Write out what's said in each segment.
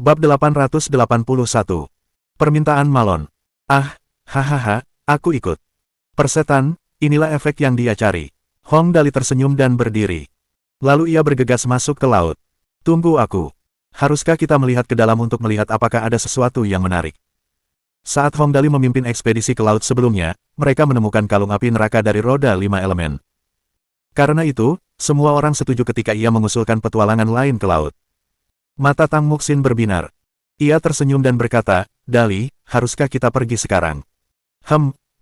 Bab 881. Permintaan Malon. Ah, hahaha, aku ikut. Persetan, inilah efek yang dia cari. Hong Dali tersenyum dan berdiri. Lalu ia bergegas masuk ke laut. Tunggu aku. Haruskah kita melihat ke dalam untuk melihat apakah ada sesuatu yang menarik? Saat Hong Dali memimpin ekspedisi ke laut sebelumnya, mereka menemukan kalung api neraka dari roda 5 elemen. Karena itu, semua orang setuju ketika ia mengusulkan petualangan lain ke laut. Mata Tang Muxin berbinar. Ia tersenyum dan berkata, Dali, haruskah kita pergi sekarang?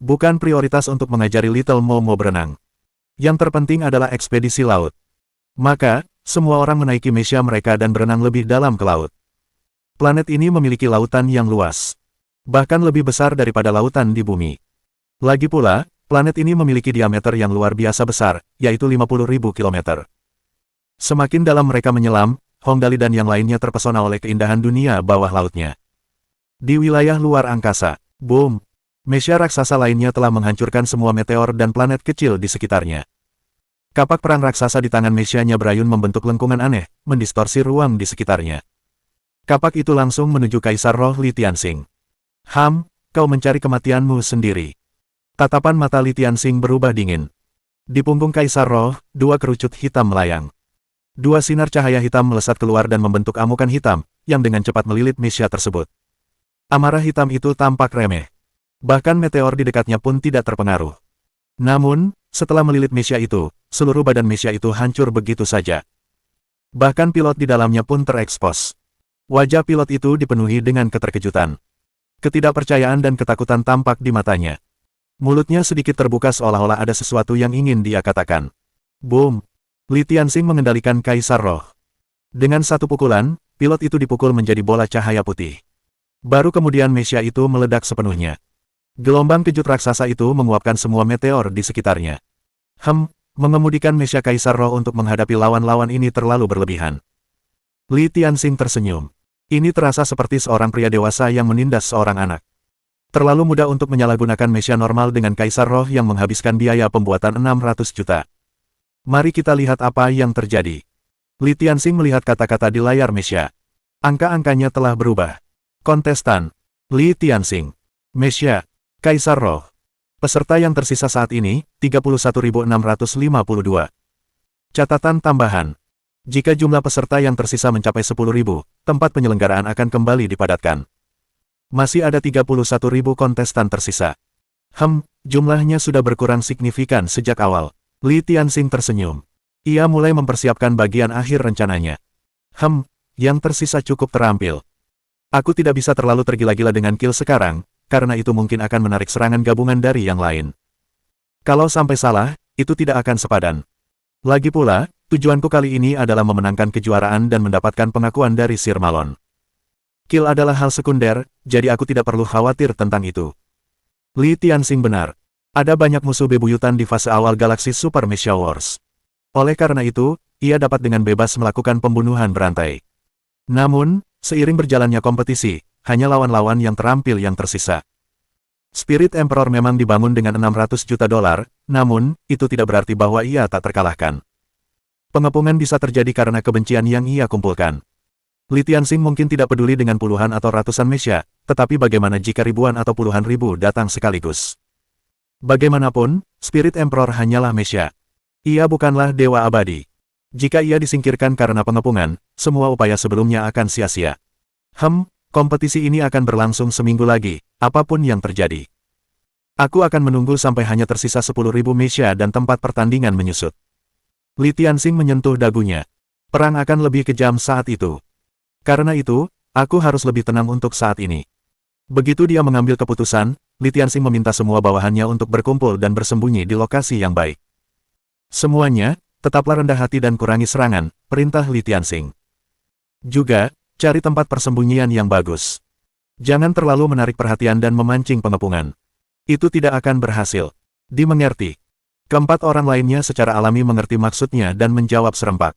Bukan prioritas untuk mengajari Little Momo berenang. Yang terpenting adalah ekspedisi laut. Maka, semua orang menaiki mesia mereka dan berenang lebih dalam ke laut. Planet ini memiliki lautan yang luas. Bahkan lebih besar daripada lautan di bumi. Lagi pula, planet ini memiliki diameter yang luar biasa besar, yaitu 50.000 km. Semakin dalam mereka menyelam, Hong Dali dan yang lainnya terpesona oleh keindahan dunia bawah lautnya. Di wilayah luar angkasa, boom! Mesia raksasa lainnya telah menghancurkan semua meteor dan planet kecil di sekitarnya. Kapak perang raksasa di tangan mesianya berayun membentuk lengkungan aneh, mendistorsi ruang di sekitarnya. Kapak itu langsung menuju Kaisar Roh Li Tianxing. Kau mencari kematianmu sendiri. Tatapan mata Li Tianxing berubah dingin. Di punggung Kaisar Roh, dua kerucut hitam melayang. Dua sinar cahaya hitam melesat keluar dan membentuk amukan hitam, yang dengan cepat melilit mesia tersebut. Amarah hitam itu tampak remeh. Bahkan meteor di dekatnya pun tidak terpengaruh. Namun, setelah melilit mesia itu, seluruh badan mesia itu hancur begitu saja. Bahkan pilot di dalamnya pun terekspos. Wajah pilot itu dipenuhi dengan keterkejutan. Ketidakpercayaan dan ketakutan tampak di matanya. Mulutnya sedikit terbuka seolah-olah ada sesuatu yang ingin dia katakan. Boom! Li Tianxing mengendalikan Kaisar Roh. Dengan satu pukulan, pilot itu dipukul menjadi bola cahaya putih. Baru kemudian mesia itu meledak sepenuhnya. Gelombang kejut raksasa itu menguapkan semua meteor di sekitarnya. Mengemudikan mesia Kaisar Roh untuk menghadapi lawan-lawan ini terlalu berlebihan. Li Tianxing tersenyum. Ini terasa seperti seorang pria dewasa yang menindas seorang anak. Terlalu mudah untuk menyalahgunakan mesia normal dengan Kaisar Roh yang menghabiskan biaya pembuatan 600 juta. Mari kita lihat apa yang terjadi. Li Tianxing melihat kata-kata di layar mesia. Angka-angkanya telah berubah. Kontestan. Li Tianxing. Mesia. Kaisar Roh. Peserta yang tersisa saat ini, 31.652. Catatan tambahan. Jika jumlah peserta yang tersisa mencapai 10.000, tempat penyelenggaraan akan kembali dipadatkan. Masih ada 31.000 kontestan tersisa. Jumlahnya sudah berkurang signifikan sejak awal. Li Tianxing tersenyum. Ia mulai mempersiapkan bagian akhir rencananya. Yang tersisa cukup terampil. Aku tidak bisa terlalu tergila-gila dengan kill sekarang, karena itu mungkin akan menarik serangan gabungan dari yang lain. Kalau sampai salah, itu tidak akan sepadan. Lagi pula, tujuanku kali ini adalah memenangkan kejuaraan dan mendapatkan pengakuan dari Sir Malon. Kill adalah hal sekunder, jadi aku tidak perlu khawatir tentang itu. Li Tianxing benar. Ada banyak musuh bebuyutan di fase awal galaksi Super Mesia Wars. Oleh karena itu, ia dapat dengan bebas melakukan pembunuhan berantai. Namun, seiring berjalannya kompetisi, hanya lawan-lawan yang terampil yang tersisa. Spirit Emperor memang dibangun dengan 600 juta dolar, namun, itu tidak berarti bahwa ia tak terkalahkan. Pengepungan bisa terjadi karena kebencian yang ia kumpulkan. Li Tianxing mungkin tidak peduli dengan puluhan atau ratusan mesia, tetapi bagaimana jika ribuan atau puluhan ribu datang sekaligus? Bagaimanapun, Spirit Emperor hanyalah mesia. Ia bukanlah dewa abadi. Jika ia disingkirkan karena pengepungan, semua upaya sebelumnya akan sia-sia. Kompetisi ini akan berlangsung seminggu lagi, apapun yang terjadi. Aku akan menunggu sampai hanya tersisa 10.000 mesia dan tempat pertandingan menyusut. Li Tianxing menyentuh dagunya. Perang akan lebih kejam saat itu. Karena itu, aku harus lebih tenang untuk saat ini. Begitu dia mengambil keputusan, Li Tianxing meminta semua bawahannya untuk berkumpul dan bersembunyi di lokasi yang baik. Semuanya, tetaplah rendah hati dan kurangi serangan, perintah Li Tianxing. Juga, cari tempat persembunyian yang bagus. Jangan terlalu menarik perhatian dan memancing pengepungan. Itu tidak akan berhasil. Dimengerti. Keempat orang lainnya secara alami mengerti maksudnya dan menjawab serempak.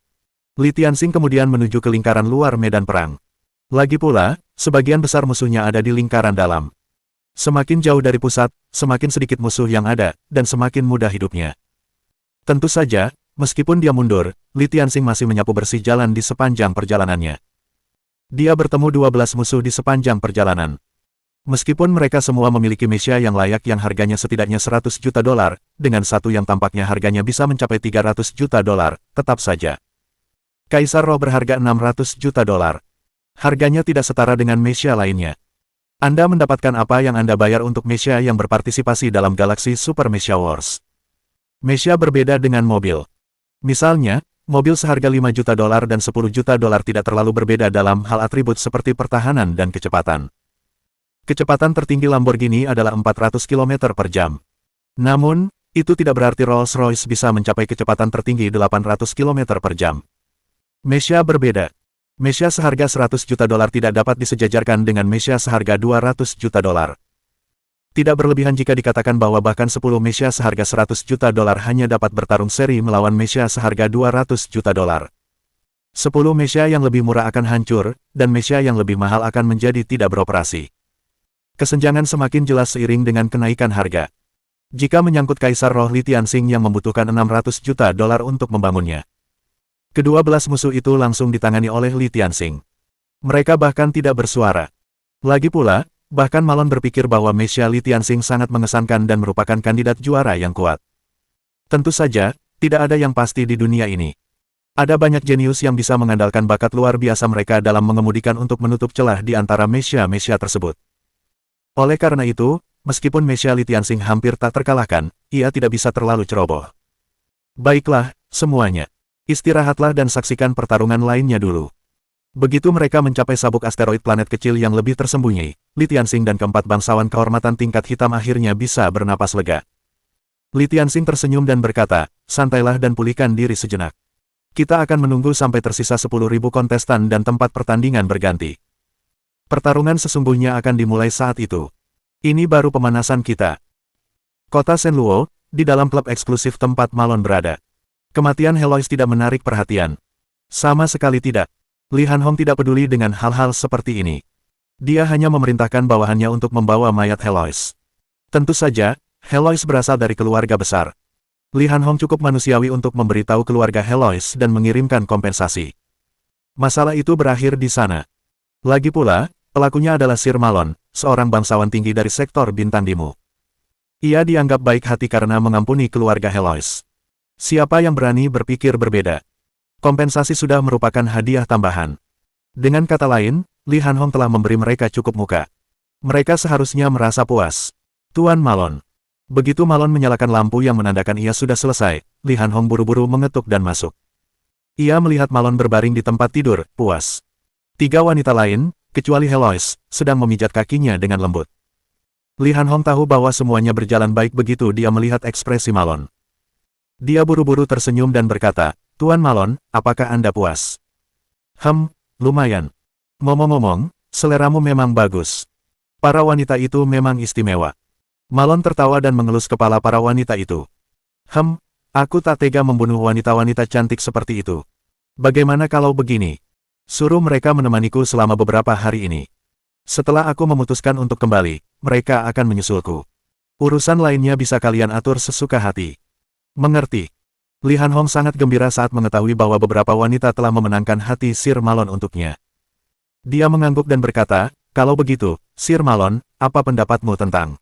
Li Tianxing kemudian menuju ke lingkaran luar medan perang. Lagi pula, sebagian besar musuhnya ada di lingkaran dalam. Semakin jauh dari pusat, semakin sedikit musuh yang ada, dan semakin mudah hidupnya. Tentu saja, meskipun dia mundur, Li Tianxing masih menyapu bersih jalan di sepanjang perjalanannya. Dia bertemu 12 musuh di sepanjang perjalanan. Meskipun mereka semua memiliki mesia yang layak yang harganya setidaknya 100 juta dolar, dengan satu yang tampaknya harganya bisa mencapai 300 juta dolar, tetap saja. Kaisar Roh berharga 600 juta dolar. Harganya tidak setara dengan mesia lainnya. Anda mendapatkan apa yang Anda bayar untuk mesia yang berpartisipasi dalam Galaxy Super Mesia Wars. Mesia berbeda dengan mobil. Misalnya, mobil seharga 5 juta dolar dan 10 juta dolar tidak terlalu berbeda dalam hal atribut seperti pertahanan dan kecepatan. Kecepatan tertinggi Lamborghini adalah 400 km per jam. Namun, itu tidak berarti Rolls-Royce bisa mencapai kecepatan tertinggi 800 km per jam. Mesia berbeda. Mesia seharga 100 juta dolar tidak dapat disejajarkan dengan mesia seharga 200 juta dolar. Tidak berlebihan jika dikatakan bahwa bahkan 10 mesia seharga 100 juta dolar hanya dapat bertarung seri melawan mesia seharga 200 juta dolar. 10 mesia yang lebih murah akan hancur, dan mesia yang lebih mahal akan menjadi tidak beroperasi. Kesenjangan semakin jelas seiring dengan kenaikan harga. Jika menyangkut Kaisar Roh Li Tianxing yang membutuhkan 600 juta dolar untuk membangunnya. Kedua belas musuh itu langsung ditangani oleh Li Tianxing. Mereka bahkan tidak bersuara. Lagi pula, bahkan Malon berpikir bahwa mesia Li Tianxing sangat mengesankan dan merupakan kandidat juara yang kuat. Tentu saja, tidak ada yang pasti di dunia ini. Ada banyak jenius yang bisa mengandalkan bakat luar biasa mereka dalam mengemudikan untuk menutup celah di antara mesia-mesia tersebut. Oleh karena itu, meskipun mesia Li Tianxing hampir tak terkalahkan, ia tidak bisa terlalu ceroboh. Baiklah, semuanya. Istirahatlah dan saksikan pertarungan lainnya dulu. Begitu mereka mencapai sabuk asteroid planet kecil yang lebih tersembunyi, Li Tianxing dan keempat bangsawan kehormatan tingkat hitam akhirnya bisa bernapas lega. Li Tianxing tersenyum dan berkata, santailah dan pulihkan diri sejenak. Kita akan menunggu sampai tersisa 10.000 kontestan dan tempat pertandingan berganti. Pertarungan sesungguhnya akan dimulai saat itu. Ini baru pemanasan kita. Kota Shenluo, di dalam klub eksklusif tempat Malon berada. Kematian Heloise tidak menarik perhatian. Sama sekali tidak. Li Hanhong tidak peduli dengan hal-hal seperti ini. Dia hanya memerintahkan bawahannya untuk membawa mayat Heloise. Tentu saja, Heloise berasal dari keluarga besar. Li Hanhong cukup manusiawi untuk memberitahu keluarga Heloise dan mengirimkan kompensasi. Masalah itu berakhir di sana. Lagi pula, pelakunya adalah Sir Malon, seorang bangsawan tinggi dari sektor bintang Dimu. Ia dianggap baik hati karena mengampuni keluarga Heloise. Siapa yang berani berpikir berbeda? Kompensasi sudah merupakan hadiah tambahan. Dengan kata lain, Li Hanhong telah memberi mereka cukup muka. Mereka seharusnya merasa puas. Tuan Malon. Begitu Malon menyalakan lampu yang menandakan ia sudah selesai, Li Hanhong buru-buru mengetuk dan masuk. Ia melihat Malon berbaring di tempat tidur, puas. 3 wanita lain, kecuali Heloise, sedang memijat kakinya dengan lembut. Li Hanhong tahu bahwa semuanya berjalan baik begitu dia melihat ekspresi Malon. Dia buru-buru tersenyum dan berkata, Tuan Malon, apakah Anda puas? Lumayan. Ngomong-ngomong, seleramu memang bagus. Para wanita itu memang istimewa. Malon tertawa dan mengelus kepala para wanita itu. Aku tak tega membunuh wanita-wanita cantik seperti itu. Bagaimana kalau begini? Suruh mereka menemaniku selama beberapa hari ini. Setelah aku memutuskan untuk kembali, mereka akan menyusulku. Urusan lainnya bisa kalian atur sesuka hati. Mengerti. Li Hanhong sangat gembira saat mengetahui bahwa beberapa wanita telah memenangkan hati Sir Malon untuknya. Dia mengangguk dan berkata, kalau begitu, Sir Malon, apa pendapatmu tentang?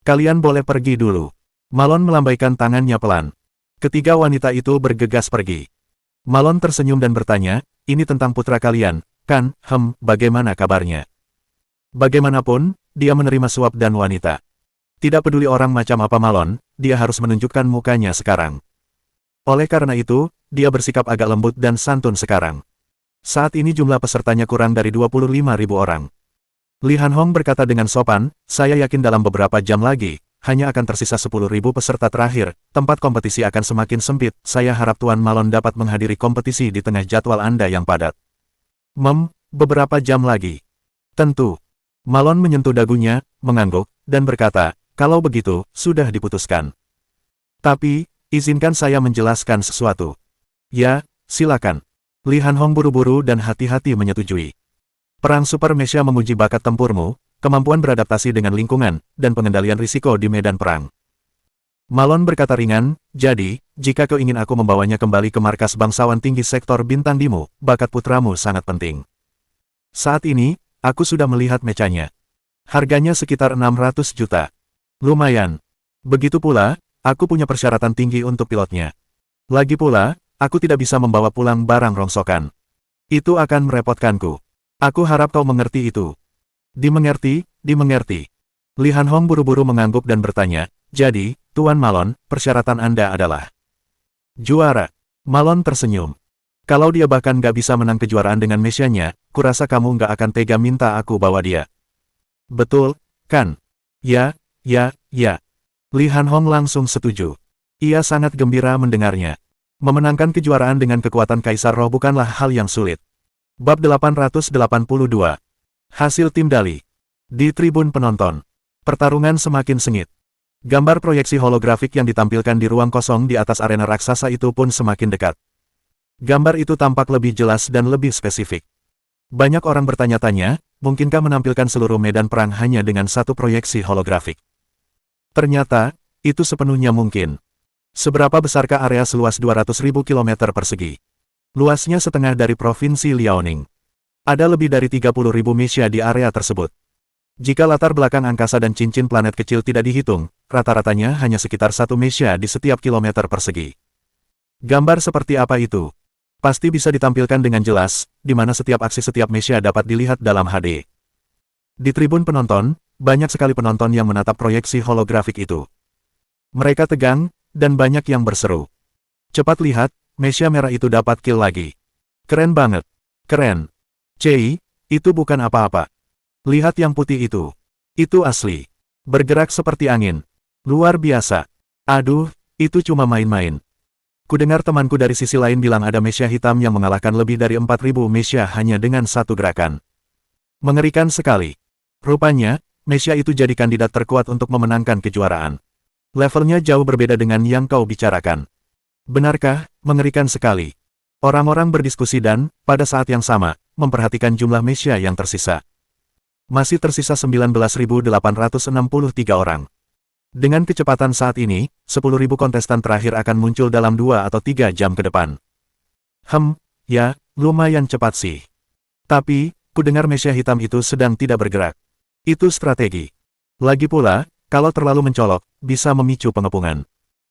Kalian boleh pergi dulu. Malon melambaikan tangannya pelan. Ketiga wanita itu bergegas pergi. Malon tersenyum dan bertanya, ini tentang putra kalian, kan? Bagaimana kabarnya? Bagaimanapun, dia menerima suap dan wanita. Tidak peduli orang macam apa Malon, dia harus menunjukkan mukanya sekarang. Oleh karena itu, dia bersikap agak lembut dan santun sekarang. Saat ini jumlah pesertanya kurang dari 25.000 orang. Li Hanhong berkata dengan sopan, saya yakin dalam beberapa jam lagi, hanya akan tersisa 10.000 peserta terakhir, tempat kompetisi akan semakin sempit, saya harap Tuan Malon dapat menghadiri kompetisi di tengah jadwal Anda yang padat. Beberapa jam lagi. Tentu. Malon menyentuh dagunya, mengangguk, dan berkata, kalau begitu, sudah diputuskan. Tapi, izinkan saya menjelaskan sesuatu. Ya, silakan. Li Hanhong buru-buru dan hati-hati menyetujui. Perang Super Mesia menguji bakat tempurmu, kemampuan beradaptasi dengan lingkungan, dan pengendalian risiko di medan perang. Malon berkata ringan, jadi, jika kau ingin aku membawanya kembali ke markas bangsawan tinggi sektor bintang Dimu, bakat putramu sangat penting. Saat ini, aku sudah melihat mechanya. Harganya sekitar 600 juta. Lumayan. Begitu pula, aku punya persyaratan tinggi untuk pilotnya. Lagi pula, aku tidak bisa membawa pulang barang rongsokan. Itu akan merepotkanku. Aku harap kau mengerti itu. Dimengerti, dimengerti. Li Han Hong buru-buru mengangguk dan bertanya, jadi, Tuan Malon, persyaratan Anda adalah juara. Malon tersenyum. Kalau dia bahkan gak bisa menang kejuaraan dengan mechanya, kurasa kamu gak akan tega minta aku bawa dia. Betul, kan? Ya, ya, ya. Li Han Hong langsung setuju. Ia sangat gembira mendengarnya. Memenangkan kejuaraan dengan kekuatan Kaisar Roh bukanlah hal yang sulit. Bab 882. Hasil tim Dali. Di tribun penonton. Pertarungan semakin sengit. Gambar proyeksi holografik yang ditampilkan di ruang kosong di atas arena raksasa itu pun semakin dekat. Gambar itu tampak lebih jelas dan lebih spesifik. Banyak orang bertanya-tanya, mungkinkah menampilkan seluruh medan perang hanya dengan satu proyeksi holografik? Ternyata, itu sepenuhnya mungkin. Seberapa besarkah area seluas 200.000 km persegi? Luasnya setengah dari provinsi Liaoning. Ada lebih dari 30.000 mesia di area tersebut. Jika latar belakang angkasa dan cincin planet kecil tidak dihitung, rata-ratanya hanya sekitar 1 mesia di setiap kilometer persegi. Gambar seperti apa itu? Pasti bisa ditampilkan dengan jelas, di mana setiap aksi setiap mesia dapat dilihat dalam HD. Di tribun penonton, banyak sekali penonton yang menatap proyeksi holografik itu. Mereka tegang, dan banyak yang berseru. Cepat lihat, mesia merah itu dapat kill lagi. Keren banget. Keren. Cei, itu bukan apa-apa. Lihat yang putih itu. Itu asli. Bergerak seperti angin. Luar biasa. Aduh, itu cuma main-main. Kudengar temanku dari sisi lain bilang ada mesia hitam yang mengalahkan lebih dari 4.000 mesia hanya dengan satu gerakan. Mengerikan sekali. Rupanya, mesia itu jadi kandidat terkuat untuk memenangkan kejuaraan. Levelnya jauh berbeda dengan yang kau bicarakan. Benarkah? Mengerikan sekali. Orang-orang berdiskusi dan, pada saat yang sama, memperhatikan jumlah mesia yang tersisa. Masih tersisa 19.863 orang. Dengan kecepatan saat ini, 10.000 kontestan terakhir akan muncul dalam 2 atau 3 jam ke depan. Ya, lumayan cepat sih. Tapi, kudengar mesia hitam itu sedang tidak bergerak. Itu strategi. Lagi pula, kalau terlalu mencolok, bisa memicu pengepungan.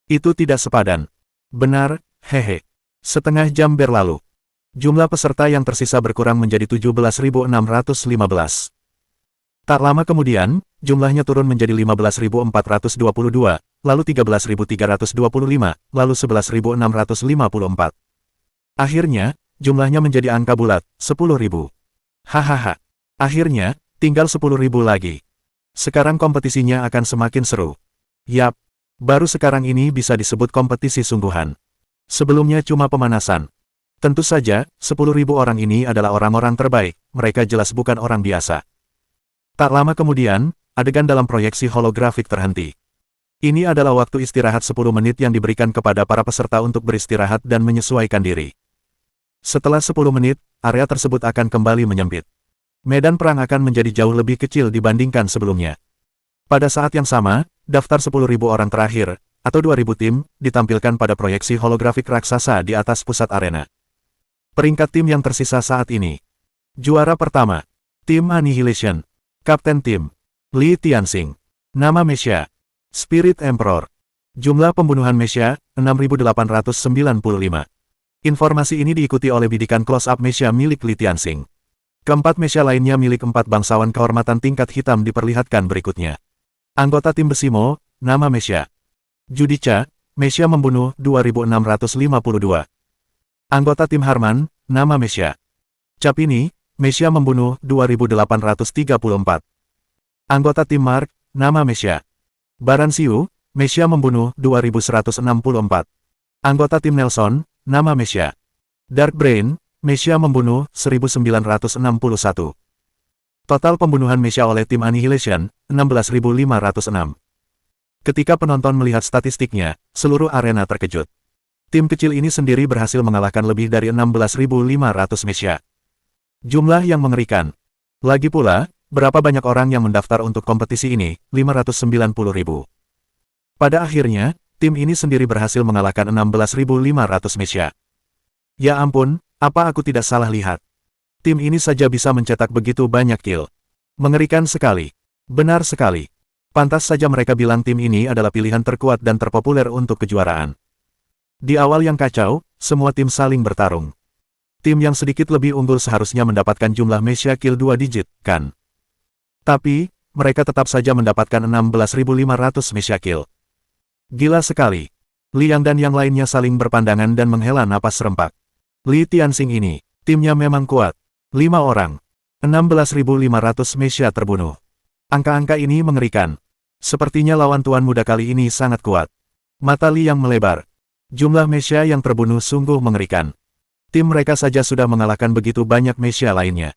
Itu tidak sepadan. Benar, hehe. Setengah jam berlalu. Jumlah peserta yang tersisa berkurang menjadi 17.615. Tak lama kemudian, jumlahnya turun menjadi 15.422, lalu 13.325, lalu 11.654. Akhirnya, jumlahnya menjadi angka bulat, 10.000. Hahaha. Akhirnya, tinggal 10.000 lagi. Sekarang kompetisinya akan semakin seru. Yap, baru sekarang ini bisa disebut kompetisi sungguhan. Sebelumnya cuma pemanasan. Tentu saja, 10.000 orang ini adalah orang-orang terbaik, mereka jelas bukan orang biasa. Tak lama kemudian, adegan dalam proyeksi holografik terhenti. Ini adalah waktu istirahat 10 menit yang diberikan kepada para peserta untuk beristirahat dan menyesuaikan diri. Setelah 10 menit, area tersebut akan kembali menyempit. Medan perang akan menjadi jauh lebih kecil dibandingkan sebelumnya. Pada saat yang sama, daftar 10.000 orang terakhir, atau 2.000 tim, ditampilkan pada proyeksi holografik raksasa di atas pusat arena. Peringkat tim yang tersisa saat ini. Juara pertama, Tim Annihilation. Kapten tim, Li Tianxing. Nama mesia, Spirit Emperor. Jumlah pembunuhan mesia, 6.895. Informasi ini diikuti oleh bidikan close-up mesia milik Li Tianxing. Keempat mesia lainnya milik 4 bangsawan kehormatan tingkat hitam diperlihatkan berikutnya. Anggota tim Besimo, nama mesia. Judica, mesia membunuh 2.652. Anggota tim Harman, nama mesia. Capini, mesia membunuh 2.834. Anggota tim Mark, nama mesia. Baransiu, mesia membunuh 2.164. Anggota tim Nelson, nama mesia. Dark Brain, mesia membunuh 1.961. Total pembunuhan mesia oleh tim Annihilation, 16.506. Ketika penonton melihat statistiknya, seluruh arena terkejut. Tim kecil ini sendiri berhasil mengalahkan lebih dari 16.500 mesia. Jumlah yang mengerikan. Lagi pula, berapa banyak orang yang mendaftar untuk kompetisi ini? 590.000. Pada akhirnya, tim ini sendiri berhasil mengalahkan 16.500 mesia. Ya ampun, apa aku tidak salah lihat? Tim ini saja bisa mencetak begitu banyak kill. Mengerikan sekali. Benar sekali. Pantas saja mereka bilang tim ini adalah pilihan terkuat dan terpopuler untuk kejuaraan. Di awal yang kacau, semua tim saling bertarung. Tim yang sedikit lebih unggul seharusnya mendapatkan jumlah Mesya kill 2 digit, kan? Tapi, mereka tetap saja mendapatkan 16.500 Mesya kill. Gila sekali. Liang dan yang lainnya saling berpandangan dan menghela napas serempak. Li Tianxing ini, timnya memang kuat. 5 orang. 16.500 Mesya terbunuh. Angka-angka ini mengerikan. Sepertinya lawan tuan muda kali ini sangat kuat. Mata Li yang melebar. Jumlah Mesya yang terbunuh sungguh mengerikan. Tim mereka saja sudah mengalahkan begitu banyak Mesya lainnya.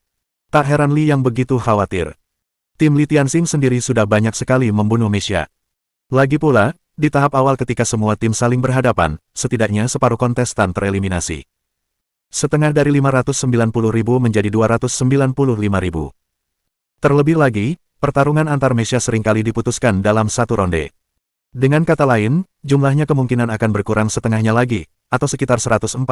Tak heran Li yang begitu khawatir. Tim Li Tianxing sendiri sudah banyak sekali membunuh Mesya. Lagi pula, di tahap awal ketika semua tim saling berhadapan, setidaknya separuh kontestan tereliminasi. Setengah dari 590.000 menjadi 295.000. Terlebih lagi, pertarungan antar Mesya seringkali diputuskan dalam satu ronde. Dengan kata lain, jumlahnya kemungkinan akan berkurang setengahnya lagi, atau sekitar 140.000.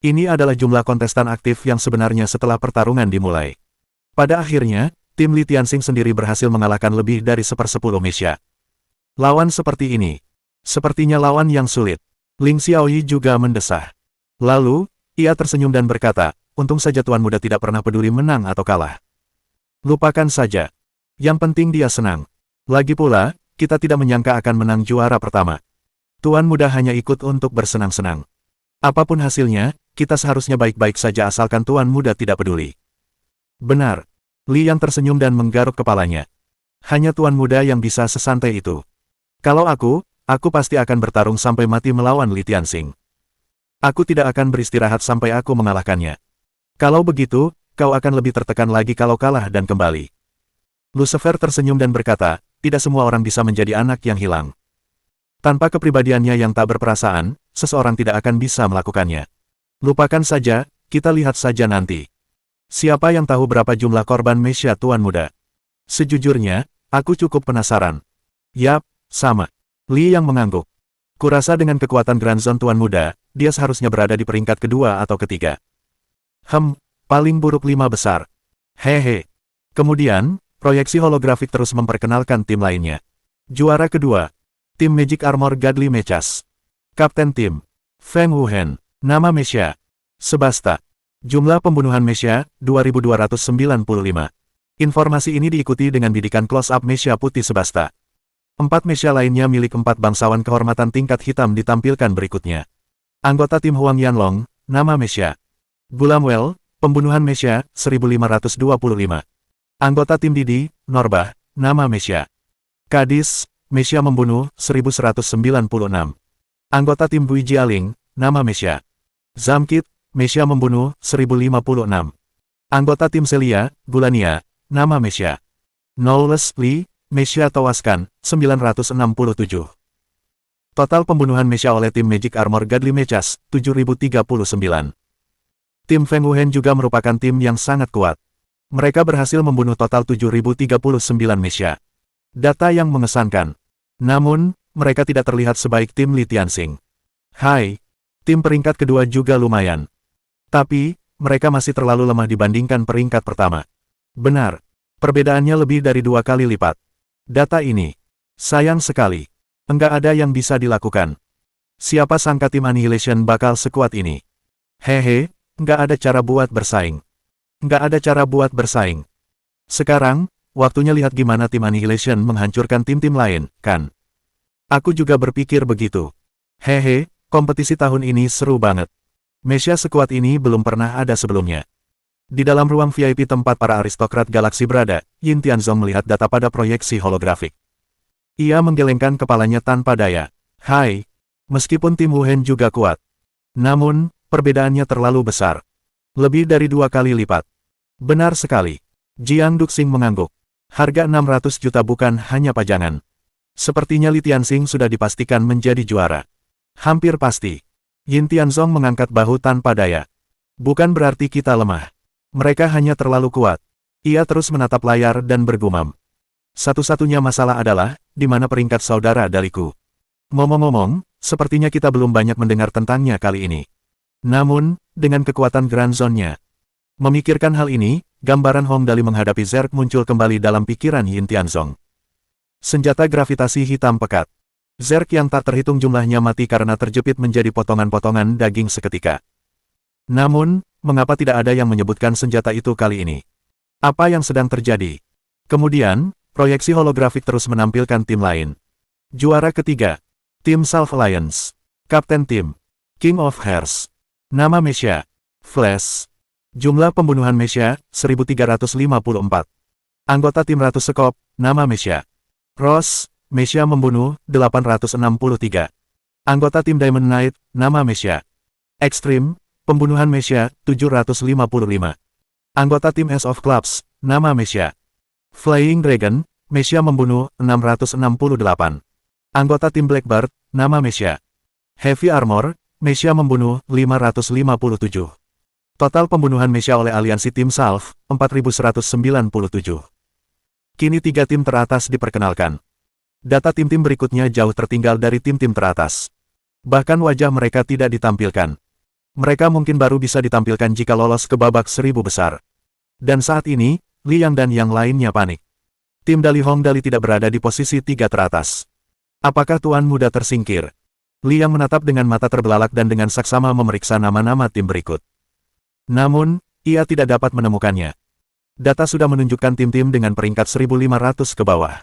Ini adalah jumlah kontestan aktif yang sebenarnya setelah pertarungan dimulai. Pada akhirnya, tim Li Tianxing sendiri berhasil mengalahkan lebih dari 1/10 Mesya. Lawan seperti ini. Sepertinya lawan yang sulit. Ling Xiaoyi juga mendesah. Lalu, ia tersenyum dan berkata, untung saja tuan muda tidak pernah peduli menang atau kalah. Lupakan saja. Yang penting dia senang. Lagi pula, kita tidak menyangka akan menang juara pertama. Tuan muda hanya ikut untuk bersenang-senang. Apapun hasilnya, kita seharusnya baik-baik saja asalkan tuan muda tidak peduli. Benar. Li yang tersenyum dan menggaruk kepalanya. Hanya tuan muda yang bisa sesantai itu. Kalau aku pasti akan bertarung sampai mati melawan Li Tianxing. Aku tidak akan beristirahat sampai aku mengalahkannya. Kalau begitu, kau akan lebih tertekan lagi kalau kalah dan kembali. Lucifer tersenyum dan berkata, tidak semua orang bisa menjadi anak yang hilang. Tanpa kepribadiannya yang tak berperasaan, seseorang tidak akan bisa melakukannya. Lupakan saja, kita lihat saja nanti. Siapa yang tahu berapa jumlah korban Mesya tuan muda? Sejujurnya, aku cukup penasaran. Yap, sama. Li yang mengangguk. Kurasa dengan kekuatan Grand Zone tuan muda, dia seharusnya berada di peringkat kedua atau ketiga. Paling buruk 5 besar. Hehe. Kemudian, proyeksi holografik terus memperkenalkan tim lainnya. Juara kedua. Tim Magic Armor Godly Mechas. Kapten tim. Feng Wuhen. Nama Mesya. Sebasta. Jumlah pembunuhan Mesya, 2295. Informasi ini diikuti dengan bidikan close-up Mesya putih Sebasta. 4 Mesya lainnya milik 4 bangsawan kehormatan tingkat hitam ditampilkan berikutnya. Anggota tim Huang Yanlong, nama Mesya. Gulamwell, pembunuhan Mesya, 1525. Anggota tim Didi, Norbah, nama Mesya. Kadis, Mesya membunuh, 1196. Anggota tim Bui Jialing, nama Mesya. Zamkit, Mesya membunuh, 1056. Anggota tim Celia, Gulania, nama Mesya. Knowles Lee, Mesya tewaskan, 967. Total pembunuhan Mesya oleh tim Magic Armor Godly Mechas, 7039. Tim Feng Wuhen juga merupakan tim yang sangat kuat. Mereka berhasil membunuh total 7039 Mesya. Data yang mengesankan. Namun, mereka tidak terlihat sebaik tim Li Tianxing. Hai, tim peringkat kedua juga lumayan. Tapi, mereka masih terlalu lemah dibandingkan peringkat pertama. Benar, perbedaannya lebih dari 2 kali lipat. Data ini, sayang sekali, enggak ada yang bisa dilakukan. Siapa sangka tim Annihilation bakal sekuat ini? Hehe, enggak ada cara buat bersaing. Enggak ada cara buat bersaing. Sekarang, waktunya lihat gimana tim Annihilation menghancurkan tim-tim lain, kan? Aku juga berpikir begitu. Hehe, kompetisi tahun ini seru banget. Mesya sekuat ini belum pernah ada sebelumnya. Di dalam ruang VIP tempat para aristokrat galaksi berada, Yin Tianzong melihat data pada proyeksi holografik. Ia menggelengkan kepalanya tanpa daya. Hai, meskipun tim Wuhen juga kuat. Namun, perbedaannya terlalu besar. Lebih dari 2 kali lipat. Benar sekali. Jiang Duxing mengangguk. Harga 600 juta bukan hanya pajangan. Sepertinya Li Tianxing sudah dipastikan menjadi juara. Hampir pasti. Yin Tianzong mengangkat bahu tanpa daya. Bukan berarti kita lemah. Mereka hanya terlalu kuat. Ia terus menatap layar dan bergumam. Satu-satunya masalah adalah, di mana peringkat saudara dariku. Ngomong-ngomong, sepertinya kita belum banyak mendengar tentangnya kali ini. Namun, dengan kekuatan Grand Zone-nya, Memikirkan hal ini, gambaran Hong Dali menghadapi Zerg muncul kembali dalam pikiran Yin Tianzong. Senjata gravitasi hitam pekat. Zerg yang tak terhitung jumlahnya mati karena terjepit menjadi potongan-potongan daging seketika. Namun, mengapa tidak ada yang menyebutkan senjata itu kali ini? Apa yang sedang terjadi? Kemudian, proyeksi holografik terus menampilkan tim lain. Juara ketiga, Tim Self Alliance. Kapten Tim, King of Hearts. Nama Mesha, Flash. Jumlah pembunuhan Mesha, 1354. Anggota tim Ratu Sekop, nama Mesha. Ross, Mesha membunuh, 863. Anggota tim Diamond Knight, nama Mesha. Extreme, pembunuhan Mesha, 755. Anggota tim Ace of Clubs, nama Mesha. Flying Dragon, Mesha membunuh, 668. Anggota tim Blackbird, nama Mesha. Heavy Armor, Mesha membunuh, 557. Total pembunuhan Mesha oleh aliansi tim Salve, 4197. Kini 3 tim teratas diperkenalkan. Data tim-tim berikutnya jauh tertinggal dari tim-tim teratas. Bahkan wajah mereka tidak ditampilkan. Mereka mungkin baru bisa ditampilkan jika lolos ke babak 1000 besar. Dan saat ini, Liang dan yang lainnya panik. Tim Dali Hong Dali tidak berada di posisi 3 teratas. Apakah Tuan Muda tersingkir? Liang menatap dengan mata terbelalak dan dengan saksama memeriksa nama-nama tim berikut. Namun, ia tidak dapat menemukannya. Data sudah menunjukkan tim-tim dengan peringkat 1500 ke bawah.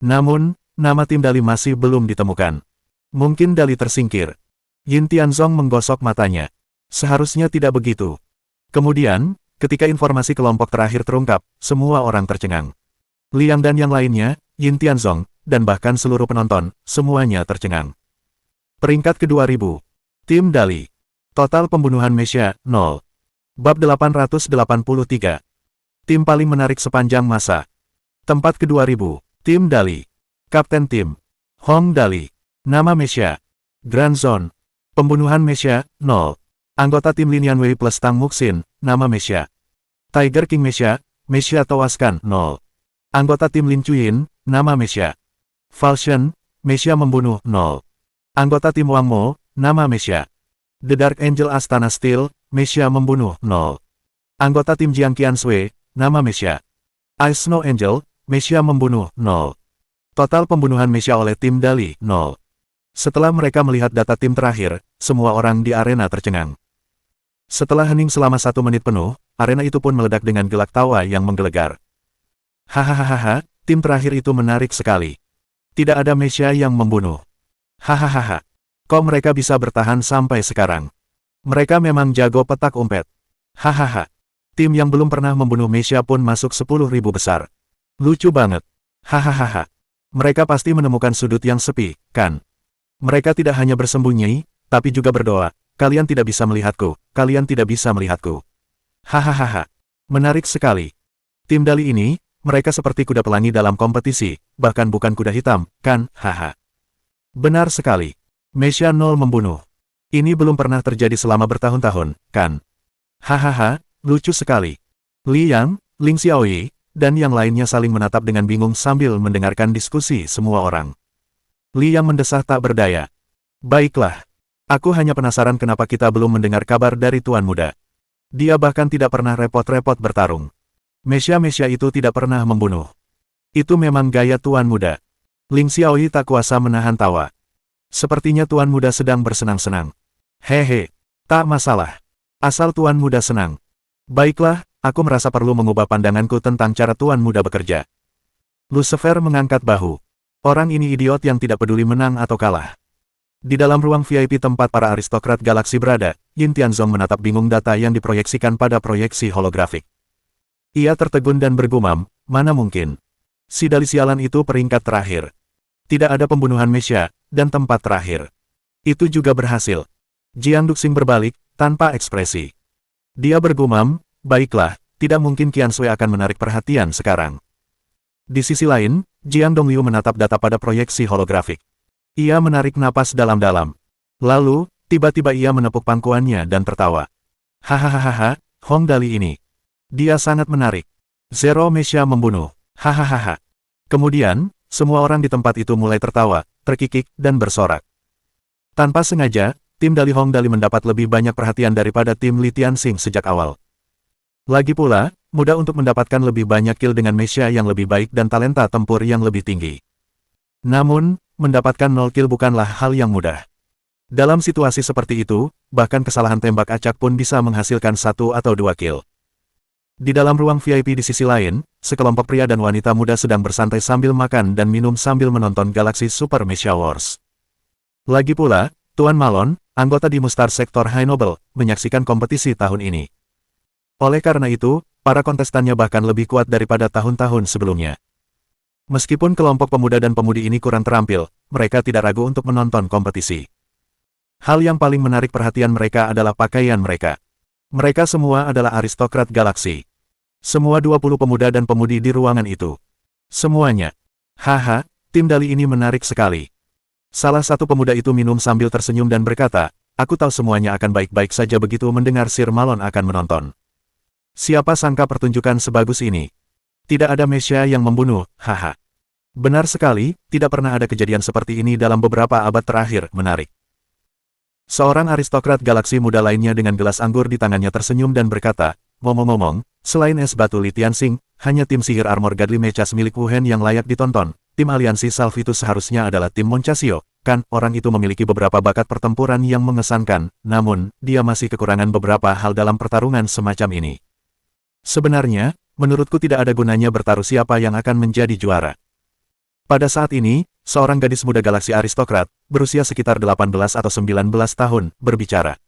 Namun, nama tim Dali masih belum ditemukan. Mungkin Dali tersingkir. Yin Tianzong menggosok matanya. Seharusnya tidak begitu. Kemudian, ketika informasi kelompok terakhir terungkap, semua orang tercengang. Liang dan yang lainnya, Yin Tianzong, dan bahkan seluruh penonton, semuanya tercengang. Peringkat ke-2000. Tim Dali. Total pembunuhan Mesha, 0. Bab 883. Tim paling menarik sepanjang masa. Tempat ke-2000. Tim Dali. Kapten Tim, Hong Dali. Nama Mesha. Grand Zone. Pembunuhan Mesha, 0. Anggota tim Lin Yanwei plus Tang Muxin, nama Mesha. Tiger King Mesha, Mesha tewaskan, 0. Anggota tim Lin Chuyin, nama Mesha. Falchion, Mesha membunuh, 0. Anggota tim Wang Mo, nama Mesha. The Dark Angel Astana Steel, Mesha membunuh, 0. Anggota tim Jiang Qiansui, nama Mesha. Ice Snow Angel, Mesha membunuh, 0. Total pembunuhan Mesha oleh tim Dali, 0. Setelah mereka melihat data tim terakhir, semua orang di arena tercengang. Setelah hening selama 1 menit penuh, arena itu pun meledak dengan gelak tawa yang menggelegar. Hahaha, tim terakhir itu menarik sekali. Tidak ada Mesha yang membunuh. Hahaha. Kok mereka bisa bertahan sampai sekarang? Mereka memang jago petak umpet. Hahaha. Tim yang belum pernah membunuh Mesha pun masuk 10.000 besar. Lucu banget. Hahaha. Mereka pasti menemukan sudut yang sepi, kan? Mereka tidak hanya bersembunyi, tapi juga berdoa. Kalian tidak bisa melihatku, kalian tidak bisa melihatku. Hahaha. Menarik sekali. Tim Dali ini, mereka seperti kuda pelangi dalam kompetisi, bahkan bukan kuda hitam, kan? Haha. Benar sekali. Mesha 0 membunuh. Ini belum pernah terjadi selama bertahun-tahun, kan? Hahaha, lucu sekali. Liang, Ling Xiaoyi, dan yang lainnya saling menatap dengan bingung sambil mendengarkan diskusi semua orang. Liang mendesah tak berdaya. Baiklah. Aku hanya penasaran kenapa kita belum mendengar kabar dari Tuan Muda. Dia bahkan tidak pernah repot-repot bertarung. Mesha itu tidak pernah membunuh. Itu memang gaya Tuan Muda. Ling Xiaoyi tak kuasa menahan tawa. Sepertinya Tuan Muda sedang bersenang-senang. Hehe, tak masalah. Asal Tuan Muda senang. Baiklah, aku merasa perlu mengubah pandanganku tentang cara Tuan Muda bekerja. Lucifer mengangkat bahu. Orang ini idiot yang tidak peduli menang atau kalah. Di dalam ruang VIP tempat para aristokrat galaksi berada, Yin Tianzong menatap bingung data yang diproyeksikan pada proyeksi holografik. Ia tertegun dan bergumam, mana mungkin. Si Dali sialan itu peringkat terakhir. Tidak ada pembunuhan Mesha, dan tempat terakhir. Itu juga berhasil. Jiang Duxing berbalik, tanpa ekspresi. Dia bergumam, baiklah, tidak mungkin Qiansui akan menarik perhatian sekarang. Di sisi lain, Jiang Dongliu menatap data pada proyeksi holografik. Ia menarik napas dalam-dalam. Lalu, tiba-tiba ia menepuk pangkuannya dan tertawa. Hahaha, Hong Dali ini. Dia sangat menarik. Zero Mesha membunuh. Hahaha. Kemudian, semua orang di tempat itu mulai tertawa, terkikik, dan bersorak. Tanpa sengaja, tim Dali Hong Dali mendapat lebih banyak perhatian daripada tim Li Tianxing sejak awal. Lagi pula, mudah untuk mendapatkan lebih banyak kill dengan mecha yang lebih baik dan talenta tempur yang lebih tinggi. Namun, mendapatkan 0 kill bukanlah hal yang mudah. Dalam situasi seperti itu, bahkan kesalahan tembak acak pun bisa menghasilkan 1 atau 2 kill. Di dalam ruang VIP di sisi lain, sekelompok pria dan wanita muda sedang bersantai sambil makan dan minum sambil menonton Galaxy Super Mecha Wars. Lagi pula, Tuan Malone, anggota di Mustar Sektor High Noble, menyaksikan kompetisi tahun ini. Oleh karena itu, para kontestannya bahkan lebih kuat daripada tahun-tahun sebelumnya. Meskipun kelompok pemuda dan pemudi ini kurang terampil, mereka tidak ragu untuk menonton kompetisi. Hal yang paling menarik perhatian mereka adalah pakaian mereka. Mereka semua adalah aristokrat galaksi. Semua 20 pemuda dan pemudi di ruangan itu. Semuanya. Haha, tim Dali ini menarik sekali. Salah satu pemuda itu minum sambil tersenyum dan berkata, aku tahu semuanya akan baik-baik saja begitu mendengar Sir Malone akan menonton. Siapa sangka pertunjukan sebagus ini. Tidak ada mecha yang membunuh, haha. Benar sekali, tidak pernah ada kejadian seperti ini dalam beberapa abad terakhir, menarik. Seorang aristokrat galaksi muda lainnya dengan gelas anggur di tangannya tersenyum dan berkata, ngomong-ngomong, selain es batu Li Tianxing, hanya tim sihir armor Godly Mechas milik Wu Hen yang layak ditonton. Tim aliansi Salve itu seharusnya adalah tim Monchasio, kan orang itu memiliki beberapa bakat pertempuran yang mengesankan, namun, dia masih kekurangan beberapa hal dalam pertarungan semacam ini. Sebenarnya, menurutku tidak ada gunanya bertaruh siapa yang akan menjadi juara. Pada saat ini, seorang gadis muda galaksi aristokrat, berusia sekitar 18 atau 19 tahun, berbicara.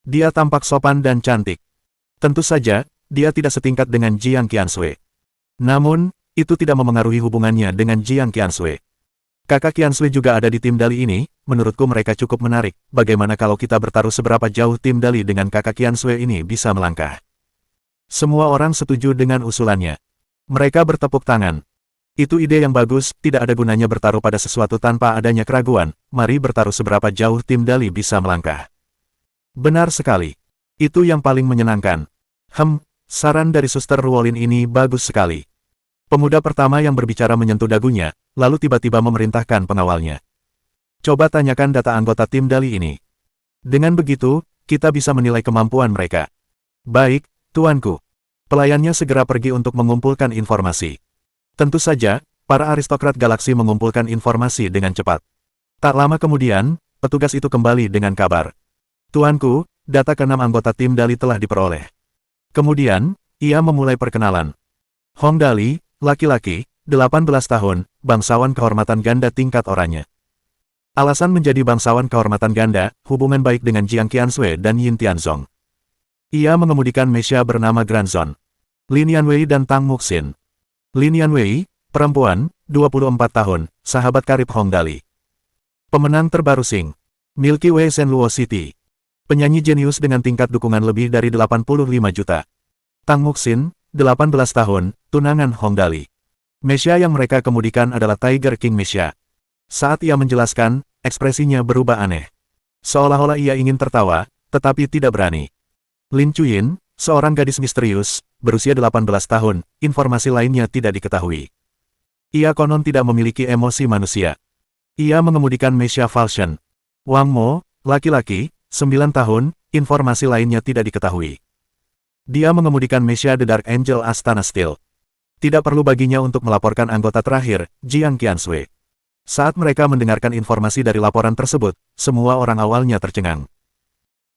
Dia tampak sopan dan cantik. Tentu saja, dia tidak setingkat dengan Jiang Qiansui. Namun, itu tidak memengaruhi hubungannya dengan Jiang Qiansui. Kakak Qiansui juga ada di tim Dali ini, menurutku mereka cukup menarik. Bagaimana kalau kita bertaruh seberapa jauh tim Dali dengan kakak Qiansui ini bisa melangkah? Semua orang setuju dengan usulannya. Mereka bertepuk tangan. Itu ide yang bagus, tidak ada gunanya bertaruh pada sesuatu tanpa adanya keraguan, mari bertaruh seberapa jauh tim Dali bisa melangkah. Benar sekali. Itu yang paling menyenangkan. Saran dari Suster Ruolin ini bagus sekali. Pemuda pertama yang berbicara menyentuh dagunya, lalu tiba-tiba memerintahkan pengawalnya. Coba tanyakan data anggota tim Dali ini. Dengan begitu, kita bisa menilai kemampuan mereka. Baik, tuanku. Pelayannya segera pergi untuk mengumpulkan informasi. Tentu saja, para aristokrat galaksi mengumpulkan informasi dengan cepat. Tak lama kemudian, petugas itu kembali dengan kabar. Tuanku, data ke-6 anggota tim Dali telah diperoleh. Kemudian, ia memulai perkenalan. Hong Dali, laki-laki, 18 tahun, bangsawan kehormatan ganda tingkat oranye. Alasan menjadi bangsawan kehormatan ganda, hubungan baik dengan Jiang Qiansui dan Yin Tianzong. Ia mengemudikan mecha bernama Granzon. Lin Yanwei dan Tang Muxin. Lin Yanwei, perempuan, 24 tahun, sahabat karib Hong Dali. Pemenang terbaru Sing. Milky Way St. Luo City. Penyanyi jenius dengan tingkat dukungan lebih dari 85 juta. Tang Muxin, 18 tahun, tunangan Hong Dali. Mecha yang mereka kemudikan adalah Tiger King Mecha. Saat ia menjelaskan, ekspresinya berubah aneh. Seolah-olah ia ingin tertawa, tetapi tidak berani. Lin Chuyin, seorang gadis misterius, berusia 18 tahun, informasi lainnya tidak diketahui. Ia konon tidak memiliki emosi manusia. Ia mengemudikan mecha Falchion. Wang Mo, laki-laki, 9 tahun, informasi lainnya tidak diketahui. Dia mengemudikan mecha The Dark Angel Astana Steel. Tidak perlu baginya untuk melaporkan anggota terakhir, Jiang Qiansui. Saat mereka mendengarkan informasi dari laporan tersebut, semua orang awalnya tercengang.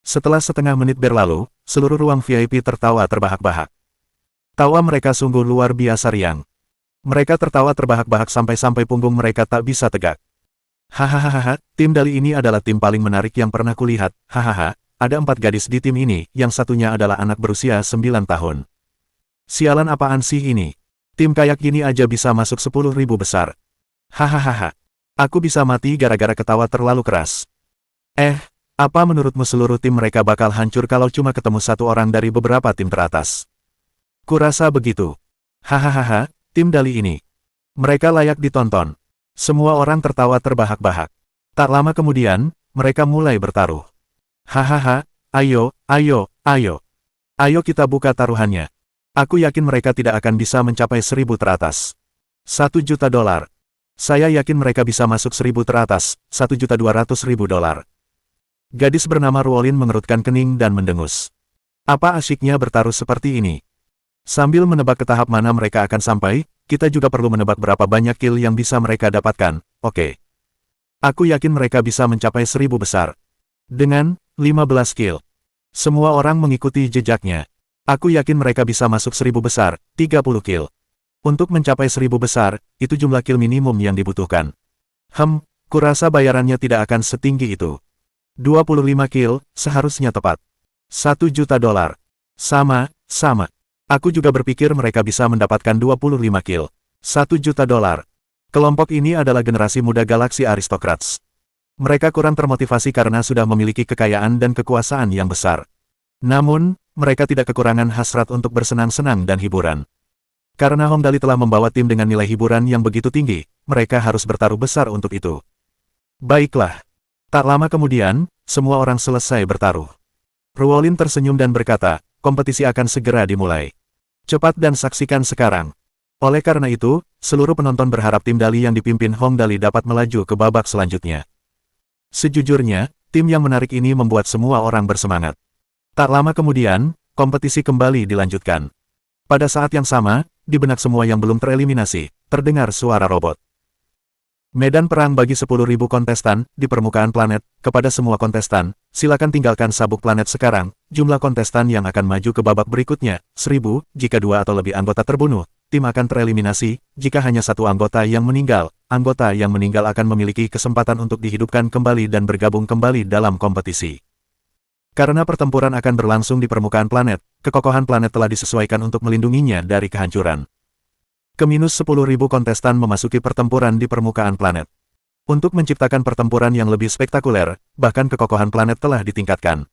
Setelah setengah menit berlalu, seluruh ruang VIP tertawa terbahak-bahak. Tawa mereka sungguh luar biasa riang. Mereka tertawa terbahak-bahak sampai-sampai punggung mereka tak bisa tegak. Hahaha, tim Dali ini adalah tim paling menarik yang pernah kulihat, hahaha, ada 4 gadis di tim ini, yang satunya adalah anak berusia 9 tahun. Sialan apaan sih ini? Tim kayak gini aja bisa masuk 10.000 besar. Hahaha, aku bisa mati gara-gara ketawa terlalu keras. Apa menurutmu seluruh tim mereka bakal hancur kalau cuma ketemu satu orang dari beberapa tim teratas? Kurasa begitu. Hahaha, tim Dali ini. Mereka layak ditonton. Semua orang tertawa terbahak-bahak. Tak lama kemudian, mereka mulai bertaruh. Hahaha, ayo. Ayo kita buka taruhannya. Aku yakin mereka tidak akan bisa mencapai 1.000 teratas. 1 juta dolar. Saya yakin mereka bisa masuk 1.000 teratas, 1.200.000 dolar. Gadis bernama Ruolin mengerutkan kening dan mendengus. Apa asyiknya bertaruh seperti ini? Sambil menebak ke tahap mana mereka akan sampai, kita juga perlu menebak berapa banyak kill yang bisa mereka dapatkan, oke. Aku yakin mereka bisa mencapai 1000 besar. Dengan 15 kill. Semua orang mengikuti jejaknya. Aku yakin mereka bisa masuk 1000 besar, 30 kill. Untuk mencapai 1000 besar, itu jumlah kill minimum yang dibutuhkan. Kurasa bayarannya tidak akan setinggi itu. 25 kill, seharusnya tepat. 1 juta dolar. Sama. Aku juga berpikir mereka bisa mendapatkan 25 kill. 1 juta dolar. Kelompok ini adalah generasi muda galaksi aristokrats. Mereka kurang termotivasi karena sudah memiliki kekayaan dan kekuasaan yang besar. Namun, mereka tidak kekurangan hasrat untuk bersenang-senang dan hiburan. Karena Hong Dali telah membawa tim dengan nilai hiburan yang begitu tinggi, mereka harus bertaruh besar untuk itu. Baiklah. Tak lama kemudian, semua orang selesai bertaruh. Ruolin tersenyum dan berkata, kompetisi akan segera dimulai. Cepat dan saksikan sekarang. Oleh karena itu, seluruh penonton berharap tim Dali yang dipimpin Hong Dali dapat melaju ke babak selanjutnya. Sejujurnya, tim yang menarik ini membuat semua orang bersemangat. Tak lama kemudian, kompetisi kembali dilanjutkan. Pada saat yang sama, di benak semua yang belum tereliminasi, terdengar suara robot. Medan perang bagi 10.000 kontestan, di permukaan planet, kepada semua kontestan, silakan tinggalkan sabuk planet sekarang, jumlah kontestan yang akan maju ke babak berikutnya, 1000, jika 2 atau lebih anggota terbunuh, tim akan tereliminasi, jika hanya 1 anggota yang meninggal akan memiliki kesempatan untuk dihidupkan kembali dan bergabung kembali dalam kompetisi. Karena pertempuran akan berlangsung di permukaan planet, kekokohan planet telah disesuaikan untuk melindunginya dari kehancuran. Keminus 10.000 kontestan memasuki pertempuran di permukaan planet. Untuk menciptakan pertempuran yang lebih spektakuler, bahkan kekokohan planet telah ditingkatkan.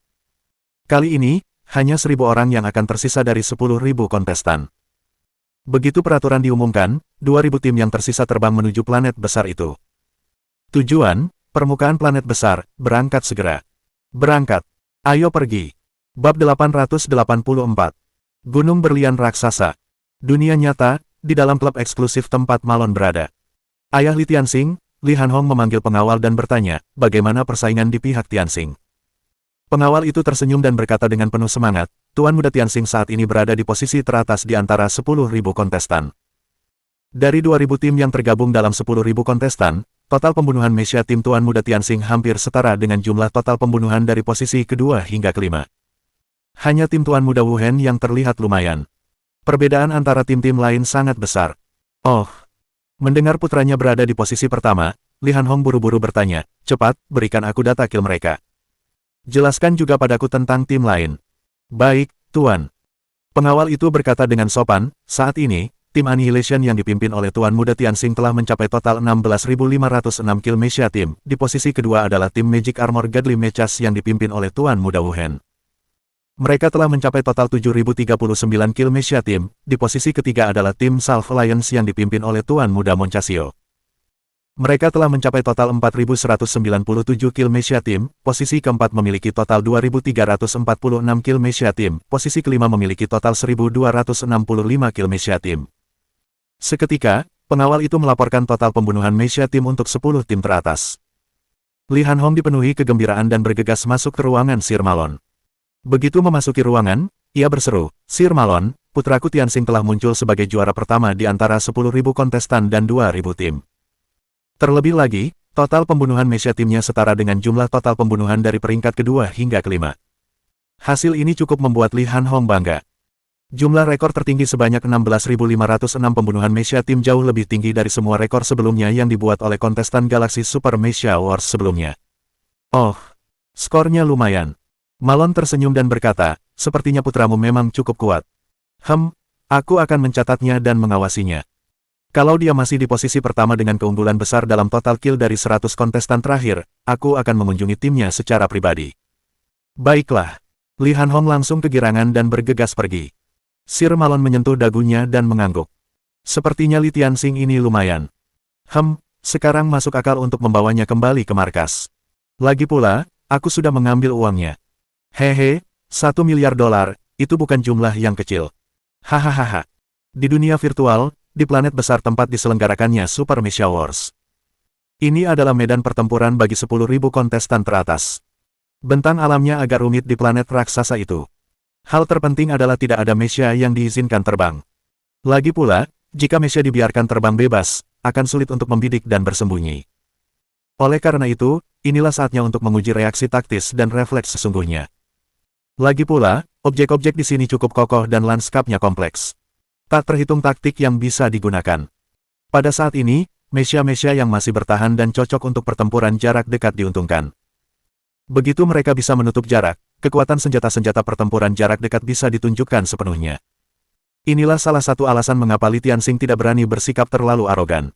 Kali ini, hanya 1000 orang yang akan tersisa dari 10.000 kontestan. Begitu peraturan diumumkan, 2000 tim yang tersisa terbang menuju planet besar itu. Tujuan, permukaan planet besar, berangkat segera. Berangkat. Ayo pergi. Bab 884. Gunung Berlian Raksasa. Dunia nyata, di dalam klub eksklusif tempat Malon berada. Ayah Li Tianxing, Li Hanhong memanggil pengawal dan bertanya, bagaimana persaingan di pihak Tianxing. Pengawal itu tersenyum dan berkata dengan penuh semangat, Tuan Muda Tianxing saat ini berada di posisi teratas di antara 10.000 kontestan. Dari 2000 tim yang tergabung dalam 10.000 kontestan, total pembunuhan Mesya tim Tuan Muda Tianxing hampir setara dengan jumlah total pembunuhan dari posisi kedua hingga kelima. Hanya tim Tuan Muda Wu Hen yang terlihat lumayan. Perbedaan antara tim-tim lain sangat besar. Oh, mendengar putranya berada di posisi pertama, Li Hanhong buru-buru bertanya, cepat, berikan aku data kill mereka. Jelaskan juga padaku tentang tim lain. Baik, Tuan. Pengawal itu berkata dengan sopan, saat ini, tim Annihilation yang dipimpin oleh Tuan Muda Tianxing telah mencapai total 16.506 kill Mesya Team. Di posisi kedua adalah tim Magic Armor Godly Mechas yang dipimpin oleh Tuan Muda Wu Hen. Mereka telah mencapai total 7.039 kill Mesya Team. Di posisi ketiga adalah tim Salve Alliance yang dipimpin oleh Tuan Muda Monchasio. Mereka telah mencapai total 4.197 kill Mesya Team. Posisi keempat memiliki total 2.346 kill Mesya Team. Posisi kelima memiliki total 1.265 kill Mesya Team. Seketika, pengawal itu melaporkan total pembunuhan Mesya Team untuk 10 tim teratas. Li Hanhong dipenuhi kegembiraan dan bergegas masuk ke ruangan Sir Malon. Begitu memasuki ruangan, ia berseru, Sir Malon, putraku Tianxing telah muncul sebagai juara pertama di antara 10.000 kontestan dan 2.000 tim. Terlebih lagi, total pembunuhan Mesya Teamnya setara dengan jumlah total pembunuhan dari peringkat kedua hingga kelima. Hasil ini cukup membuat Li Hanhong bangga. Jumlah rekor tertinggi sebanyak 16.506 pembunuhan Mesya Team jauh lebih tinggi dari semua rekor sebelumnya yang dibuat oleh kontestan Galaxy Super Mesya Wars sebelumnya. Oh, skornya lumayan. Malon tersenyum dan berkata, sepertinya putramu memang cukup kuat. Aku akan mencatatnya dan mengawasinya. Kalau dia masih di posisi pertama dengan keunggulan besar dalam total kill dari 100 kontestan terakhir, aku akan mengunjungi timnya secara pribadi. Baiklah. Li Hanhong langsung kegirangan dan bergegas pergi. Sir Malon menyentuh dagunya dan mengangguk. Sepertinya Li Tianxing ini lumayan. Sekarang masuk akal untuk membawanya kembali ke markas. Lagi pula, aku sudah mengambil uangnya. Hehe, 1 miliar dolar, itu bukan jumlah yang kecil. Hahaha. Di dunia virtual, di planet besar tempat diselenggarakannya Super Mesya Wars. Ini adalah medan pertempuran bagi 10.000 kontestan teratas. Bentang alamnya agak rumit di planet raksasa itu. Hal terpenting adalah tidak ada Mesya yang diizinkan terbang. Lagi pula, jika Mesya dibiarkan terbang bebas, akan sulit untuk membidik dan bersembunyi. Oleh karena itu, inilah saatnya untuk menguji reaksi taktis dan refleks sesungguhnya. Lagi pula, objek-objek di sini cukup kokoh dan lanskapnya kompleks. Tak terhitung taktik yang bisa digunakan. Pada saat ini, Mesya-Mesya yang masih bertahan dan cocok untuk pertempuran jarak dekat diuntungkan. Begitu mereka bisa menutup jarak, kekuatan senjata-senjata pertempuran jarak dekat bisa ditunjukkan sepenuhnya. Inilah salah satu alasan mengapa Li Tianxing tidak berani bersikap terlalu arogan.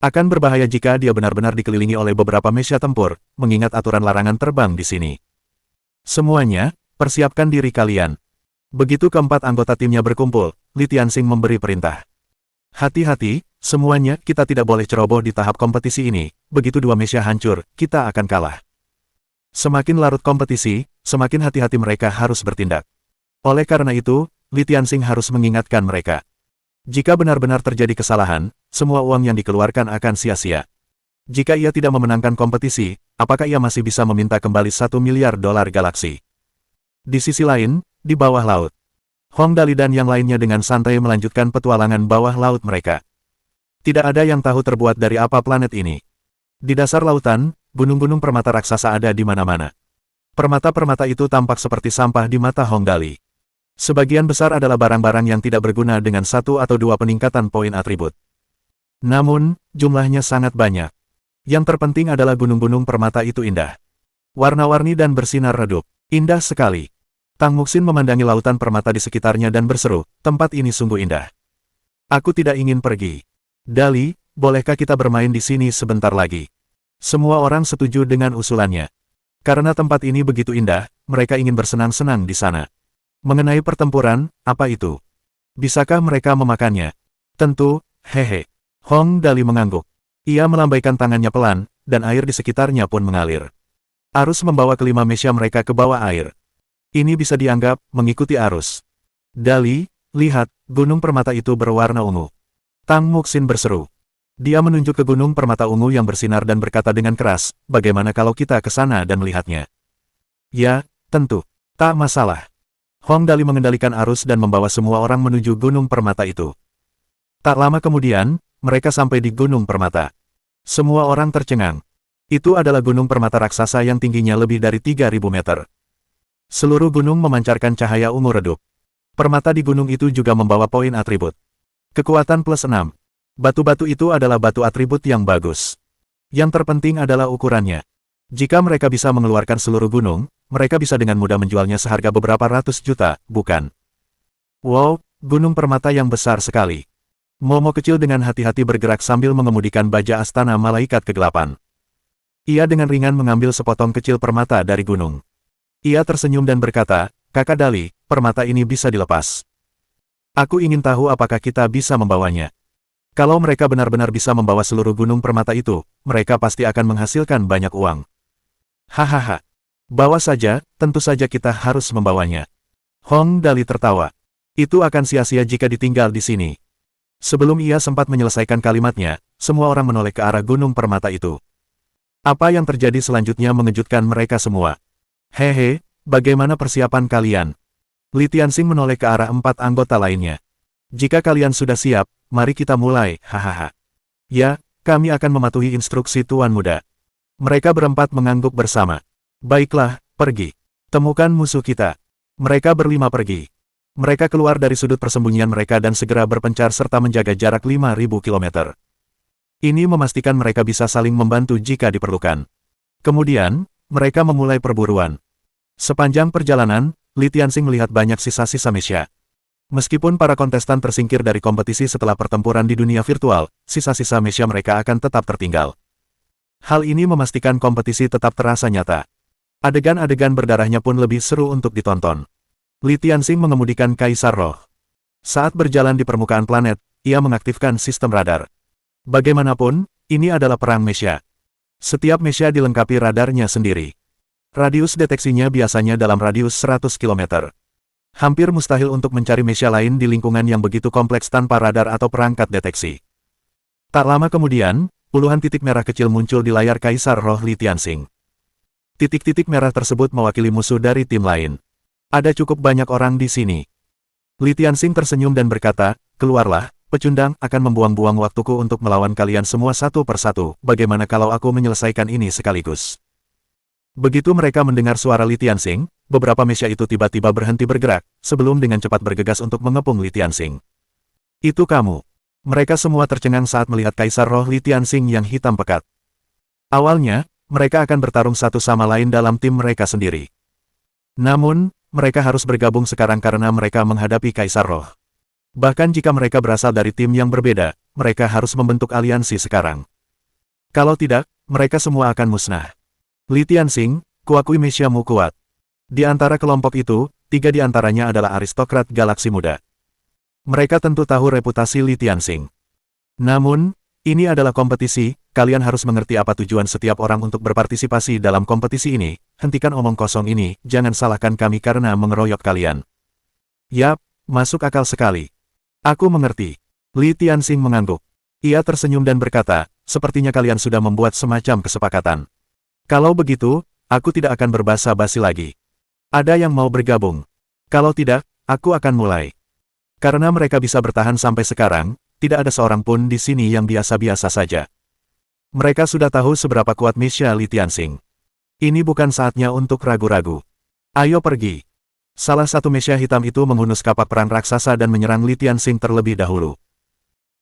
Akan berbahaya jika dia benar-benar dikelilingi oleh beberapa Mesya tempur, mengingat aturan larangan terbang di sini. Semuanya, persiapkan diri kalian. Begitu keempat anggota timnya berkumpul, Li Tianxing memberi perintah. Hati-hati, semuanya, kita tidak boleh ceroboh di tahap kompetisi ini, begitu dua Mesya hancur, kita akan kalah. Semakin larut kompetisi, semakin hati-hati mereka harus bertindak. Oleh karena itu, Li Tianxing harus mengingatkan mereka. Jika benar-benar terjadi kesalahan, semua uang yang dikeluarkan akan sia-sia. Jika ia tidak memenangkan kompetisi, apakah ia masih bisa meminta kembali $1 miliar galaksi? Di sisi lain, di bawah laut, Hong Dali dan yang lainnya dengan santai melanjutkan petualangan bawah laut mereka. Tidak ada yang tahu terbuat dari apa planet ini. Di dasar lautan, gunung-gunung permata raksasa ada di mana-mana. Permata-permata itu tampak seperti sampah di mata Hong Dali. Sebagian besar adalah barang-barang yang tidak berguna dengan satu atau dua peningkatan poin atribut. Namun, jumlahnya sangat banyak. Yang terpenting adalah gunung-gunung permata itu indah. Warna-warni dan bersinar redup. Indah sekali. Tang Muxin memandangi lautan permata di sekitarnya dan berseru, tempat ini sungguh indah. Aku tidak ingin pergi. Dali, bolehkah kita bermain di sini sebentar lagi? Semua orang setuju dengan usulannya. Karena tempat ini begitu indah, mereka ingin bersenang-senang di sana. Mengenai pertempuran, apa itu? Bisakah mereka memakannya? Tentu, hehe. Hong Dali mengangguk. Ia melambaikan tangannya pelan, dan air di sekitarnya pun mengalir. Arus membawa kelima Mesya mereka ke bawah air. Ini bisa dianggap mengikuti arus. Dali, lihat, gunung permata itu berwarna ungu. Tang Muxin berseru. Dia menunjuk ke gunung permata ungu yang bersinar dan berkata dengan keras, bagaimana kalau kita ke sana dan melihatnya? Ya, tentu. Tak masalah. Hong Dali mengendalikan arus dan membawa semua orang menuju gunung permata itu. Tak lama kemudian, mereka sampai di gunung permata. Semua orang tercengang. Itu adalah gunung permata raksasa yang tingginya lebih dari 3.000 meter. Seluruh gunung memancarkan cahaya ungu redup. Permata di gunung itu juga membawa poin atribut. Kekuatan plus 6. Batu-batu itu adalah batu atribut yang bagus. Yang terpenting adalah ukurannya. Jika mereka bisa mengeluarkan seluruh gunung, mereka bisa dengan mudah menjualnya seharga beberapa ratus juta, bukan? Wow, gunung permata yang besar sekali. Momo kecil dengan hati-hati bergerak sambil mengemudikan baja astana malaikat kegelapan. Ia dengan ringan mengambil sepotong kecil permata dari gunung. Ia tersenyum dan berkata, Kakak Dali, permata ini bisa dilepas. Aku ingin tahu apakah kita bisa membawanya. Kalau mereka benar-benar bisa membawa seluruh gunung permata itu, mereka pasti akan menghasilkan banyak uang. Hahaha. Bawa saja, tentu saja kita harus membawanya. Hong Dali tertawa. Itu akan sia-sia jika ditinggal di sini. Sebelum ia sempat menyelesaikan kalimatnya, semua orang menoleh ke arah gunung permata itu. Apa yang terjadi selanjutnya mengejutkan mereka semua. Hehe, bagaimana persiapan kalian? Li Tianxing menoleh ke arah 4 anggota lainnya. Jika kalian sudah siap, mari kita mulai, hahaha. Ya, kami akan mematuhi instruksi Tuan Muda. Mereka berempat mengangguk bersama. Baiklah, pergi. Temukan musuh kita. Mereka berlima pergi. Mereka keluar dari sudut persembunyian mereka dan segera berpencar serta menjaga jarak 5.000 km. Ini memastikan mereka bisa saling membantu jika diperlukan. Kemudian, mereka memulai perburuan. Sepanjang perjalanan, Li Tianxing melihat banyak sisa-sisa Mesya. Meskipun para kontestan tersingkir dari kompetisi setelah pertempuran di dunia virtual, sisa-sisa Mesya mereka akan tetap tertinggal. Hal ini memastikan kompetisi tetap terasa nyata. Adegan-adegan berdarahnya pun lebih seru untuk ditonton. Li Tianxing mengemudikan Kaisar Roh. Saat berjalan di permukaan planet, ia mengaktifkan sistem radar. Bagaimanapun, ini adalah perang Mesya. Setiap Mesya dilengkapi radarnya sendiri. Radius deteksinya biasanya dalam radius 100 km. Hampir mustahil untuk mencari Mesya lain di lingkungan yang begitu kompleks tanpa radar atau perangkat deteksi. Tak lama kemudian, puluhan titik merah kecil muncul di layar Kaisar Roh Li Tianxing. Titik-titik merah tersebut mewakili musuh dari tim lain. Ada cukup banyak orang di sini. Li Tianxing tersenyum dan berkata, keluarlah, pecundang akan membuang-buang waktuku untuk melawan kalian semua satu persatu, bagaimana kalau aku menyelesaikan ini sekaligus? Begitu mereka mendengar suara Li Tianxing, beberapa mesya itu tiba-tiba berhenti bergerak, sebelum dengan cepat bergegas untuk mengepung Li Tianxing. Itu kamu. Mereka semua tercengang saat melihat Kaisar Roh Li Tianxing yang hitam pekat. Awalnya, mereka akan bertarung satu sama lain dalam tim mereka sendiri. Namun, mereka harus bergabung sekarang karena mereka menghadapi Kaisar Roh. Bahkan jika mereka berasal dari tim yang berbeda, mereka harus membentuk aliansi sekarang. Kalau tidak, mereka semua akan musnah. Li Tianxing, kuakui mesyamu kuat. Di antara kelompok itu, 3 di antaranya adalah aristokrat galaksi muda. Mereka tentu tahu reputasi Li Tianxing. Namun, ini adalah kompetisi, kalian harus mengerti apa tujuan setiap orang untuk berpartisipasi dalam kompetisi ini. Hentikan omong kosong ini, jangan salahkan kami karena mengeroyok kalian. Yap, masuk akal sekali. Aku mengerti. Li Tianxing mengangguk. Ia tersenyum dan berkata, sepertinya kalian sudah membuat semacam kesepakatan. Kalau begitu, aku tidak akan berbasa-basi lagi. Ada yang mau bergabung? Kalau tidak, aku akan mulai. Karena mereka bisa bertahan sampai sekarang, tidak ada seorang pun di sini yang biasa-biasa saja. Mereka sudah tahu seberapa kuat mesya Li Tianxing. Ini bukan saatnya untuk ragu-ragu. Ayo pergi. Salah satu mesya hitam itu menghunus kapak perang raksasa dan menyerang Li Tianxing terlebih dahulu.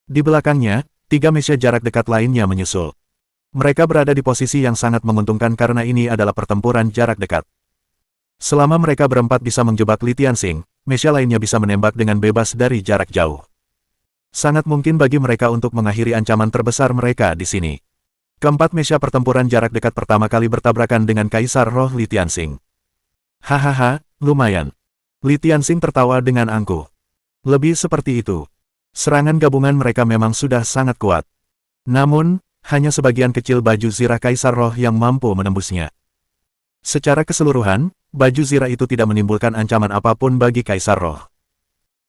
Di belakangnya, 3 mesya jarak dekat lainnya menyusul. Mereka berada di posisi yang sangat menguntungkan karena ini adalah pertempuran jarak dekat. Selama mereka berempat bisa menjebak Li Tianxing, mesya lainnya bisa menembak dengan bebas dari jarak jauh. Sangat mungkin bagi mereka untuk mengakhiri ancaman terbesar mereka di sini. Keempat mesya pertempuran jarak dekat pertama kali bertabrakan dengan Kaisar Roh Li Tianxing. Hahaha, lumayan. Li Tianxing tertawa dengan angkuh. Lebih seperti itu. Serangan gabungan mereka memang sudah sangat kuat. Namun, hanya sebagian kecil baju zirah Kaisar Roh yang mampu menembusnya. Secara keseluruhan, baju zirah itu tidak menimbulkan ancaman apapun bagi Kaisar Roh.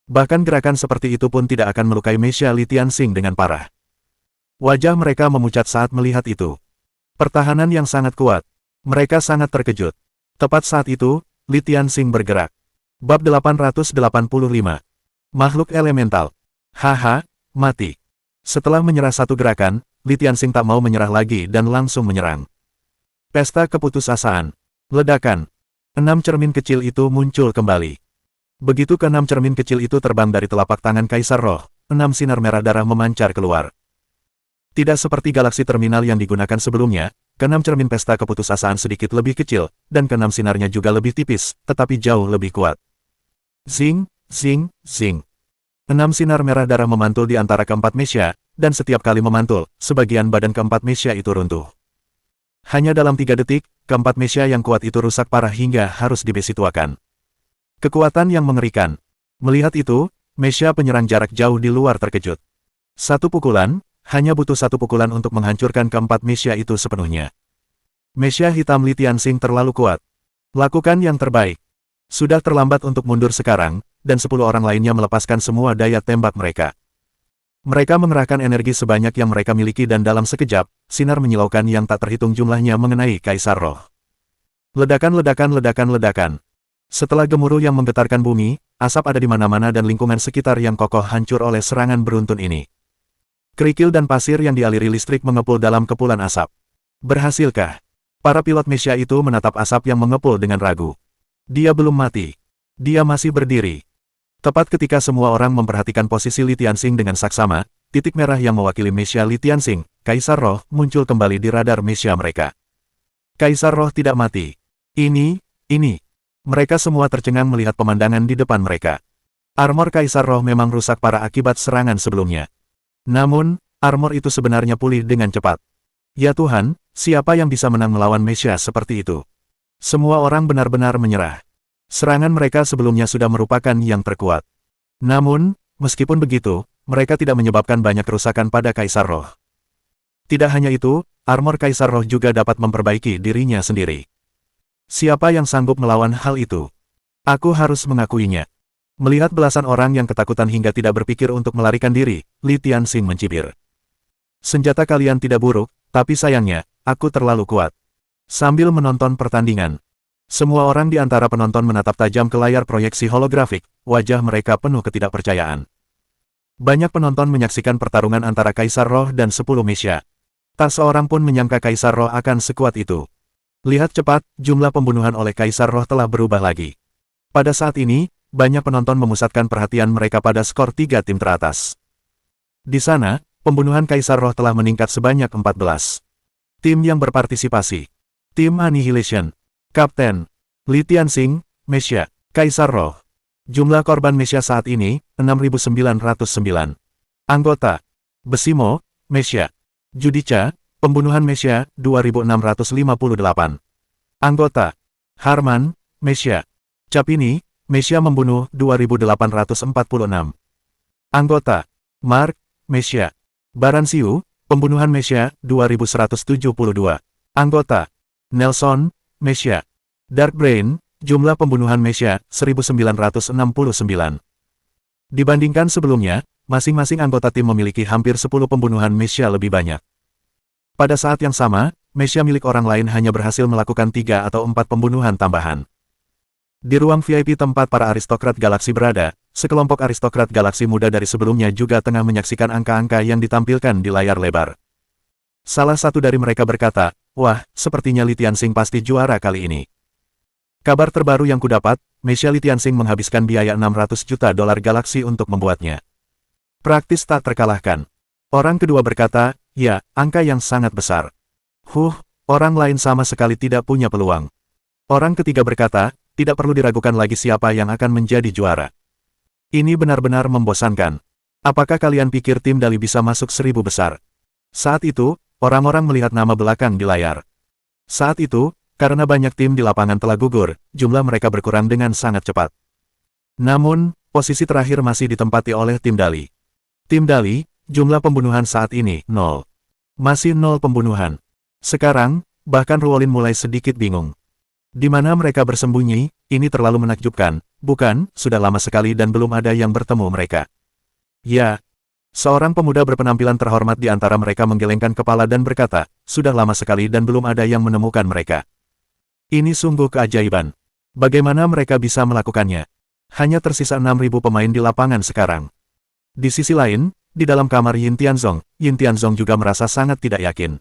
Bahkan gerakan seperti itu pun tidak akan melukai mesya Li Tianxing dengan parah. Wajah mereka memucat saat melihat itu. Pertahanan yang sangat kuat. Mereka sangat terkejut. Tepat saat itu, Li Tianxing bergerak. Bab 885. Makhluk elemental. Haha, mati. Setelah menyerah satu gerakan, Li Tianxing tak mau menyerah lagi dan langsung menyerang. Pesta keputusasaan. Ledakan. 6 cermin kecil itu muncul kembali. Begitu ke-6 cermin kecil itu terbang dari telapak tangan Kaisar Roh, 6 sinar merah darah memancar keluar. Tidak seperti galaksi terminal yang digunakan sebelumnya, ke-6 cermin pesta keputusasaan sedikit lebih kecil, dan ke-6 sinarnya juga lebih tipis, tetapi jauh lebih kuat. Zing, zing, zing. 6 sinar merah darah memantul di antara keempat mesya, dan setiap kali memantul, sebagian badan keempat mesya itu runtuh. Hanya dalam 3 detik, keempat mesya yang kuat itu rusak parah hingga harus dibesituakan. Kekuatan yang mengerikan. Melihat itu, mesya penyerang jarak jauh di luar terkejut. Satu pukulan, hanya butuh satu pukulan untuk menghancurkan keempat mesya itu sepenuhnya. Mesya hitam Li Tianxing terlalu kuat. Lakukan yang terbaik. Sudah terlambat untuk mundur sekarang, dan 10 orang lainnya melepaskan semua daya tembak mereka. Mereka mengerahkan energi sebanyak yang mereka miliki dan dalam sekejap, sinar menyilaukan yang tak terhitung jumlahnya mengenai Kaisar Roh. Ledakan, ledakan, ledakan, ledakan. Setelah gemuruh yang menggetarkan bumi, asap ada di mana-mana dan lingkungan sekitar yang kokoh hancur oleh serangan beruntun ini. Kerikil dan pasir yang dialiri listrik mengepul dalam kepulan asap. Berhasilkah? Para pilot mesya itu menatap asap yang mengepul dengan ragu. Dia belum mati. Dia masih berdiri. Tepat ketika semua orang memperhatikan posisi Li Tianxing dengan saksama, titik merah yang mewakili mesya Li Tianxing, Kaisar Roh, muncul kembali di radar mesya mereka. Kaisar Roh tidak mati. Ini. Mereka semua tercengang melihat pemandangan di depan mereka. Armor Kaisar Roh memang rusak parah akibat serangan sebelumnya. Namun, armor itu sebenarnya pulih dengan cepat. Ya Tuhan, siapa yang bisa menang melawan mesya seperti itu? Semua orang benar-benar menyerah. Serangan mereka sebelumnya sudah merupakan yang terkuat. Namun, meskipun begitu, mereka tidak menyebabkan banyak kerusakan pada Kaisar Roh. Tidak hanya itu, armor Kaisar Roh juga dapat memperbaiki dirinya sendiri. Siapa yang sanggup melawan hal itu? Aku harus mengakuinya. Melihat belasan orang yang ketakutan hingga tidak berpikir untuk melarikan diri, Li Tianxing mencibir. Senjata kalian tidak buruk, tapi sayangnya, aku terlalu kuat. Sambil menonton pertandingan, Semua orang di antara penonton menatap tajam ke layar proyeksi holografik, wajah mereka penuh ketidakpercayaan. Banyak penonton menyaksikan pertarungan antara Kaisar Roh dan 10 Mesya. Tak seorang pun menyangka Kaisar Roh akan sekuat itu. Lihat cepat, jumlah pembunuhan oleh Kaisar Roh telah berubah lagi. Pada saat ini, banyak penonton memusatkan perhatian mereka pada skor 3 tim teratas. Di sana, pembunuhan Kaisar Roh telah meningkat sebanyak 14. Tim yang berpartisipasi. Tim Annihilation. Kapten Li Tianxing, Mesya, Kaisar Roh. Jumlah korban Mesya saat ini, 6.909. Anggota Besimo, Mesya. Judica, pembunuhan Mesya, 2.658. Anggota Harman, Mesya. Capini, Mesya membunuh 2.846. Anggota Mark, Mesya. Baransiu, pembunuhan Mesya, 2.172. Anggota Nelson, Mesya. Dark Brain, jumlah pembunuhan Mesya, 1.969. Dibandingkan sebelumnya, masing-masing anggota tim memiliki hampir 10 pembunuhan Mesya lebih banyak. Pada saat yang sama, Mesya milik orang lain hanya berhasil melakukan 3 atau 4 pembunuhan tambahan. Di ruang VIP tempat para aristokrat galaksi berada, sekelompok aristokrat galaksi muda dari sebelumnya juga tengah menyaksikan angka-angka yang ditampilkan di layar lebar. Salah satu dari mereka berkata, "Wah, sepertinya Li Tianxing pasti juara kali ini." Kabar terbaru yang kudapat, Mesya Li Tianxing menghabiskan biaya 600 juta dolar galaksi untuk membuatnya. Praktis tak terkalahkan. Orang kedua berkata, "Ya, angka yang sangat besar. Orang lain sama sekali tidak punya peluang." Orang ketiga berkata, "Tidak perlu diragukan lagi siapa yang akan menjadi juara. Ini benar-benar membosankan. Apakah kalian pikir tim Dali bisa masuk 1000 besar?" Saat itu, orang-orang melihat nama belakang di layar. Saat itu, karena banyak tim di lapangan telah gugur, jumlah mereka berkurang dengan sangat cepat. Namun, posisi terakhir masih ditempati oleh tim Dali. Tim Dali, jumlah pembunuhan saat ini, 0. Masih 0 pembunuhan. Sekarang, bahkan Ruolin mulai sedikit bingung. Di mana mereka bersembunyi, ini terlalu menakjubkan, bukan, sudah lama sekali dan belum ada yang bertemu mereka. Ya, seorang pemuda berpenampilan terhormat di antara mereka menggelengkan kepala dan berkata, sudah lama sekali dan belum ada yang menemukan mereka. Ini sungguh keajaiban. Bagaimana mereka bisa melakukannya? Hanya tersisa 6.000 pemain di lapangan sekarang. Di sisi lain, di dalam kamar Yin Tianzong juga merasa sangat tidak yakin.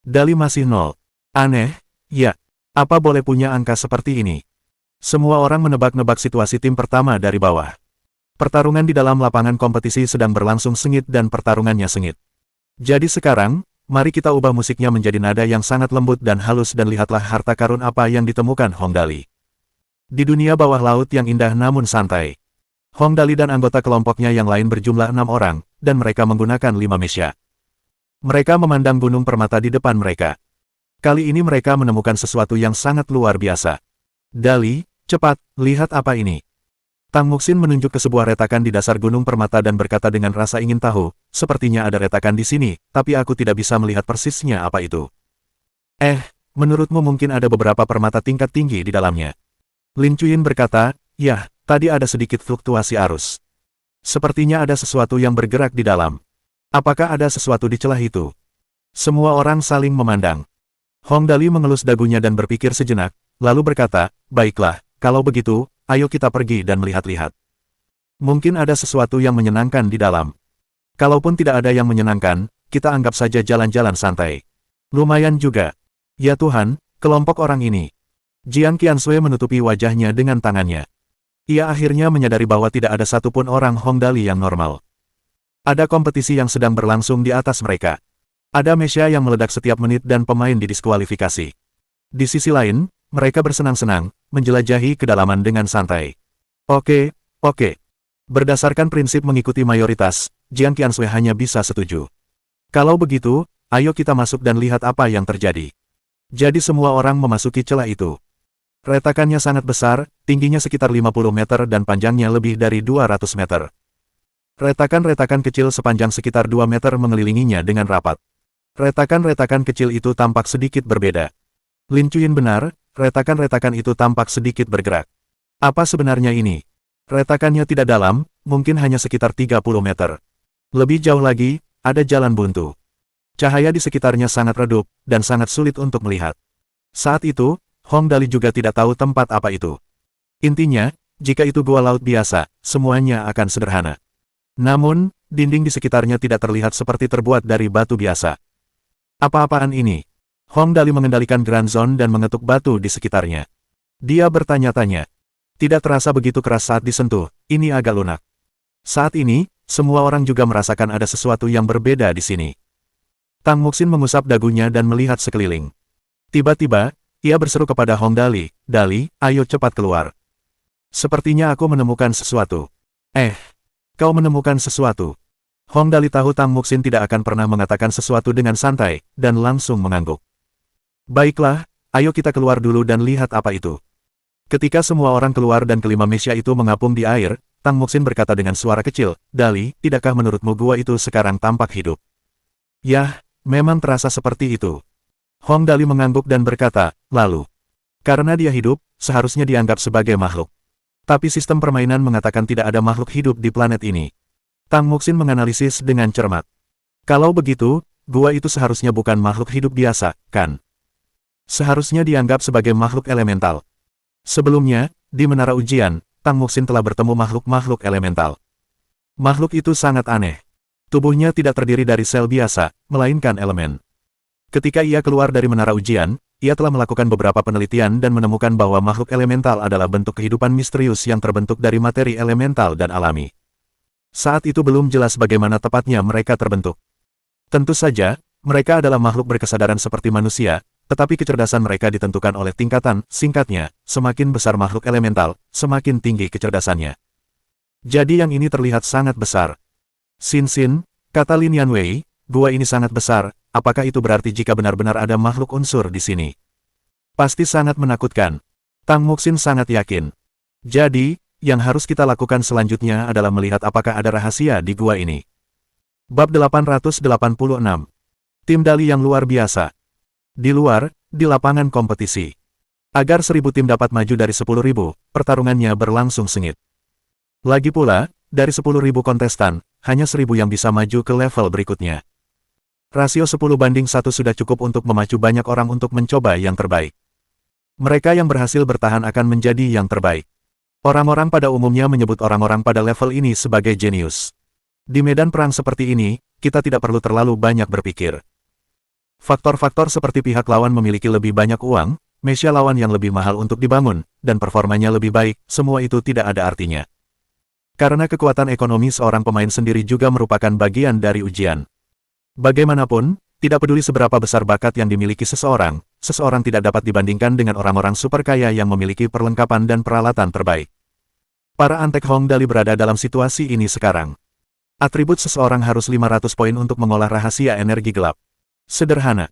Dali masih 0. Aneh, ya. Apa boleh punya angka seperti ini? Semua orang menebak-nebak situasi tim pertama dari bawah. Pertarungan di dalam lapangan kompetisi sedang berlangsung sengit dan pertarungannya sengit. Jadi sekarang, mari kita ubah musiknya menjadi nada yang sangat lembut dan halus dan lihatlah harta karun apa yang ditemukan Hong Dali. Di dunia bawah laut yang indah namun santai. Hong Dali dan anggota kelompoknya yang lain berjumlah 6 orang, dan mereka menggunakan 5 mesya. Mereka memandang gunung permata di depan mereka. Kali ini mereka menemukan sesuatu yang sangat luar biasa. Dali, cepat, lihat apa ini. Tang Muxin menunjuk ke sebuah retakan di dasar gunung permata dan berkata dengan rasa ingin tahu, sepertinya ada retakan di sini, tapi aku tidak bisa melihat persisnya apa itu. Menurutmu mungkin ada beberapa permata tingkat tinggi di dalamnya. Lin Chuyin berkata, ya, tadi ada sedikit fluktuasi arus. Sepertinya ada sesuatu yang bergerak di dalam. Apakah ada sesuatu di celah itu? Semua orang saling memandang. Hong Dali mengelus dagunya dan berpikir sejenak, lalu berkata, baiklah, kalau begitu, ayo kita pergi dan melihat-lihat. Mungkin ada sesuatu yang menyenangkan di dalam. Kalaupun tidak ada yang menyenangkan, kita anggap saja jalan-jalan santai. Lumayan juga. Ya Tuhan, kelompok orang ini. Jiang Qiansui menutupi wajahnya dengan tangannya. Ia akhirnya menyadari bahwa tidak ada satupun orang Hong Dali yang normal. Ada kompetisi yang sedang berlangsung di atas mereka. Ada mesya yang meledak setiap menit dan pemain didiskualifikasi. Di sisi lain, mereka bersenang-senang, menjelajahi kedalaman dengan santai. Oke. Berdasarkan prinsip mengikuti mayoritas, Jiang Qiansui hanya bisa setuju. Kalau begitu, ayo kita masuk dan lihat apa yang terjadi. Jadi semua orang memasuki celah itu. Retakannya sangat besar, tingginya sekitar 50 meter dan panjangnya lebih dari 200 meter. Retakan-retakan kecil sepanjang sekitar 2 meter mengelilinginya dengan rapat. Retakan-retakan kecil itu tampak sedikit berbeda. Lin Chuyin benar, retakan-retakan itu tampak sedikit bergerak. Apa sebenarnya ini? Retakannya tidak dalam, mungkin hanya sekitar 30 meter. Lebih jauh lagi, ada jalan buntu. Cahaya di sekitarnya sangat redup, dan sangat sulit untuk melihat. Saat itu, Hong Dali juga tidak tahu tempat apa itu. Intinya, jika itu gua laut biasa, semuanya akan sederhana. Namun, dinding di sekitarnya tidak terlihat seperti terbuat dari batu biasa. Apa-apaan ini? Hong Dali mengendalikan Grand Zone dan mengetuk batu di sekitarnya. Dia bertanya-tanya. Tidak terasa begitu keras saat disentuh, ini agak lunak. Saat ini, semua orang juga merasakan ada sesuatu yang berbeda di sini. Tang Muxin mengusap dagunya dan melihat sekeliling. Tiba-tiba, ia berseru kepada Hong Dali, "Dali, ayo cepat keluar. Sepertinya aku menemukan sesuatu." Kau menemukan sesuatu?" Hong Dali tahu Tang Muxin tidak akan pernah mengatakan sesuatu dengan santai, dan langsung mengangguk. "Baiklah, ayo kita keluar dulu dan lihat apa itu." Ketika semua orang keluar dan kelima Mesya itu mengapung di air, Tang Muxin berkata dengan suara kecil, "Dali, tidakkah menurutmu gua itu sekarang tampak hidup?" "Yah, memang terasa seperti itu." Hong Dali mengangguk dan berkata, "Lalu, karena dia hidup, seharusnya dianggap sebagai makhluk. Tapi sistem permainan mengatakan tidak ada makhluk hidup di planet ini." Tang Muxin menganalisis dengan cermat. "Kalau begitu, gua itu seharusnya bukan makhluk hidup biasa, kan? Seharusnya dianggap sebagai makhluk elemental." Sebelumnya, di menara ujian, Tang Muxin telah bertemu makhluk-makhluk elemental. Makhluk itu sangat aneh. Tubuhnya tidak terdiri dari sel biasa, melainkan elemen. Ketika ia keluar dari menara ujian, ia telah melakukan beberapa penelitian dan menemukan bahwa makhluk elemental adalah bentuk kehidupan misterius yang terbentuk dari materi elemental dan alami. Saat itu belum jelas bagaimana tepatnya mereka terbentuk. Tentu saja, mereka adalah makhluk berkesadaran seperti manusia, tetapi kecerdasan mereka ditentukan oleh tingkatan, singkatnya, semakin besar makhluk elemental, semakin tinggi kecerdasannya. Jadi yang ini terlihat sangat besar. "Xin, kata Lin Yanwei, gua ini sangat besar, apakah itu berarti jika benar-benar ada makhluk unsur di sini? Pasti sangat menakutkan." Tang Muxin sangat yakin. Jadi, yang harus kita lakukan selanjutnya adalah melihat apakah ada rahasia di gua ini. Bab 886. Tim Dali yang luar biasa. Di luar, di lapangan kompetisi. Agar 1.000 tim dapat maju dari 10.000, pertarungannya berlangsung sengit. Lagi pula, dari 10.000 kontestan, hanya 1.000 yang bisa maju ke level berikutnya. Rasio 10:1 sudah cukup untuk memacu banyak orang untuk mencoba yang terbaik. Mereka yang berhasil bertahan akan menjadi yang terbaik. Orang-orang pada umumnya menyebut orang-orang pada level ini sebagai jenius. Di medan perang seperti ini, kita tidak perlu terlalu banyak berpikir. Faktor-faktor seperti pihak lawan memiliki lebih banyak uang, Mesya lawan yang lebih mahal untuk dibangun, dan performanya lebih baik, semua itu tidak ada artinya. Karena kekuatan ekonomi seorang pemain sendiri juga merupakan bagian dari ujian. Bagaimanapun, tidak peduli seberapa besar bakat yang dimiliki seseorang, seseorang tidak dapat dibandingkan dengan orang-orang super kaya yang memiliki perlengkapan dan peralatan terbaik. Para antek Hong Dali berada dalam situasi ini sekarang. Atribut seseorang harus 500 poin untuk mengolah rahasia energi gelap. Sederhana.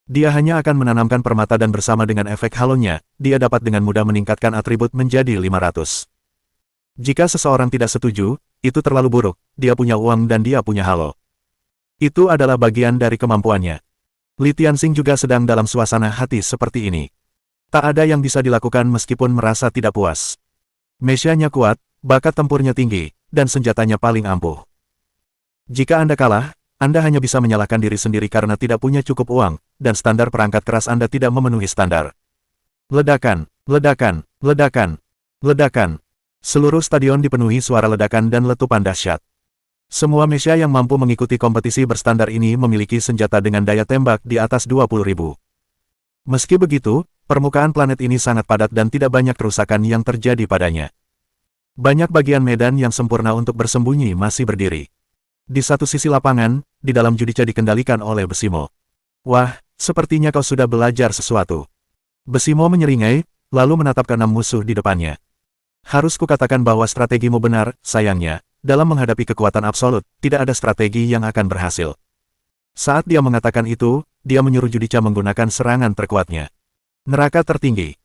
Dia hanya akan menanamkan permata dan bersama dengan efek halonya, dia dapat dengan mudah meningkatkan atribut menjadi 500. Jika seseorang tidak setuju, itu terlalu buruk, dia punya uang dan dia punya halo. Itu adalah bagian dari kemampuannya. Li Tianxing juga sedang dalam suasana hati seperti ini. Tak ada yang bisa dilakukan meskipun merasa tidak puas. Mesyanya kuat, bakat tempurnya tinggi, dan senjatanya paling ampuh. Jika Anda kalah, Anda hanya bisa menyalahkan diri sendiri karena tidak punya cukup uang, dan standar perangkat keras Anda tidak memenuhi standar. Ledakan, ledakan, ledakan, ledakan. Seluruh stadion dipenuhi suara ledakan dan letupan dahsyat. Semua Mesya yang mampu mengikuti kompetisi berstandar ini memiliki senjata dengan daya tembak di atas 20.000. Meski begitu, permukaan planet ini sangat padat dan tidak banyak kerusakan yang terjadi padanya. Banyak bagian medan yang sempurna untuk bersembunyi masih berdiri. Di satu sisi lapangan, di dalam Judica dikendalikan oleh Besimo. "Wah, sepertinya kau sudah belajar sesuatu." Besimo menyeringai, lalu menatap ke-6 musuh di depannya. "Harus kukatakan bahwa strategimu benar, sayangnya, dalam menghadapi kekuatan absolut, tidak ada strategi yang akan berhasil." Saat dia mengatakan itu, dia menyuruh Judica menggunakan serangan terkuatnya. Neraka tertinggi.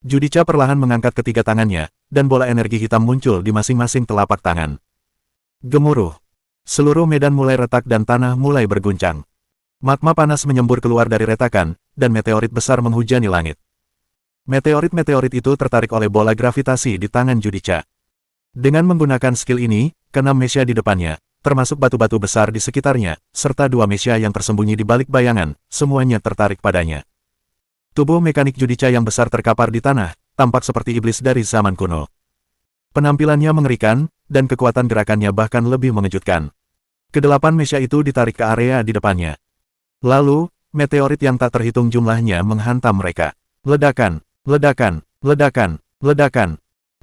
Judica perlahan mengangkat ketiga tangannya, dan bola energi hitam muncul di masing-masing telapak tangan. Gemuruh. Seluruh medan mulai retak dan tanah mulai berguncang. Magma panas menyembur keluar dari retakan, dan meteorit besar menghujani langit. Meteorit-meteorit itu tertarik oleh bola gravitasi di tangan Judica. Dengan menggunakan skill ini, ke-6 Mesya di depannya, termasuk batu-batu besar di sekitarnya, serta 2 Mesya yang tersembunyi di balik bayangan, semuanya tertarik padanya. Tubuh mekanik Judica yang besar terkapar di tanah, tampak seperti iblis dari zaman kuno. Penampilannya mengerikan, dan kekuatan gerakannya bahkan lebih mengejutkan. Kedelapan mesia itu ditarik ke area di depannya. Lalu, meteorit yang tak terhitung jumlahnya menghantam mereka. Ledakan, ledakan, ledakan, ledakan,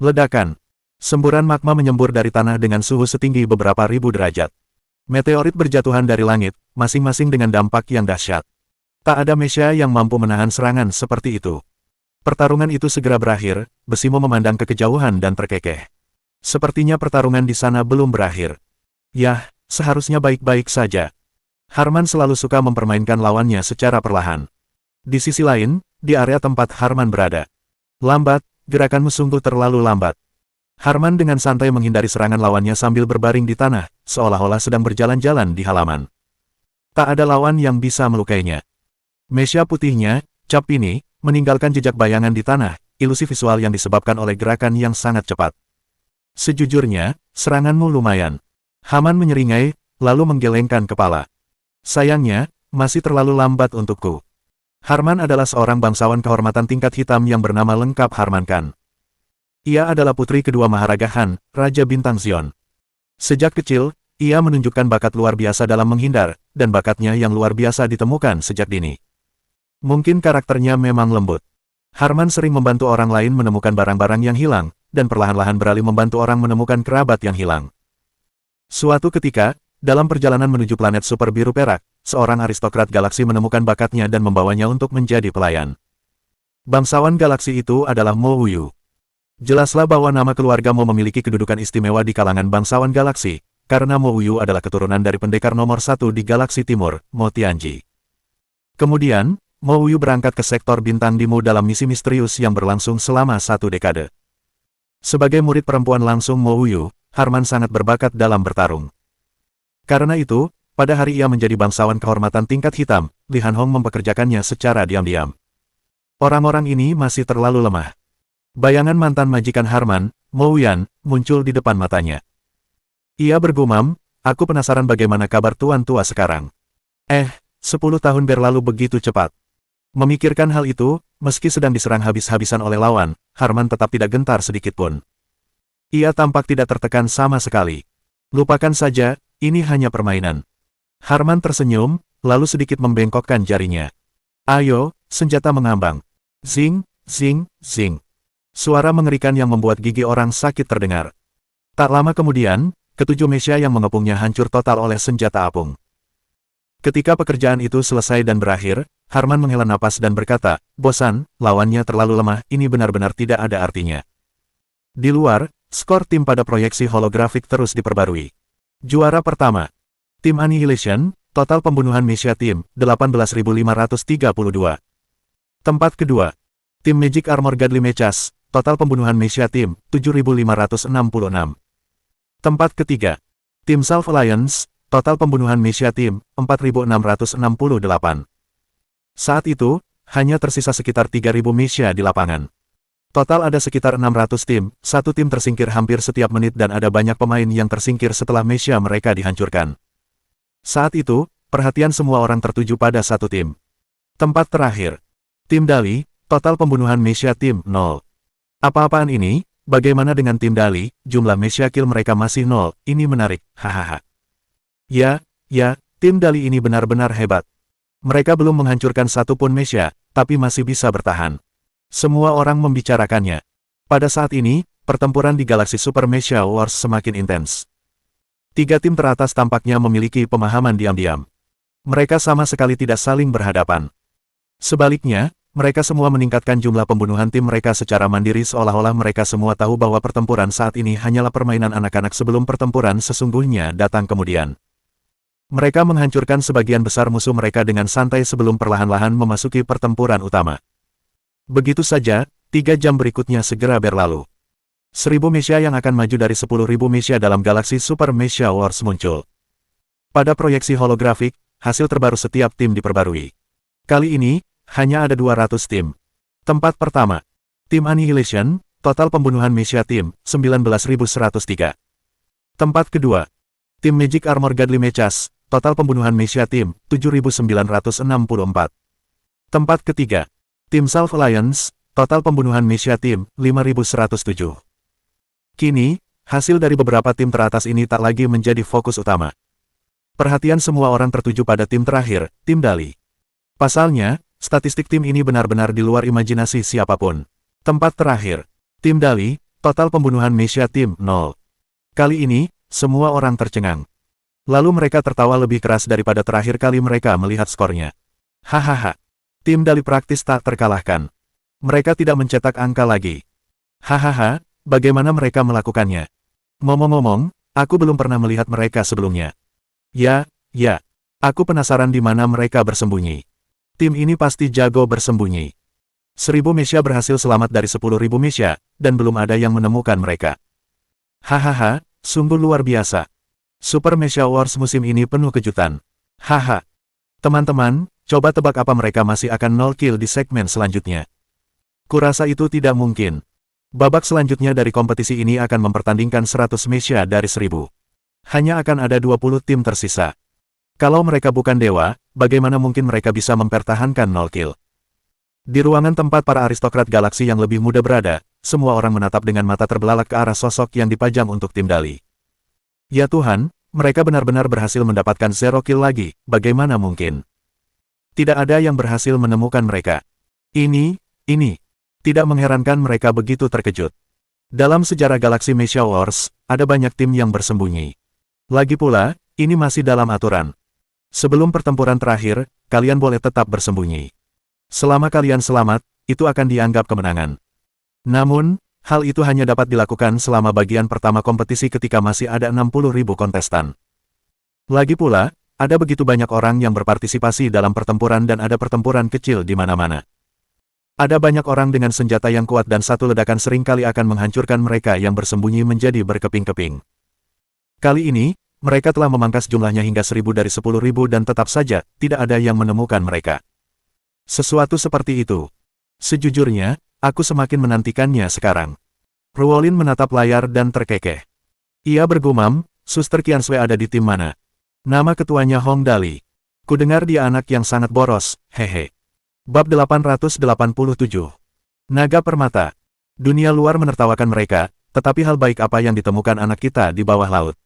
ledakan. Semburan magma menyembur dari tanah dengan suhu setinggi beberapa ribu derajat. Meteorit berjatuhan dari langit, masing-masing dengan dampak yang dahsyat. Tak ada mesia yang mampu menahan serangan seperti itu. Pertarungan itu segera berakhir, Besimu memandang ke kejauhan dan terkekeh. Sepertinya pertarungan di sana belum berakhir. Yah, seharusnya baik-baik saja. Harman selalu suka mempermainkan lawannya secara perlahan. Di sisi lain, di area tempat Harman berada. Lambat, gerakanmu sungguh terlalu lambat. Harman dengan santai menghindari serangan lawannya sambil berbaring di tanah, seolah-olah sedang berjalan-jalan di halaman. Tak ada lawan yang bisa melukainya. Mesia putihnya, cap ini, meninggalkan jejak bayangan di tanah, ilusi visual yang disebabkan oleh gerakan yang sangat cepat. Sejujurnya, seranganmu lumayan. Haman menyeringai, lalu menggelengkan kepala. Sayangnya, masih terlalu lambat untukku. Harman adalah seorang bangsawan kehormatan tingkat hitam yang bernama lengkap Harman Khan. Ia adalah putri kedua Maharaga Han, Raja Bintang Zion. Sejak kecil, ia menunjukkan bakat luar biasa dalam menghindar, dan bakatnya yang luar biasa ditemukan sejak dini. Mungkin karakternya memang lembut. Harman sering membantu orang lain menemukan barang-barang yang hilang, dan perlahan-lahan beralih membantu orang menemukan kerabat yang hilang. Suatu ketika, dalam perjalanan menuju planet super biru perak, seorang aristokrat galaksi menemukan bakatnya dan membawanya untuk menjadi pelayan. Bangsawan galaksi itu adalah Mo Wuyu. Jelaslah bahwa nama keluarga Mo memiliki kedudukan istimewa di kalangan bangsawan galaksi, karena Mo Wuyu adalah keturunan dari pendekar nomor 1 di galaksi timur, Mo Tianji. Kemudian, Mo Wuyu berangkat ke sektor bintang Dimu dalam misi misterius yang berlangsung selama 1 dekade. Sebagai murid perempuan langsung Mo Wuyu, Harman sangat berbakat dalam bertarung. Karena itu, pada hari ia menjadi bangsawan kehormatan tingkat hitam, Li Han Hong mempekerjakannya secara diam-diam. Orang-orang ini masih terlalu lemah. Bayangan mantan majikan Harman, Mo Wuyan, muncul di depan matanya. Ia bergumam, aku penasaran bagaimana kabar tuan tua sekarang. 10 tahun berlalu begitu cepat. Memikirkan hal itu, meski sedang diserang habis-habisan oleh lawan, Harman tetap tidak gentar sedikitpun. Ia tampak tidak tertekan sama sekali. Lupakan saja, ini hanya permainan. Harman tersenyum, lalu sedikit membengkokkan jarinya. Ayo, senjata mengambang. Zing, zing, zing. Suara mengerikan yang membuat gigi orang sakit terdengar. Tak lama kemudian, ketujuh mesia yang mengepungnya hancur total oleh senjata apung. Ketika pekerjaan itu selesai dan berakhir, Harman menghela napas dan berkata, bosan, lawannya terlalu lemah, ini benar-benar tidak ada artinya. Di luar, skor tim pada proyeksi holografik terus diperbarui. Juara pertama, tim Annihilation, total pembunuhan mesia tim, 18.532. Tempat kedua, tim Magic Armor Godly Mechas, total pembunuhan mesia tim, 7.566. Tempat ketiga, tim Self Alliance, total pembunuhan mesia tim, 4.668. Saat itu, hanya tersisa sekitar 3.000 mesia di lapangan. Total ada sekitar 600 tim, satu tim tersingkir hampir setiap menit dan ada banyak pemain yang tersingkir setelah mesia mereka dihancurkan. Saat itu, perhatian semua orang tertuju pada satu tim. Tempat terakhir, tim Dali, total pembunuhan mesia tim, 0. Apa-apaan ini? Bagaimana dengan tim Dali? Jumlah mesia kill mereka masih 0, ini menarik, hahaha. Ya, tim Dali ini benar-benar hebat. Mereka belum menghancurkan satu pun mesia, tapi masih bisa bertahan. Semua orang membicarakannya. Pada saat ini, pertempuran di galaksi Super Mesia Wars semakin intens. Tiga tim teratas tampaknya memiliki pemahaman diam-diam. Mereka sama sekali tidak saling berhadapan. Sebaliknya, mereka semua meningkatkan jumlah pembunuhan tim mereka secara mandiri seolah-olah mereka semua tahu bahwa pertempuran saat ini hanyalah permainan anak-anak sebelum pertempuran sesungguhnya datang kemudian. Mereka menghancurkan sebagian besar musuh mereka dengan santai sebelum perlahan-lahan memasuki pertempuran utama. Begitu saja, 3 jam berikutnya segera berlalu. 1000 mesia yang akan maju dari 10.000 mesia dalam galaksi Super Mesia Wars muncul. Pada proyeksi holografik, hasil terbaru setiap tim diperbarui. Kali ini, hanya ada 200 tim. Tempat pertama, tim Annihilation, total pembunuhan mesia tim, 19.103. Tempat kedua, tim Magic Armor Godly Mechas, total pembunuhan mesia tim, 7.964. Tempat ketiga, Tim Self Alliance, total pembunuhan Misha Tim, 5107. Kini, hasil dari beberapa tim teratas ini tak lagi menjadi fokus utama. Perhatian semua orang tertuju pada tim terakhir, Tim Dali. Pasalnya, statistik tim ini benar-benar di luar imajinasi siapapun. Tempat terakhir, Tim Dali, total pembunuhan Misha Tim, 0. Kali ini, semua orang tercengang. Lalu mereka tertawa lebih keras daripada terakhir kali mereka melihat skornya. Hahaha. Tim Dali praktis tak terkalahkan. Mereka tidak mencetak angka lagi. Hahaha, bagaimana mereka melakukannya? Ngomong-ngomong, aku belum pernah melihat mereka sebelumnya. Ya, aku penasaran di mana mereka bersembunyi. Tim ini pasti jago bersembunyi. 1000 Misha berhasil selamat dari 10.000 Misha, dan belum ada yang menemukan mereka. Hahaha, sungguh luar biasa. Super Misha Wars musim ini penuh kejutan. Haha. Teman-teman, coba tebak apa mereka masih akan 0 kill di segmen selanjutnya. Kurasa itu tidak mungkin. Babak selanjutnya dari kompetisi ini akan mempertandingkan 100 Misha dari 1000. Hanya akan ada 20 tim tersisa. Kalau mereka bukan dewa, bagaimana mungkin mereka bisa mempertahankan 0 kill? Di ruangan tempat para aristokrat galaksi yang lebih muda berada, semua orang menatap dengan mata terbelalak ke arah sosok yang dipajang untuk Tim Dali. Ya Tuhan, mereka benar-benar berhasil mendapatkan 0 kill lagi, bagaimana mungkin? Tidak ada yang berhasil menemukan mereka. Ini. Tidak mengherankan mereka begitu terkejut. Dalam sejarah galaksi Misha Wars, ada banyak tim yang bersembunyi. Lagi pula, ini masih dalam aturan. Sebelum pertempuran terakhir, kalian boleh tetap bersembunyi. Selama kalian selamat, itu akan dianggap kemenangan. Namun, hal itu hanya dapat dilakukan selama bagian pertama kompetisi ketika masih ada 60.000 kontestan. Lagi pula, ada begitu banyak orang yang berpartisipasi dalam pertempuran dan ada pertempuran kecil di mana-mana. Ada banyak orang dengan senjata yang kuat dan satu ledakan seringkali akan menghancurkan mereka yang bersembunyi menjadi berkeping-keping. Kali ini, mereka telah memangkas jumlahnya hingga 1000 dari 10.000 dan tetap saja, tidak ada yang menemukan mereka. Sesuatu seperti itu. Sejujurnya, aku semakin menantikannya sekarang. Ruolin menatap layar dan terkekeh. Ia bergumam, Suster Qiansui ada di tim mana? Nama ketuanya Hong Dali. Kudengar dia anak yang sangat boros, hehe. Bab 887. Naga Permata. Dunia luar menertawakan mereka, tetapi hal baik apa yang ditemukan anak kita di bawah laut?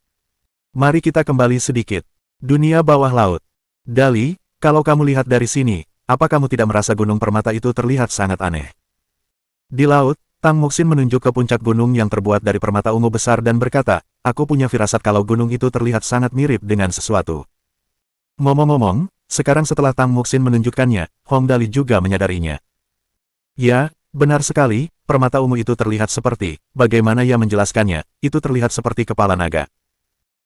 Mari kita kembali sedikit. Dunia bawah laut. Dali, kalau kamu lihat dari sini, apa kamu tidak merasa gunung permata itu terlihat sangat aneh? Di laut, Tang Muxin menunjuk ke puncak gunung yang terbuat dari permata ungu besar dan berkata, aku punya firasat kalau gunung itu terlihat sangat mirip dengan sesuatu. Ngomong-ngomong, sekarang setelah Tang Muxin menunjukkannya, Hong Dali juga menyadarinya. Ya, benar sekali, permata ungu itu terlihat seperti, bagaimana ia menjelaskannya, itu terlihat seperti kepala naga.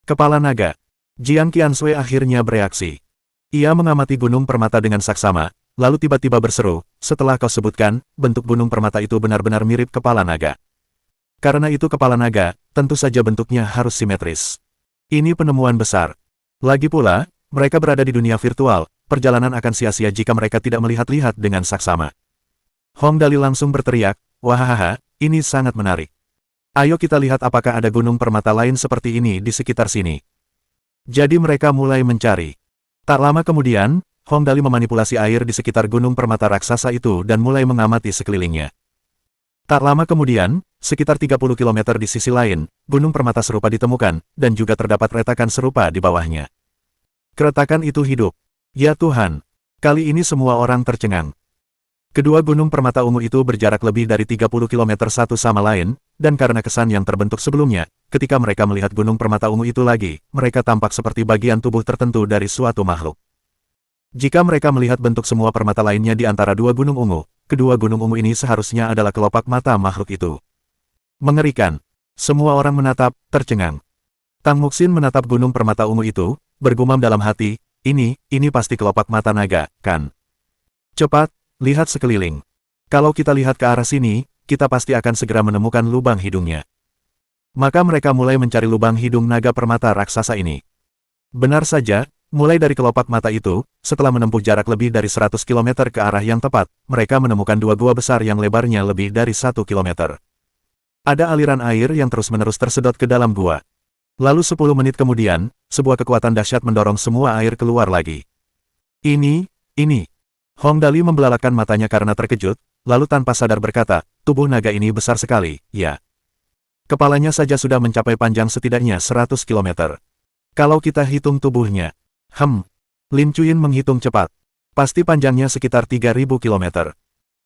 Kepala naga. Jiang Qiansui akhirnya bereaksi. Ia mengamati gunung permata dengan saksama, lalu tiba-tiba berseru, setelah kau sebutkan, bentuk gunung permata itu benar-benar mirip kepala naga. Karena itu kepala naga, tentu saja bentuknya harus simetris. Ini penemuan besar. Lagi pula, mereka berada di dunia virtual, perjalanan akan sia-sia jika mereka tidak melihat-lihat dengan saksama. Hong Dali langsung berteriak, wahahaha, ini sangat menarik. Ayo kita lihat apakah ada gunung permata lain seperti ini di sekitar sini. Jadi mereka mulai mencari. Tak lama kemudian, Hong Dali memanipulasi air di sekitar gunung permata raksasa itu dan mulai mengamati sekelilingnya. Tak lama kemudian, sekitar 30 km di sisi lain, gunung permata serupa ditemukan, dan juga terdapat retakan serupa di bawahnya. Keretakan itu hidup. Ya Tuhan! Kali ini semua orang tercengang. Kedua gunung permata ungu itu berjarak lebih dari 30 km satu sama lain, dan karena kesan yang terbentuk sebelumnya, ketika mereka melihat gunung permata ungu itu lagi, mereka tampak seperti bagian tubuh tertentu dari suatu makhluk. Jika mereka melihat bentuk semua permata lainnya di antara dua gunung ungu, kedua gunung ungu ini seharusnya adalah kelopak mata makhluk itu. Mengerikan. Semua orang menatap, tercengang. Tang Muxin menatap gunung permata ungu itu, bergumam dalam hati, ini pasti kelopak mata naga, kan? Cepat, lihat sekeliling. Kalau kita lihat ke arah sini, kita pasti akan segera menemukan lubang hidungnya. Maka mereka mulai mencari lubang hidung naga permata raksasa ini. Benar saja, mulai dari kelopak mata itu, setelah menempuh jarak lebih dari 100 km ke arah yang tepat, mereka menemukan dua gua besar yang lebarnya lebih dari 1 km. Ada aliran air yang terus-menerus tersedot ke dalam gua. Lalu 10 menit kemudian, sebuah kekuatan dahsyat mendorong semua air keluar lagi. Ini. Hong Dali membelalakan matanya karena terkejut, lalu tanpa sadar berkata, tubuh naga ini besar sekali, ya. Kepalanya saja sudah mencapai panjang setidaknya 100 kilometer. Kalau kita hitung tubuhnya. Lin Chuyin menghitung cepat. Pasti panjangnya sekitar 3.000 kilometer.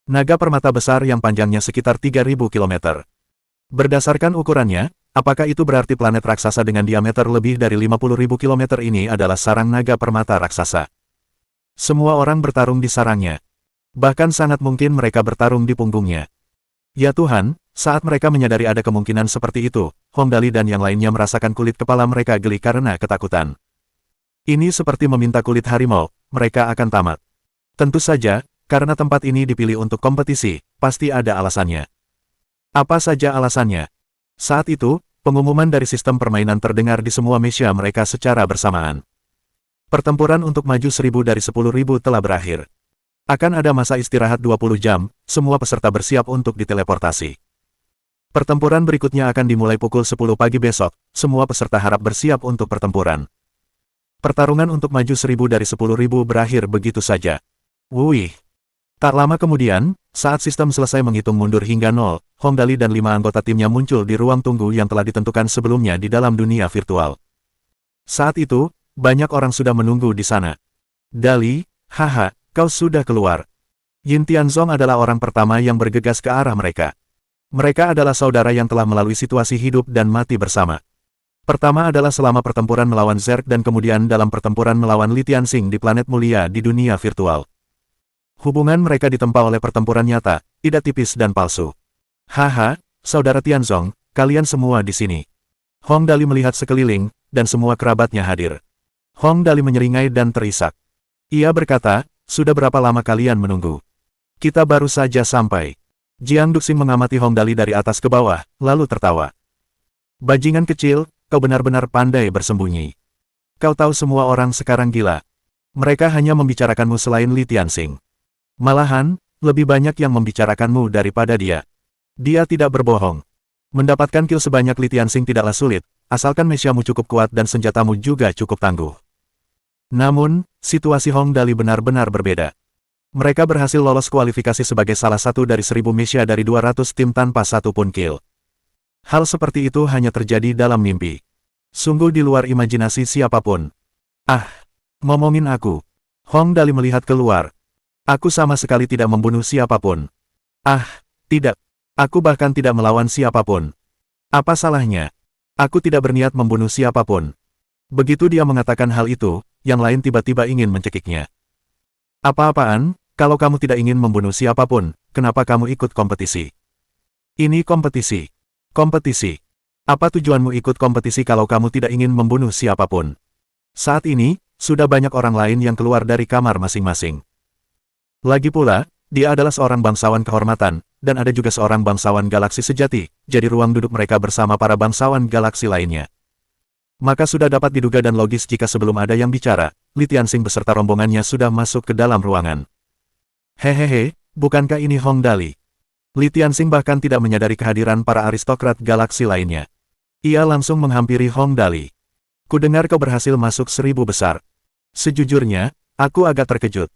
Naga permata besar yang panjangnya sekitar 3.000 kilometer. Berdasarkan ukurannya, apakah itu berarti planet raksasa dengan diameter lebih dari 50.000 kilometer ini adalah sarang naga permata raksasa? Semua orang bertarung di sarangnya. Bahkan sangat mungkin mereka bertarung di punggungnya. Ya Tuhan, saat mereka menyadari ada kemungkinan seperti itu, Hong Dali dan yang lainnya merasakan kulit kepala mereka geli karena ketakutan. Ini seperti meminta kulit harimau, mereka akan tamat. Tentu saja, karena tempat ini dipilih untuk kompetisi, pasti ada alasannya. Apa saja alasannya? Saat itu, pengumuman dari sistem permainan terdengar di semua mesia mereka secara bersamaan. Pertempuran untuk maju 1.000 dari 10.000 telah berakhir. Akan ada masa istirahat 20 jam, semua peserta bersiap untuk diteleportasi. Pertempuran berikutnya akan dimulai pukul 10 pagi besok, semua peserta harap bersiap untuk pertempuran. Pertarungan untuk maju 1.000 dari 10.000 berakhir begitu saja. Wuih. Tak lama kemudian, saat sistem selesai menghitung mundur hingga 0, Hong Dali dan 5 anggota timnya muncul di ruang tunggu yang telah ditentukan sebelumnya di dalam dunia virtual. Saat itu, banyak orang sudah menunggu di sana. Dali, haha, kau sudah keluar. Yin Tianzong adalah orang pertama yang bergegas ke arah mereka. Mereka adalah saudara yang telah melalui situasi hidup dan mati bersama. Pertama adalah selama pertempuran melawan Zerg dan kemudian dalam pertempuran melawan Li Tianxing di planet mulia di dunia virtual. Hubungan mereka ditempa oleh pertempuran nyata, tidak tipis dan palsu. Haha, saudara Tianzong, kalian semua di sini. Hong Dali melihat sekeliling, dan semua kerabatnya hadir. Hong Dali menyeringai dan terisak. Ia berkata, sudah berapa lama kalian menunggu? Kita baru saja sampai. Jiang Duxing mengamati Hong Dali dari atas ke bawah, lalu tertawa. Bajingan kecil, kau benar-benar pandai bersembunyi. Kau tahu semua orang sekarang gila. Mereka hanya membicarakanmu selain Li Tianxing. Malahan, lebih banyak yang membicarakanmu daripada dia. Dia tidak berbohong. Mendapatkan kill sebanyak Li Tianxing tidaklah sulit, asalkan mesyamu cukup kuat dan senjatamu juga cukup tangguh. Namun, situasi Hong Dali benar-benar berbeda. Mereka berhasil lolos kualifikasi sebagai salah satu dari 1.000 mesya dari 200 tim tanpa satupun kill. Hal seperti itu hanya terjadi dalam mimpi. Sungguh di luar imajinasi siapapun. Ah, ngomongin aku. Hong Dali melihat keluar. Aku sama sekali tidak membunuh siapapun. Ah, tidak. Aku bahkan tidak melawan siapapun. Apa salahnya? Aku tidak berniat membunuh siapapun. Begitu dia mengatakan hal itu, yang lain tiba-tiba ingin mencekiknya. Apa-apaan, kalau kamu tidak ingin membunuh siapapun, kenapa kamu ikut kompetisi? Ini kompetisi. Kompetisi. Apa tujuanmu ikut kompetisi kalau kamu tidak ingin membunuh siapapun? Saat ini, sudah banyak orang lain yang keluar dari kamar masing-masing. Lagi pula, dia adalah seorang bangsawan kehormatan, dan ada juga seorang bangsawan galaksi sejati, jadi ruang duduk mereka bersama para bangsawan galaksi lainnya. Maka sudah dapat diduga dan logis jika sebelum ada yang bicara, Li Tianxing beserta rombongannya sudah masuk ke dalam ruangan. Hehehe, bukankah ini Hong Dali? Li Tianxing bahkan tidak menyadari kehadiran para aristokrat galaksi lainnya. Ia langsung menghampiri Hong Dali. Kudengar kau berhasil masuk 1.000 besar. Sejujurnya, aku agak terkejut.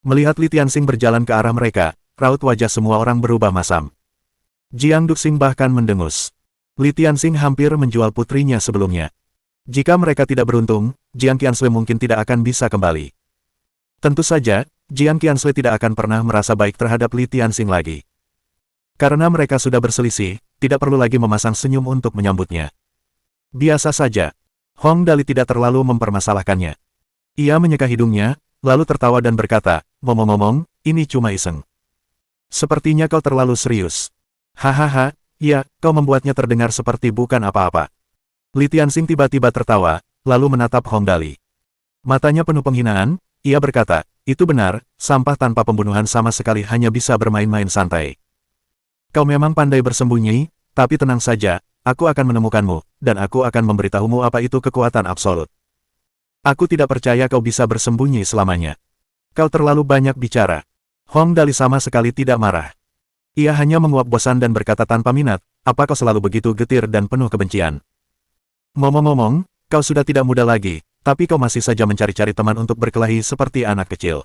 Melihat Li Tianxing berjalan ke arah mereka, raut wajah semua orang berubah masam. Jiang Duxing bahkan mendengus. Li Tianxing hampir menjual putrinya sebelumnya. Jika mereka tidak beruntung, Jiang Qiansui mungkin tidak akan bisa kembali. Tentu saja, Jiang Qiansui tidak akan pernah merasa baik terhadap Li Tianxing lagi. Karena mereka sudah berselisih, tidak perlu lagi memasang senyum untuk menyambutnya. Biasa saja. Hong Dali tidak terlalu mempermasalahkannya. Ia menyeka hidungnya, lalu tertawa dan berkata, ngomong-ngomong, ini cuma iseng. Sepertinya kau terlalu serius. Hahaha, ya, kau membuatnya terdengar seperti bukan apa-apa. Li Tianxing tiba-tiba tertawa, lalu menatap Hong Dali. Matanya penuh penghinaan, ia berkata, itu benar, sampah tanpa pembunuhan sama sekali hanya bisa bermain-main santai. Kau memang pandai bersembunyi, tapi tenang saja, aku akan menemukanmu, dan aku akan memberitahumu apa itu kekuatan absolut. Aku tidak percaya kau bisa bersembunyi selamanya. Kau terlalu banyak bicara. Hong Dali sama sekali tidak marah. Ia hanya menguap bosan dan berkata tanpa minat, apa kau selalu begitu getir dan penuh kebencian? Ngomong-ngomong, kau sudah tidak muda lagi, tapi kau masih saja mencari-cari teman untuk berkelahi seperti anak kecil.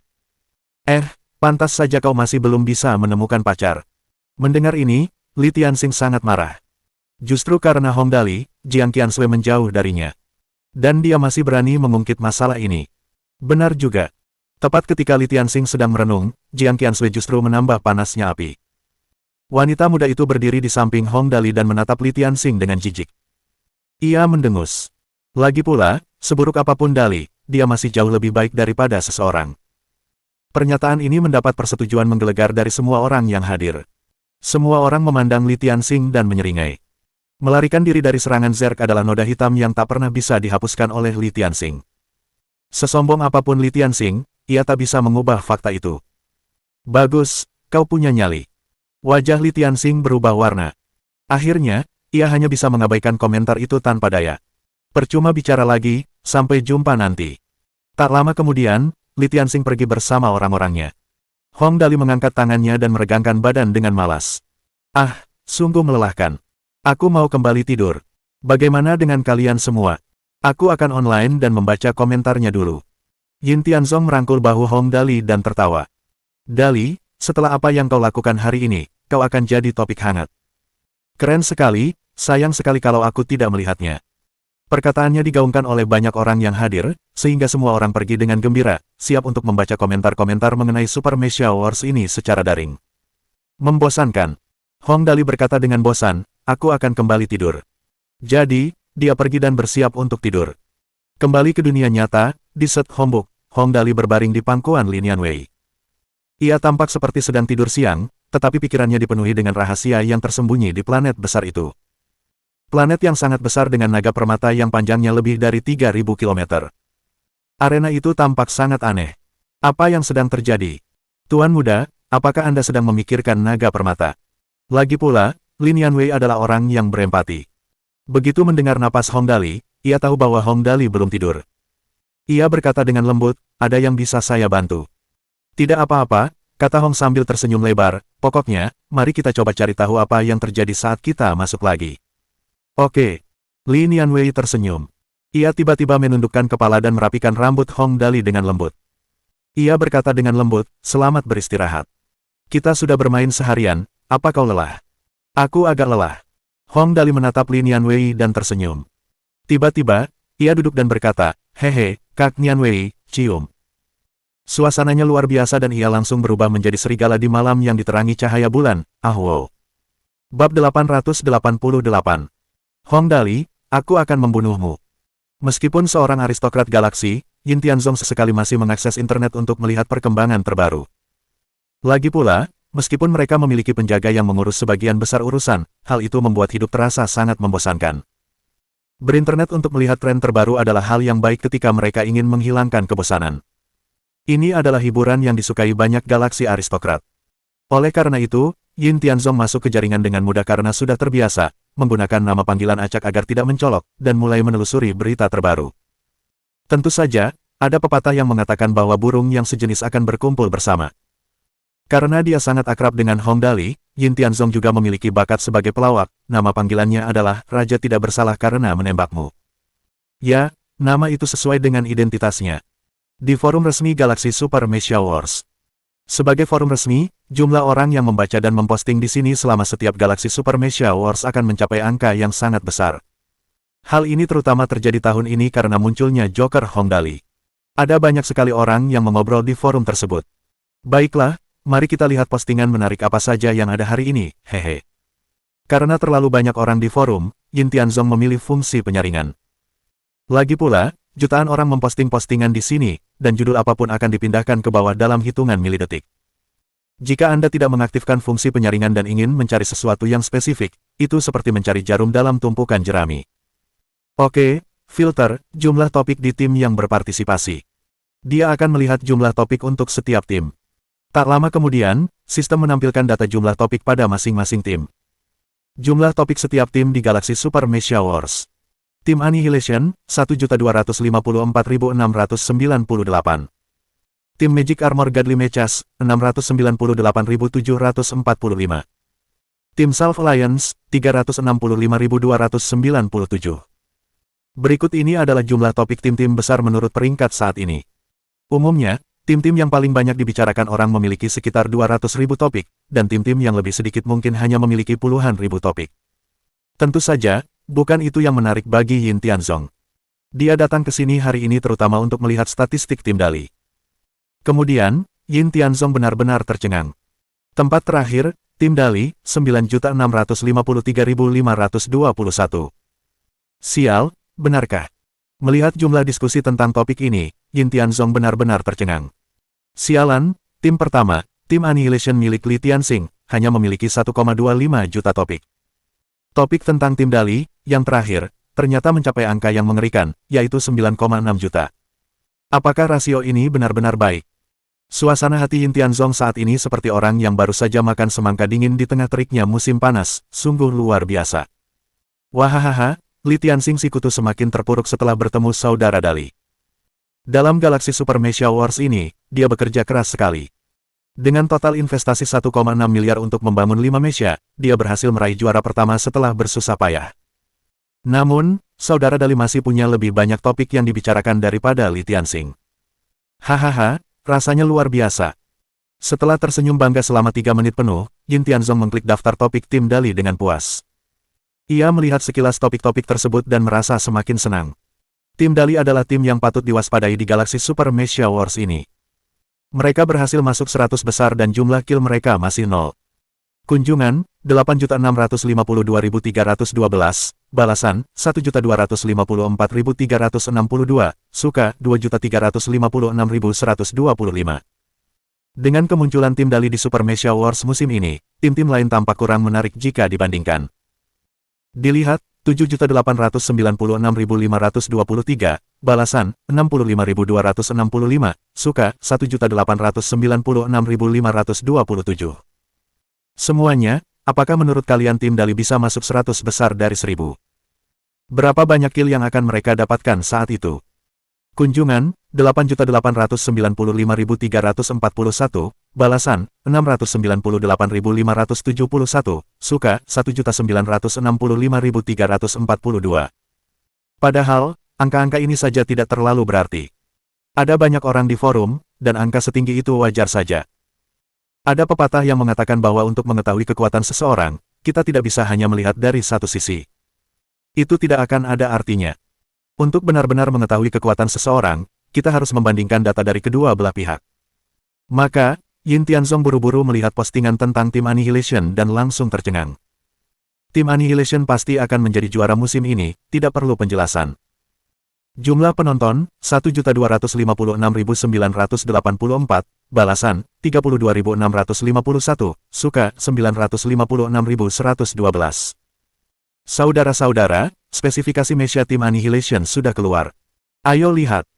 Pantas saja kau masih belum bisa menemukan pacar. Mendengar ini, Li Tianxing sangat marah. Justru karena Hong Dali, Jiang Qiansui menjauh darinya. Dan dia masih berani mengungkit masalah ini. Benar juga. Tepat ketika Li Tianxing sedang merenung, Jiang Qiansui justru menambah panasnya api. Wanita muda itu berdiri di samping Hong Dali dan menatap Li Tianxing dengan jijik. Ia mendengus. Lagi pula, seburuk apapun Dali, dia masih jauh lebih baik daripada seseorang. Pernyataan ini mendapat persetujuan menggelegar dari semua orang yang hadir. Semua orang memandang Li Tianxing dan menyeringai. Melarikan diri dari serangan Zerg adalah noda hitam yang tak pernah bisa dihapuskan oleh Li Tianxing. Sesombong apapun Li Tianxing, ia tak bisa mengubah fakta itu. Bagus, kau punya nyali. Wajah Li Tianxing berubah warna. Akhirnya, ia hanya bisa mengabaikan komentar itu tanpa daya. Percuma bicara lagi, sampai jumpa nanti. Tak lama kemudian, Li Tianxing pergi bersama orang-orangnya. Hong Dali mengangkat tangannya dan meregangkan badan dengan malas. Ah, sungguh melelahkan. Aku mau kembali tidur. Bagaimana dengan kalian semua? Aku akan online dan membaca komentarnya dulu. Yin Tianzong merangkul bahu Hong Dali dan tertawa. Dali, setelah apa yang kau lakukan hari ini, kau akan jadi topik hangat. Keren sekali, sayang sekali kalau aku tidak melihatnya. Perkataannya digaungkan oleh banyak orang yang hadir, sehingga semua orang pergi dengan gembira, siap untuk membaca komentar-komentar mengenai Super Mechia Wars ini secara daring. Membosankan. Hong Dali berkata dengan bosan, aku akan kembali tidur. Jadi, dia pergi dan bersiap untuk tidur. Kembali ke dunia nyata, di Set Hombuk, Hong Dali berbaring di pangkuan Lin Yanwei. Ia tampak seperti sedang tidur siang, tetapi pikirannya dipenuhi dengan rahasia yang tersembunyi di planet besar itu. Planet yang sangat besar dengan naga permata yang panjangnya lebih dari 3.000 km. Arena itu tampak sangat aneh. Apa yang sedang terjadi? Tuan muda, apakah Anda sedang memikirkan naga permata? Lagi pula, Lin Yanwei adalah orang yang berempati. Begitu mendengar napas Hong Dali, ia tahu bahwa Hong Dali belum tidur. Ia berkata dengan lembut, ada yang bisa saya bantu. Tidak apa-apa, kata Hong sambil tersenyum lebar, pokoknya, mari kita coba cari tahu apa yang terjadi saat kita masuk lagi. Oke. Lin Yanwei tersenyum. Ia tiba-tiba menundukkan kepala dan merapikan rambut Hong Dali dengan lembut. Ia berkata dengan lembut, selamat beristirahat. Kita sudah bermain seharian, apa kau lelah? Aku agak lelah. Hong Dali menatap Lin Yanwei dan tersenyum. Tiba-tiba, ia duduk dan berkata, hehe, Kak Yanwei, cium. Suasananya luar biasa dan ia langsung berubah menjadi serigala di malam yang diterangi cahaya bulan, wow. Bab 888. Hong Dali, aku akan membunuhmu. Meskipun seorang aristokrat galaksi, Yin Tianzong sesekali masih mengakses internet untuk melihat perkembangan terbaru. Lagi pula, meskipun mereka memiliki penjaga yang mengurus sebagian besar urusan, hal itu membuat hidup terasa sangat membosankan. Berinternet untuk melihat tren terbaru adalah hal yang baik ketika mereka ingin menghilangkan kebosanan. Ini adalah hiburan yang disukai banyak galaksi aristokrat. Oleh karena itu, Yin Tianzong masuk ke jaringan dengan mudah karena sudah terbiasa, menggunakan nama panggilan acak agar tidak mencolok, dan mulai menelusuri berita terbaru. Tentu saja, ada pepatah yang mengatakan bahwa burung yang sejenis akan berkumpul bersama. Karena dia sangat akrab dengan Hong Dali, Yin Tianzong juga memiliki bakat sebagai pelawak, nama panggilannya adalah Raja Tidak Bersalah Karena Menembakmu. Ya, nama itu sesuai dengan identitasnya. Di forum resmi Galaxy Super Mechia Wars. Sebagai forum resmi, jumlah orang yang membaca dan memposting di sini selama setiap Galaxy Super Mechia Wars akan mencapai angka yang sangat besar. Hal ini terutama terjadi tahun ini karena munculnya Joker Hong Dali. Ada banyak sekali orang yang mengobrol di forum tersebut. Baiklah, mari kita lihat postingan menarik apa saja yang ada hari ini, hehe. Karena terlalu banyak orang di forum, Yin Tianzong memilih fungsi penyaringan. Lagi pula, jutaan orang memposting postingan di sini, dan judul apapun akan dipindahkan ke bawah dalam hitungan milidetik. Jika Anda tidak mengaktifkan fungsi penyaringan dan ingin mencari sesuatu yang spesifik, itu seperti mencari jarum dalam tumpukan jerami. Oke, filter, jumlah topik di tim yang berpartisipasi. Dia akan melihat jumlah topik untuk setiap tim. Tak lama kemudian, sistem menampilkan data jumlah topik pada masing-masing tim. Jumlah topik setiap tim di Galaxy Super Mechia Wars. Tim Annihilation, 1.254.698. Tim Magic Armor Godly Mechas, 698.745. Tim Self Alliance, 365.297. Berikut ini adalah jumlah topik tim-tim besar menurut peringkat saat ini. Umumnya, Tim-tim yang paling banyak dibicarakan orang memiliki sekitar 200.000 topik, dan tim-tim yang lebih sedikit mungkin hanya memiliki puluhan ribu topik. Tentu saja, bukan itu yang menarik bagi Yin Tianzong. Dia datang ke sini hari ini terutama untuk melihat statistik tim Dali. Kemudian, Yin Tianzong benar-benar tercengang. Tempat terakhir, tim Dali, 9.653.521. Sial, benarkah? Melihat jumlah diskusi tentang topik ini, Yin Tianzong benar-benar tercengang. Sialan, tim pertama, tim Annihilation milik Li Tianxing, hanya memiliki 1,25 juta topik. Topik tentang tim Dali, yang terakhir, ternyata mencapai angka yang mengerikan, yaitu 9,6 juta. Apakah rasio ini benar-benar baik? Suasana hati Yin Tianzong saat ini seperti orang yang baru saja makan semangka dingin di tengah teriknya musim panas, sungguh luar biasa. Wahahaha, Li Tianxing sikutu semakin terpuruk setelah bertemu saudara Dali. Dalam galaksi Super Mecha Wars ini, dia bekerja keras sekali. Dengan total investasi 1,6 miliar untuk membangun 5 mecha, dia berhasil meraih juara pertama setelah bersusah payah. Namun, saudara Dali masih punya lebih banyak topik yang dibicarakan daripada Li Tianxing. Hahaha, rasanya luar biasa. Setelah tersenyum bangga selama 3 menit penuh, Yin Tianzong mengklik daftar topik tim Dali dengan puas. Ia melihat sekilas topik-topik tersebut dan merasa semakin senang. Tim Dali adalah tim yang patut diwaspadai di galaksi Super Mecha Wars ini. Mereka berhasil masuk 100 besar dan jumlah kill mereka masih 0. Kunjungan, 8.652.312, balasan, 1.254.362, suka, 2.356.125. Dengan kemunculan tim Dali di Super Mecha Wars musim ini, tim-tim lain tampak kurang menarik jika dibandingkan. Dilihat, 7.896.523, balasan, 65.265, suka, 1.896.527. Semuanya, apakah menurut kalian tim Dali bisa masuk 100 besar dari 1000? Berapa banyak kill yang akan mereka dapatkan saat itu? Kunjungan, 8.895.341, balasan, 698.571, suka, 1.965.342. Padahal, angka-angka ini saja tidak terlalu berarti. Ada banyak orang di forum, dan angka setinggi itu wajar saja. Ada pepatah yang mengatakan bahwa untuk mengetahui kekuatan seseorang, kita tidak bisa hanya melihat dari satu sisi. Itu tidak akan ada artinya. Untuk benar-benar mengetahui kekuatan seseorang, kita harus membandingkan data dari kedua belah pihak. Maka, Yin Tianzong buru-buru melihat postingan tentang tim Annihilation dan langsung tercengang. Tim Annihilation pasti akan menjadi juara musim ini, tidak perlu penjelasan. Jumlah penonton, 1.256.984, balasan, 32.651, suka, 956.112. Saudara-saudara, spesifikasi mecha tim Annihilation sudah keluar. Ayo lihat.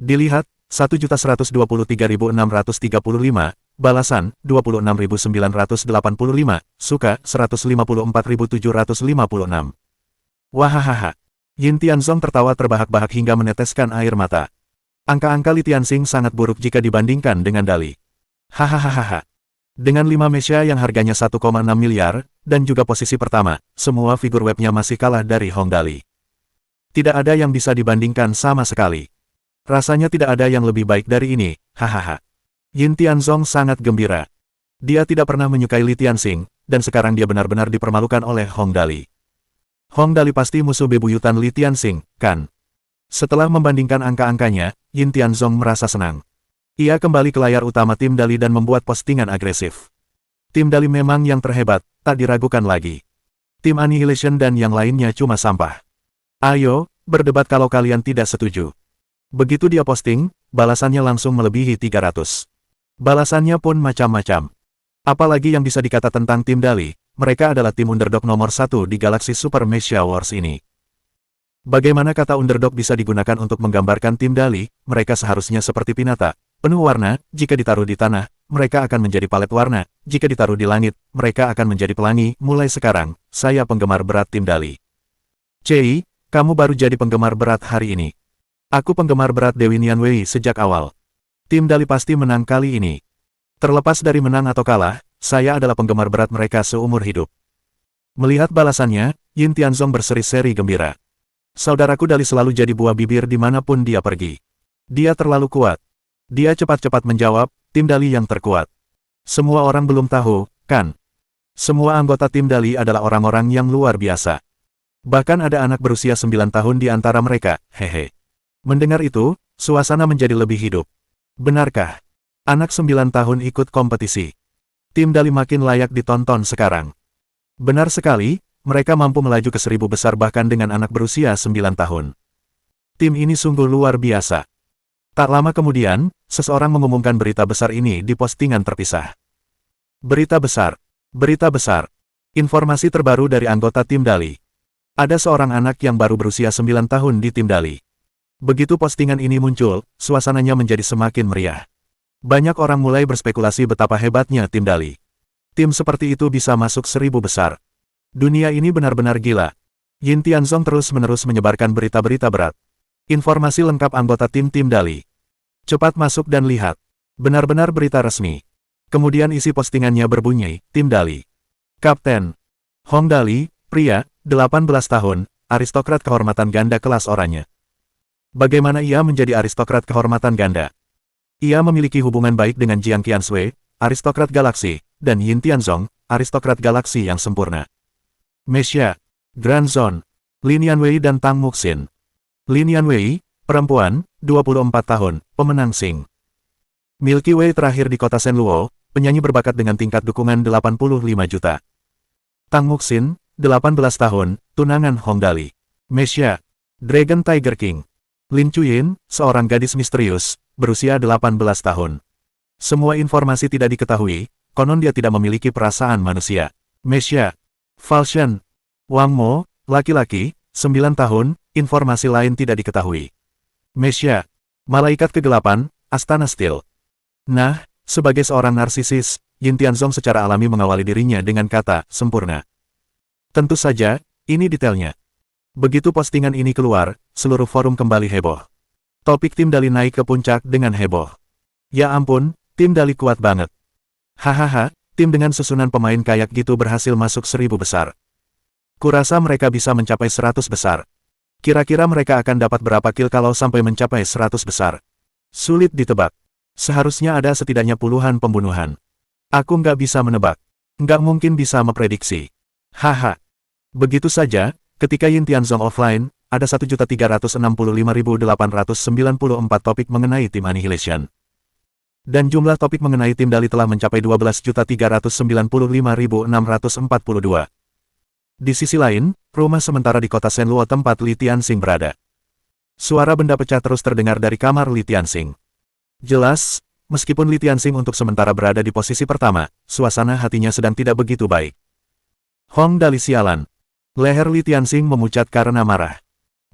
Dilihat, 1.123.635, balasan, 26.985, suka, 154.756. Wahahaha. Yin Tianzong tertawa terbahak-bahak hingga meneteskan air mata. Angka-angka Li Tianxing sangat buruk jika dibandingkan dengan Dali. Hahaha. Dengan 5 mecha yang harganya 1,6 miliar, dan juga posisi pertama, semua figur webnya masih kalah dari Hong Dali. Tidak ada yang bisa dibandingkan sama sekali. Rasanya tidak ada yang lebih baik dari ini, hahaha. Yin Tianzong sangat gembira. Dia tidak pernah menyukai Li Tianxing, dan sekarang dia benar-benar dipermalukan oleh Hong Dali. Hong Dali pasti musuh bebuyutan Li Tianxing, kan? Setelah membandingkan angka-angkanya, Yin Tianzong merasa senang. Ia kembali ke layar utama tim Dali dan membuat postingan agresif. Tim Dali memang yang terhebat, tak diragukan lagi. Tim Annihilation dan yang lainnya cuma sampah. Ayo, berdebat kalau kalian tidak setuju. Begitu dia posting, balasannya langsung melebihi 300. Balasannya pun macam-macam. Apalagi yang bisa dikata tentang tim Dali, mereka adalah tim underdog nomor 1 di galaksi Super Mecha Wars ini. Bagaimana kata underdog bisa digunakan untuk menggambarkan tim Dali, mereka seharusnya seperti pinata. Penuh warna, jika ditaruh di tanah, mereka akan menjadi palet warna, jika ditaruh di langit, mereka akan menjadi pelangi. Mulai sekarang, saya penggemar berat tim Dali. Cei, kamu baru jadi penggemar berat hari ini. Aku penggemar berat Dewi Nianwei sejak awal. Tim Dali pasti menang kali ini. Terlepas dari menang atau kalah, saya adalah penggemar berat mereka seumur hidup. Melihat balasannya, Yin Tianzong berseri-seri gembira. Saudaraku Dali selalu jadi buah bibir dimanapun dia pergi. Dia terlalu kuat. Dia cepat-cepat menjawab, tim Dali yang terkuat. Semua orang belum tahu, kan? Semua anggota tim Dali adalah orang-orang yang luar biasa. Bahkan ada anak berusia 9 tahun di antara mereka, hehe. Mendengar itu, suasana menjadi lebih hidup. Benarkah? Anak 9 tahun ikut kompetisi. Tim Dali makin layak ditonton sekarang. Benar sekali, mereka mampu melaju ke 1000 besar bahkan dengan anak berusia 9 tahun. Tim ini sungguh luar biasa. Tak lama kemudian, seseorang mengumumkan berita besar ini di postingan terpisah. Berita besar. Berita besar. Informasi terbaru dari anggota tim Dali. Ada seorang anak yang baru berusia 9 tahun di tim Dali. Begitu postingan ini muncul, suasananya menjadi semakin meriah. Banyak orang mulai berspekulasi betapa hebatnya tim Dali. Tim seperti itu bisa masuk 1000 besar. Dunia ini benar-benar gila. Yin Tianzong terus-menerus menyebarkan berita-berita berat. Informasi lengkap anggota tim Dali. Cepat masuk dan lihat. Benar-benar berita resmi. Kemudian isi postingannya berbunyi, tim Dali. Kapten Hong Dali, pria, 18 tahun, aristokrat kehormatan ganda kelas oranye. Bagaimana ia menjadi aristokrat kehormatan ganda? Ia memiliki hubungan baik dengan Jiang Qianshui, aristokrat galaksi, dan Yin Tianzong, aristokrat galaksi yang sempurna. Mesya, Grand Zone, Lin Yanwei dan Tang Muxin. Lin Yanwei, perempuan, 24 tahun, pemenang Sing. Milky Way terakhir di kota Shenluo, penyanyi berbakat dengan tingkat dukungan 85 juta. Tang Muxin, 18 tahun, tunangan Hong Dali. Mesya, Dragon Tiger King. Lin Chuyin, seorang gadis misterius, berusia 18 tahun. Semua informasi tidak diketahui, konon dia tidak memiliki perasaan manusia. Mesya, Falshan, Wang Mo, laki-laki, 9 tahun, informasi lain tidak diketahui. Mesya, Malaikat Kegelapan, Astana Steel. Nah, sebagai seorang narsisis, Yin Tianzong secara alami mengawali dirinya dengan kata, sempurna. Tentu saja, ini detailnya. Begitu postingan ini keluar, seluruh forum kembali heboh. Topik tim Dali naik ke puncak dengan heboh. Ya ampun, tim Dali kuat banget. Hahaha, tim dengan susunan pemain kayak gitu berhasil masuk 1000 besar. Kurasa mereka bisa mencapai 100 besar. Kira-kira mereka akan dapat berapa kill kalau sampai mencapai 100 besar? Sulit ditebak. Seharusnya ada setidaknya puluhan pembunuhan. Aku nggak bisa menebak. Nggak mungkin bisa memprediksi. Haha. Begitu saja, ketika Yin Tianzong offline, ada 1.365.894 topik mengenai tim Annihilation. Dan jumlah topik mengenai tim Dali telah mencapai 12.395.642. Di sisi lain, rumah sementara di kota Shenluo tempat Li Tianxing berada. Suara benda pecah terus terdengar dari kamar Li Tianxing. Jelas, meskipun Li Tianxing untuk sementara berada di posisi pertama, suasana hatinya sedang tidak begitu baik. Hong Dali sialan. Leher Li Tianxing memucat karena marah.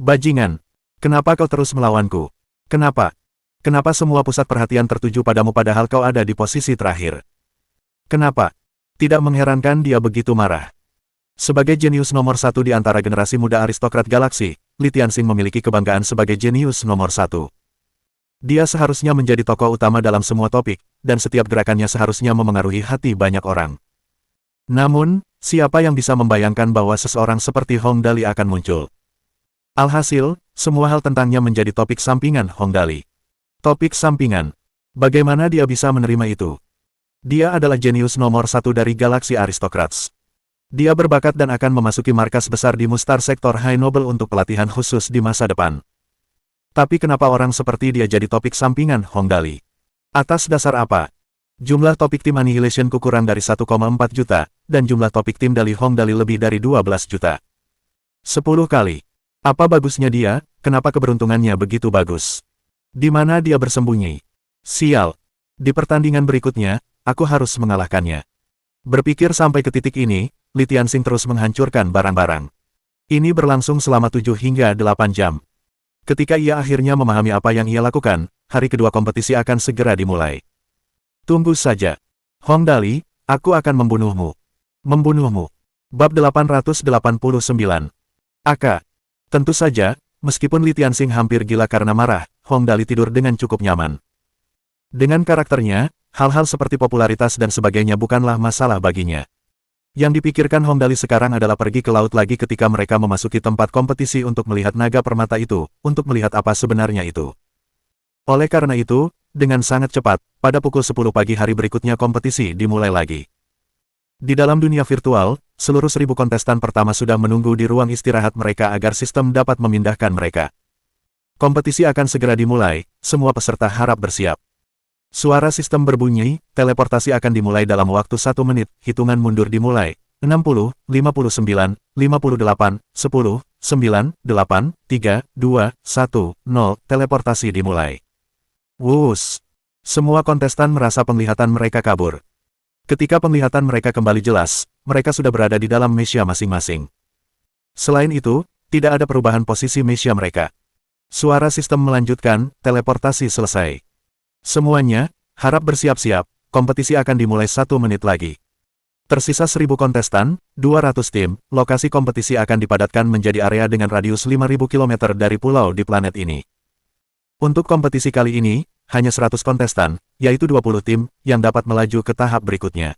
Bajingan, kenapa kau terus melawanku? Kenapa? Kenapa semua pusat perhatian tertuju padamu padahal kau ada di posisi terakhir? Kenapa? Tidak mengherankan dia begitu marah. Sebagai jenius nomor 1 di antara generasi muda aristokrat galaksi, Li Tianxing memiliki kebanggaan sebagai jenius nomor 1. Dia seharusnya menjadi tokoh utama dalam semua topik, dan setiap gerakannya seharusnya memengaruhi hati banyak orang. Namun, siapa yang bisa membayangkan bahwa seseorang seperti Hong Dali akan muncul? Alhasil, semua hal tentangnya menjadi topik sampingan Hong Dali. Topik sampingan. Bagaimana dia bisa menerima itu? Dia adalah jenius nomor 1 dari galaksi aristokrats. Dia berbakat dan akan memasuki markas besar di Mustar Sektor High Noble untuk pelatihan khusus di masa depan. Tapi kenapa orang seperti dia jadi topik sampingan Hong Dali? Atas dasar apa? Jumlah topik tim Annihilation ku kurang dari 1,4 juta, dan jumlah topik tim Dali Hong Dali lebih dari 12 juta. 10 kali. Apa bagusnya dia, kenapa keberuntungannya begitu bagus? Di mana dia bersembunyi? Sial. Di pertandingan berikutnya, aku harus mengalahkannya. Berpikir sampai ke titik ini, Li Tianxing terus menghancurkan barang-barang. Ini berlangsung selama 7 hingga 8 jam. Ketika ia akhirnya memahami apa yang ia lakukan, hari kedua kompetisi akan segera dimulai. Tunggu saja. Hong Dali, aku akan membunuhmu. Membunuhmu. Bab 889. Aka. Tentu saja, meskipun Li Tianxing hampir gila karena marah, Hong Dali tidur dengan cukup nyaman. Dengan karakternya, hal-hal seperti popularitas dan sebagainya bukanlah masalah baginya. Yang dipikirkan Hong Dali sekarang adalah pergi ke laut lagi ketika mereka memasuki tempat kompetisi untuk melihat naga permata itu, untuk melihat apa sebenarnya itu. Oleh karena itu, dengan sangat cepat, pada pukul 10 pagi hari berikutnya kompetisi dimulai lagi. Di dalam dunia virtual, seluruh 1000 kontestan pertama sudah menunggu di ruang istirahat mereka agar sistem dapat memindahkan mereka. Kompetisi akan segera dimulai, semua peserta harap bersiap. Suara sistem berbunyi, teleportasi akan dimulai dalam waktu 1 menit, hitungan mundur dimulai. 60, 59, 58, 10, 9, 8, 3, 2, 1, 0, teleportasi dimulai. Wus! Semua kontestan merasa penglihatan mereka kabur. Ketika penglihatan mereka kembali jelas, mereka sudah berada di dalam mesia masing-masing. Selain itu, tidak ada perubahan posisi mesia mereka. Suara sistem melanjutkan, teleportasi selesai. Semuanya, harap bersiap-siap, kompetisi akan dimulai 1 menit lagi. Tersisa 1000 kontestan, 200 tim, lokasi kompetisi akan dipadatkan menjadi area dengan radius 5000 km dari pulau di planet ini. Untuk kompetisi kali ini, hanya 100 kontestan, yaitu 20 tim, yang dapat melaju ke tahap berikutnya.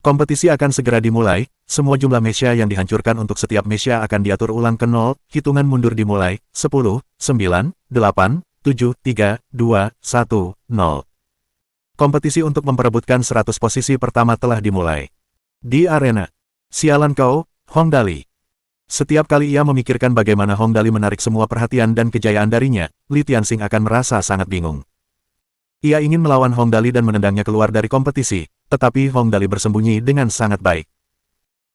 Kompetisi akan segera dimulai, semua jumlah mesia yang dihancurkan untuk setiap mesia akan diatur ulang ke 0, hitungan mundur dimulai, 10, 9, 8, 7, 3, 2, 1, 0. Kompetisi untuk memperebutkan 100 posisi pertama telah dimulai. Di arena. Sialan kau, Hong Dali. Setiap kali ia memikirkan bagaimana Hong Dali menarik semua perhatian dan kejayaan darinya, Li Tianxing akan merasa sangat bingung. Ia ingin melawan Hong Dali dan menendangnya keluar dari kompetisi, tetapi Hong Dali bersembunyi dengan sangat baik.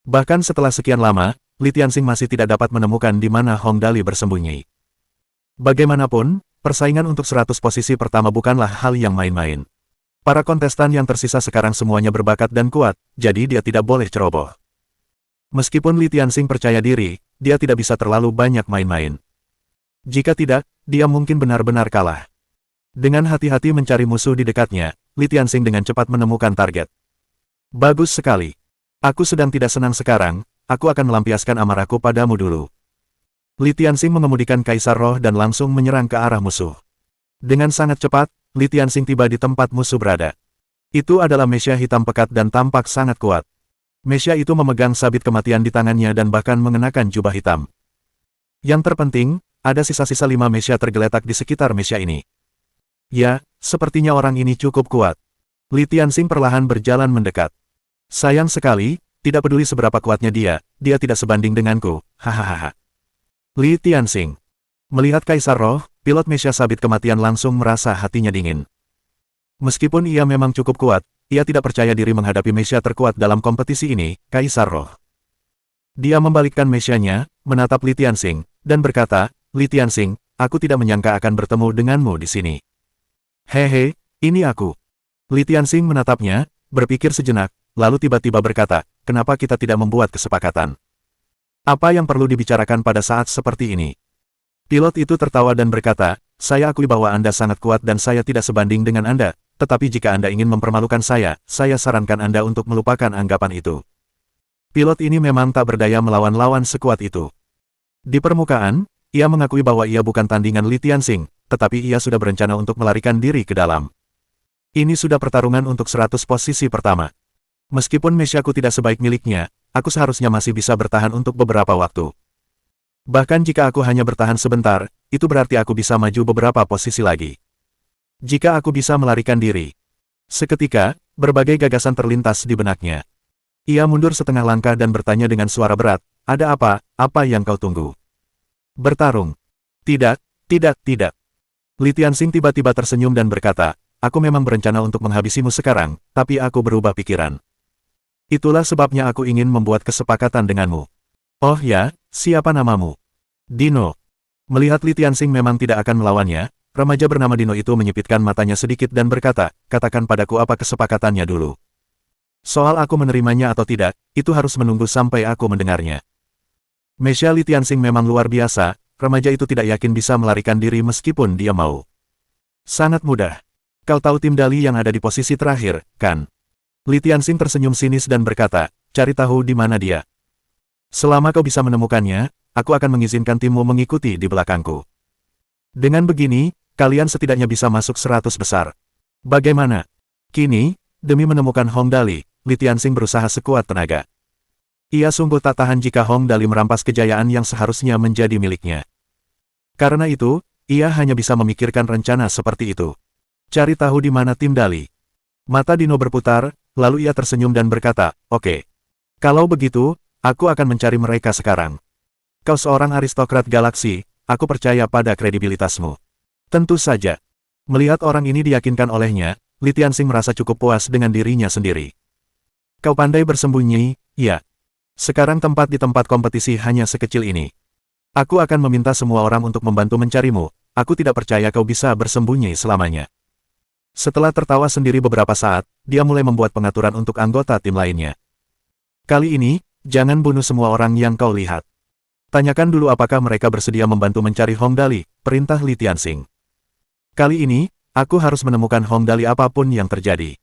Bahkan setelah sekian lama, Li Tianxing masih tidak dapat menemukan di mana Hong Dali bersembunyi. Bagaimanapun, persaingan untuk 100 posisi pertama bukanlah hal yang main-main. Para kontestan yang tersisa sekarang semuanya berbakat dan kuat, jadi dia tidak boleh ceroboh. Meskipun Li Tianxing percaya diri, dia tidak bisa terlalu banyak main-main. Jika tidak, dia mungkin benar-benar kalah. Dengan hati-hati mencari musuh di dekatnya, Li Tianxing dengan cepat menemukan target. Bagus sekali. Aku sedang tidak senang sekarang, aku akan melampiaskan amarahku padamu dulu. Li Tianxing mengemudikan Kaisar Roh dan langsung menyerang ke arah musuh. Dengan sangat cepat, Li Tianxing tiba di tempat musuh berada. Itu adalah mesia hitam pekat dan tampak sangat kuat. Mesia itu memegang sabit kematian di tangannya dan bahkan mengenakan jubah hitam. Yang terpenting, ada sisa-sisa 5 mesia tergeletak di sekitar mesia ini. Ya, sepertinya orang ini cukup kuat. Li Tianxing perlahan berjalan mendekat. Sayang sekali, tidak peduli seberapa kuatnya dia tidak sebanding denganku, hahaha. Li Tianxing. Melihat Kaisar Roh, pilot mesia sabit kematian langsung merasa hatinya dingin. Meskipun ia memang cukup kuat, ia tidak percaya diri menghadapi mesia terkuat dalam kompetisi ini, Kaisar Roh. Dia membalikkan mesianya, menatap Li Tianxing, dan berkata, Li Tianxing, aku tidak menyangka akan bertemu denganmu di sini. Hehe, ini aku. Li Tianxing menatapnya, berpikir sejenak, lalu tiba-tiba berkata, kenapa kita tidak membuat kesepakatan? Apa yang perlu dibicarakan pada saat seperti ini? Pilot itu tertawa dan berkata, saya akui bahwa Anda sangat kuat dan saya tidak sebanding dengan Anda, tetapi jika Anda ingin mempermalukan saya sarankan Anda untuk melupakan anggapan itu. Pilot ini memang tak berdaya melawan lawan sekuat itu. Di permukaan, ia mengakui bahwa ia bukan tandingan Li Tianxing, tetapi ia sudah berencana untuk melarikan diri ke dalam. Ini sudah pertarungan untuk 100 posisi pertama. Meskipun mesiaku tidak sebaik miliknya, aku seharusnya masih bisa bertahan untuk beberapa waktu. Bahkan jika aku hanya bertahan sebentar, itu berarti aku bisa maju beberapa posisi lagi. Jika aku bisa melarikan diri. Seketika, berbagai gagasan terlintas di benaknya. Ia mundur setengah langkah dan bertanya dengan suara berat, ada apa, apa yang kau tunggu? Bertarung. Tidak, tidak. Li Tianxing tiba-tiba tersenyum dan berkata, aku memang berencana untuk menghabisimu sekarang, tapi aku berubah pikiran. Itulah sebabnya aku ingin membuat kesepakatan denganmu. Oh ya, siapa namamu? Dino. Melihat Li Tianxing memang tidak akan melawannya, remaja bernama Dino itu menyipitkan matanya sedikit dan berkata, katakan padaku apa kesepakatannya dulu. Soal aku menerimanya atau tidak, itu harus menunggu sampai aku mendengarnya. Mesia Li Tianxing memang luar biasa, remaja itu tidak yakin bisa melarikan diri meskipun dia mau. Sangat mudah. Kau tahu tim Dali yang ada di posisi terakhir, kan? Li Tianxing tersenyum sinis dan berkata, cari tahu di mana dia. Selama kau bisa menemukannya, aku akan mengizinkan timmu mengikuti di belakangku. Dengan begini, kalian setidaknya bisa masuk 100 besar. Bagaimana? Kini, demi menemukan Hong Dali, Li Tianxing berusaha sekuat tenaga. Ia sungguh tak tahan jika Hong Dali merampas kejayaan yang seharusnya menjadi miliknya. Karena itu, ia hanya bisa memikirkan rencana seperti itu. Cari tahu di mana tim Dali. Mata Dino berputar, lalu ia tersenyum dan berkata, oke. Kalau begitu, aku akan mencari mereka sekarang. Kau seorang aristokrat galaksi, aku percaya pada kredibilitasmu. Tentu saja. Melihat orang ini diyakinkan olehnya, Li Tianxing merasa cukup puas dengan dirinya sendiri. Kau pandai bersembunyi, ya. Sekarang tempat di tempat kompetisi hanya sekecil ini. Aku akan meminta semua orang untuk membantu mencarimu, aku tidak percaya kau bisa bersembunyi selamanya. Setelah tertawa sendiri beberapa saat, dia mulai membuat pengaturan untuk anggota tim lainnya. Kali ini, jangan bunuh semua orang yang kau lihat. Tanyakan dulu apakah mereka bersedia membantu mencari Hong Dali, perintah Li Tianxing. Kali ini, aku harus menemukan Hong Dali apapun yang terjadi.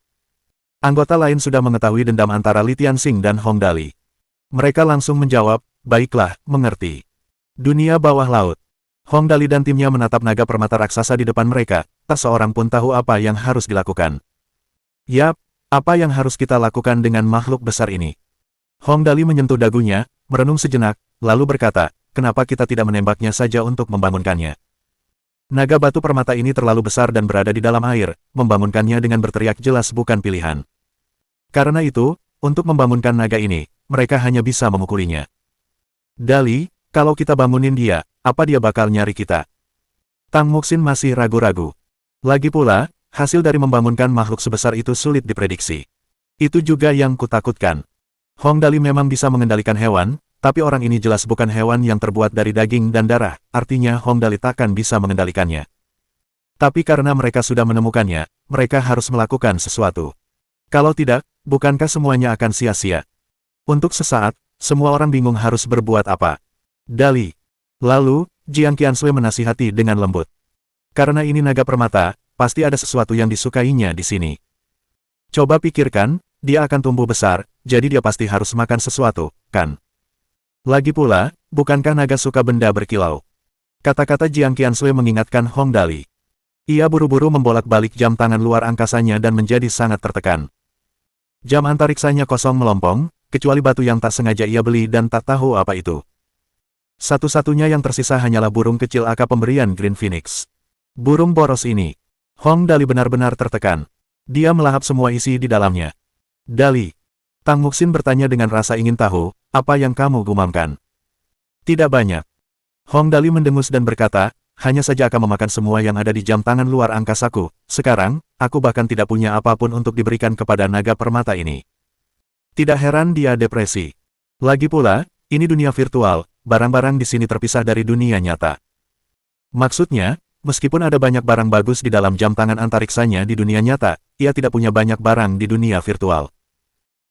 Anggota lain sudah mengetahui dendam antara Li Tianxing dan Hong Dali. Mereka langsung menjawab, baiklah, mengerti. Dunia bawah laut. Hong Dali dan timnya menatap naga permata raksasa di depan mereka, tak seorang pun tahu apa yang harus dilakukan. Yap, apa yang harus kita lakukan dengan makhluk besar ini? Hong Dali menyentuh dagunya, merenung sejenak, lalu berkata, kenapa kita tidak menembaknya saja untuk membangunkannya? Naga batu permata ini terlalu besar dan berada di dalam air, membangunkannya dengan berteriak jelas bukan pilihan. Karena itu, untuk membangunkan naga ini, mereka hanya bisa memukulinya. Dali, kalau kita bangunin dia, apa dia bakal nyari kita? Tang Muxin masih ragu-ragu. Lagi pula, hasil dari membangunkan makhluk sebesar itu sulit diprediksi. Itu juga yang kutakutkan. Hong Dali memang bisa mengendalikan hewan, tapi orang ini jelas bukan hewan yang terbuat dari daging dan darah, artinya Hong Dali takkan bisa mengendalikannya. Tapi karena mereka sudah menemukannya, mereka harus melakukan sesuatu. Kalau tidak, bukankah semuanya akan sia-sia? Untuk sesaat, semua orang bingung harus berbuat apa. Dali. Lalu, Jiang Qiansui menasihati dengan lembut. Karena ini naga permata, pasti ada sesuatu yang disukainya di sini. Coba pikirkan, dia akan tumbuh besar, jadi dia pasti harus makan sesuatu, kan? Lagi pula, bukankah naga suka benda berkilau? Kata-kata Jiang Qiansui mengingatkan Hong Dali. Ia buru-buru membolak-balik jam tangan luar angkasanya dan menjadi sangat tertekan. Jam antariksanya kosong melompong, kecuali batu yang tak sengaja ia beli dan tak tahu apa itu. Satu-satunya yang tersisa hanyalah burung kecil aka pemberian Green Phoenix. Burung boros ini. Hong Dali benar-benar tertekan. Dia melahap semua isi di dalamnya. Dali. Tang Muxin bertanya dengan rasa ingin tahu, apa yang kamu gumamkan? Tidak banyak. Hong Dali mendengus dan berkata, hanya saja akan memakan semua yang ada di jam tangan luar angkasaku. Sekarang, aku bahkan tidak punya apapun untuk diberikan kepada naga permata ini. Tidak heran dia depresi. Lagi pula, ini dunia virtual, barang-barang di sini terpisah dari dunia nyata. Maksudnya, meskipun ada banyak barang bagus di dalam jam tangan antariksanya di dunia nyata, ia tidak punya banyak barang di dunia virtual.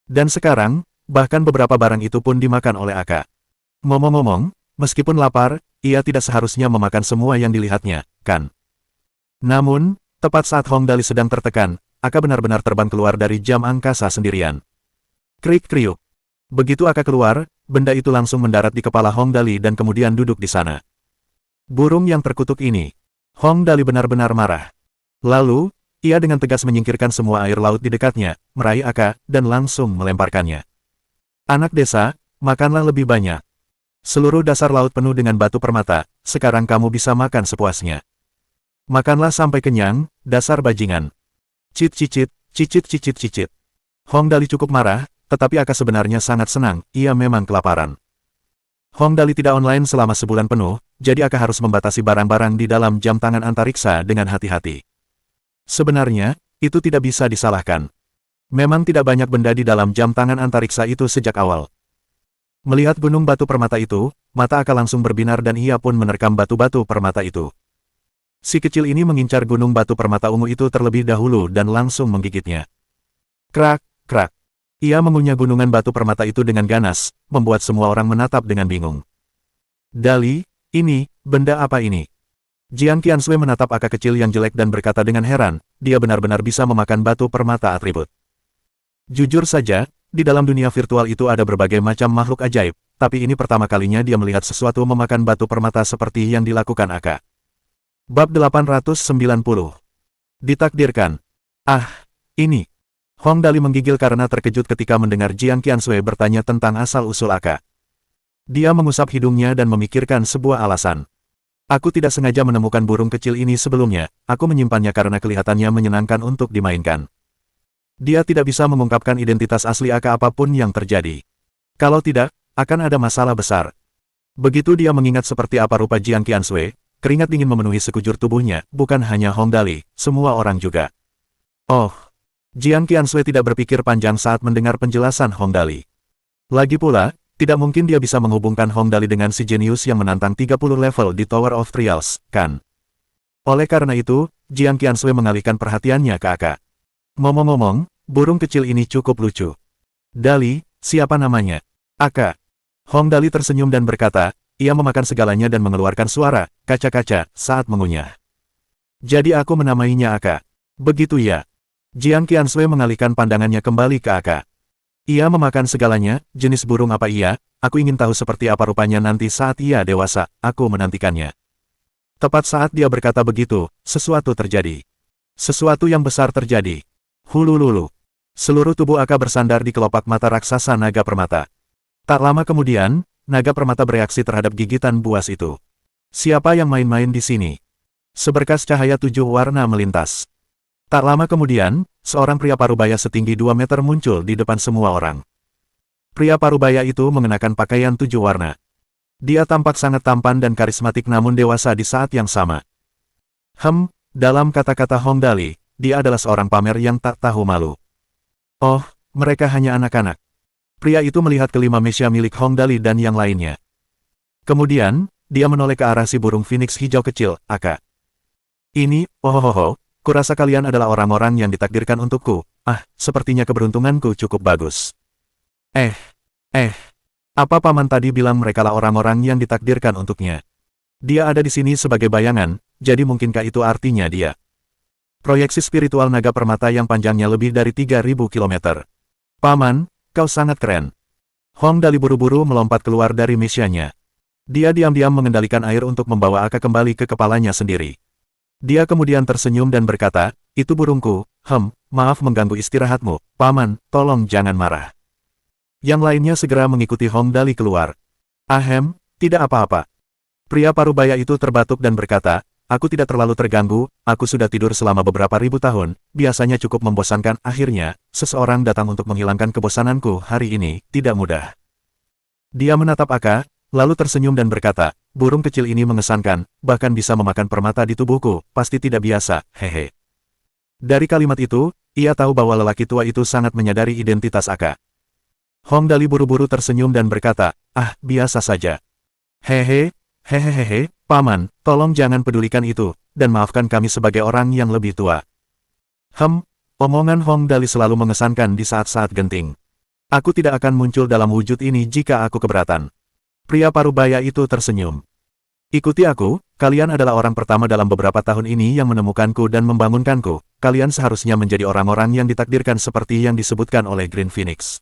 Dan sekarang, bahkan beberapa barang itu pun dimakan oleh Aka. Ngomong-ngomong, meskipun lapar, ia tidak seharusnya memakan semua yang dilihatnya, kan? Namun, tepat saat Hong Dali sedang tertekan, Aka benar-benar terbang keluar dari jam angkasa sendirian. Krik-kriuk. Begitu Aka keluar, benda itu langsung mendarat di kepala Hong Dali dan kemudian duduk di sana. Burung yang terkutuk ini. Hong Dali benar-benar marah. Lalu, ia dengan tegas menyingkirkan semua air laut di dekatnya, meraih Aka, dan langsung melemparkannya. Anak desa, makanlah lebih banyak. Seluruh dasar laut penuh dengan batu permata, sekarang kamu bisa makan sepuasnya. Makanlah sampai kenyang, dasar bajingan. Cicit-cicit, cicit-cicit-cicit. Hong Dali cukup marah, tetapi Aka sebenarnya sangat senang, ia memang kelaparan. Hong Dali tidak online selama sebulan penuh, jadi Aka harus membatasi barang-barang di dalam jam tangan antariksa dengan hati-hati. Sebenarnya, itu tidak bisa disalahkan. Memang tidak banyak benda di dalam jam tangan antariksa itu sejak awal. Melihat gunung batu permata itu, mata Aka langsung berbinar dan ia pun menerkam batu-batu permata itu. Si kecil ini mengincar gunung batu permata ungu itu terlebih dahulu dan langsung menggigitnya. Krak, krak. Ia mengunyah gunungan batu permata itu dengan ganas, membuat semua orang menatap dengan bingung. Dali, ini, benda apa ini? Jiang Qiansui menatap Aka kecil yang jelek dan berkata dengan heran, dia benar-benar bisa memakan batu permata atribut. Jujur saja, di dalam dunia virtual itu ada berbagai macam makhluk ajaib, tapi ini pertama kalinya dia melihat sesuatu memakan batu permata seperti yang dilakukan Aka. Bab 890. Ditakdirkan. Ah, ini. Hong Dali menggigil karena terkejut ketika mendengar Jiang Qiansui bertanya tentang asal-usul Aka. Dia mengusap hidungnya dan memikirkan sebuah alasan. Aku tidak sengaja menemukan burung kecil ini sebelumnya, aku menyimpannya karena kelihatannya menyenangkan untuk dimainkan. Dia tidak bisa mengungkapkan identitas asli Aka apapun yang terjadi. Kalau tidak, akan ada masalah besar. Begitu dia mengingat seperti apa rupa Jiang Qiansui, keringat dingin memenuhi sekujur tubuhnya, bukan hanya Hong Dali, semua orang juga. Oh, Jiang Qiansui tidak berpikir panjang saat mendengar penjelasan Hong Dali. Lagi pula, tidak mungkin dia bisa menghubungkan Hong Dali dengan si jenius yang menantang 30 level di Tower of Trials, kan? Oleh karena itu, Jiang Qiansui mengalihkan perhatiannya ke Aka. Ngomong-ngomong, burung kecil ini cukup lucu. Dali, siapa namanya? Aka. Hong Dali tersenyum dan berkata, ia memakan segalanya dan mengeluarkan suara, kaca-kaca, saat mengunyah. Jadi aku menamainya Aka. Begitu ya. Jiang Qiansui mengalihkan pandangannya kembali ke Aka. Ia memakan segalanya, jenis burung apa ia, aku ingin tahu seperti apa rupanya nanti saat ia dewasa, aku menantikannya. Tepat saat dia berkata begitu, sesuatu terjadi. Sesuatu yang besar terjadi. Hulululu. Seluruh tubuh Aka bersandar di kelopak mata raksasa naga permata. Tak lama kemudian, naga permata bereaksi terhadap gigitan buas itu. Siapa yang main-main di sini? Seberkas cahaya 7 warna melintas. Tak lama kemudian, seorang pria parubaya setinggi 2 meter muncul di depan semua orang. Pria parubaya itu mengenakan pakaian 7 warna. Dia tampak sangat tampan dan karismatik namun dewasa di saat yang sama. Dalam kata-kata Hong Dali, dia adalah seorang pamer yang tak tahu malu. Oh, mereka hanya anak-anak. Pria itu melihat kelima mesia milik Hong Dali dan yang lainnya. Kemudian, dia menoleh ke arah si burung phoenix hijau kecil, Aka. Ini, kurasa kalian adalah orang-orang yang ditakdirkan untukku. Sepertinya keberuntunganku cukup bagus. Apa paman tadi bilang merekalah orang-orang yang ditakdirkan untuknya? Dia ada di sini sebagai bayangan, jadi mungkinkah itu artinya dia? Proyeksi spiritual naga permata yang panjangnya lebih dari 3000 km. Paman, kau sangat keren. Hong Dali buru-buru melompat keluar dari misianya. Dia diam-diam mengendalikan air untuk membawa Aka kembali ke kepalanya sendiri. Dia kemudian tersenyum dan berkata, itu burungku, maaf mengganggu istirahatmu, paman, tolong jangan marah. Yang lainnya segera mengikuti Hong Dali keluar. Tidak apa-apa. Pria parubaya itu terbatuk dan berkata, aku tidak terlalu terganggu, aku sudah tidur selama beberapa ribu tahun, biasanya cukup membosankan, akhirnya, seseorang datang untuk menghilangkan kebosananku hari ini, tidak mudah. Dia menatap Aka, lalu tersenyum dan berkata, burung kecil ini mengesankan, bahkan bisa memakan permata di tubuhku, pasti tidak biasa, hehe. Dari kalimat itu, ia tahu bahwa lelaki tua itu sangat menyadari identitas Aka. Hong Dali buru-buru tersenyum dan berkata, biasa saja. Hehehe, paman, tolong jangan pedulikan itu, dan maafkan kami sebagai orang yang lebih tua. Omongan Hong Dali selalu mengesankan di saat-saat genting. Aku tidak akan muncul dalam wujud ini jika aku keberatan. Pria parubaya itu tersenyum. Ikuti aku, kalian adalah orang pertama dalam beberapa tahun ini yang menemukanku dan membangunkanku, kalian seharusnya menjadi orang-orang yang ditakdirkan seperti yang disebutkan oleh Green Phoenix.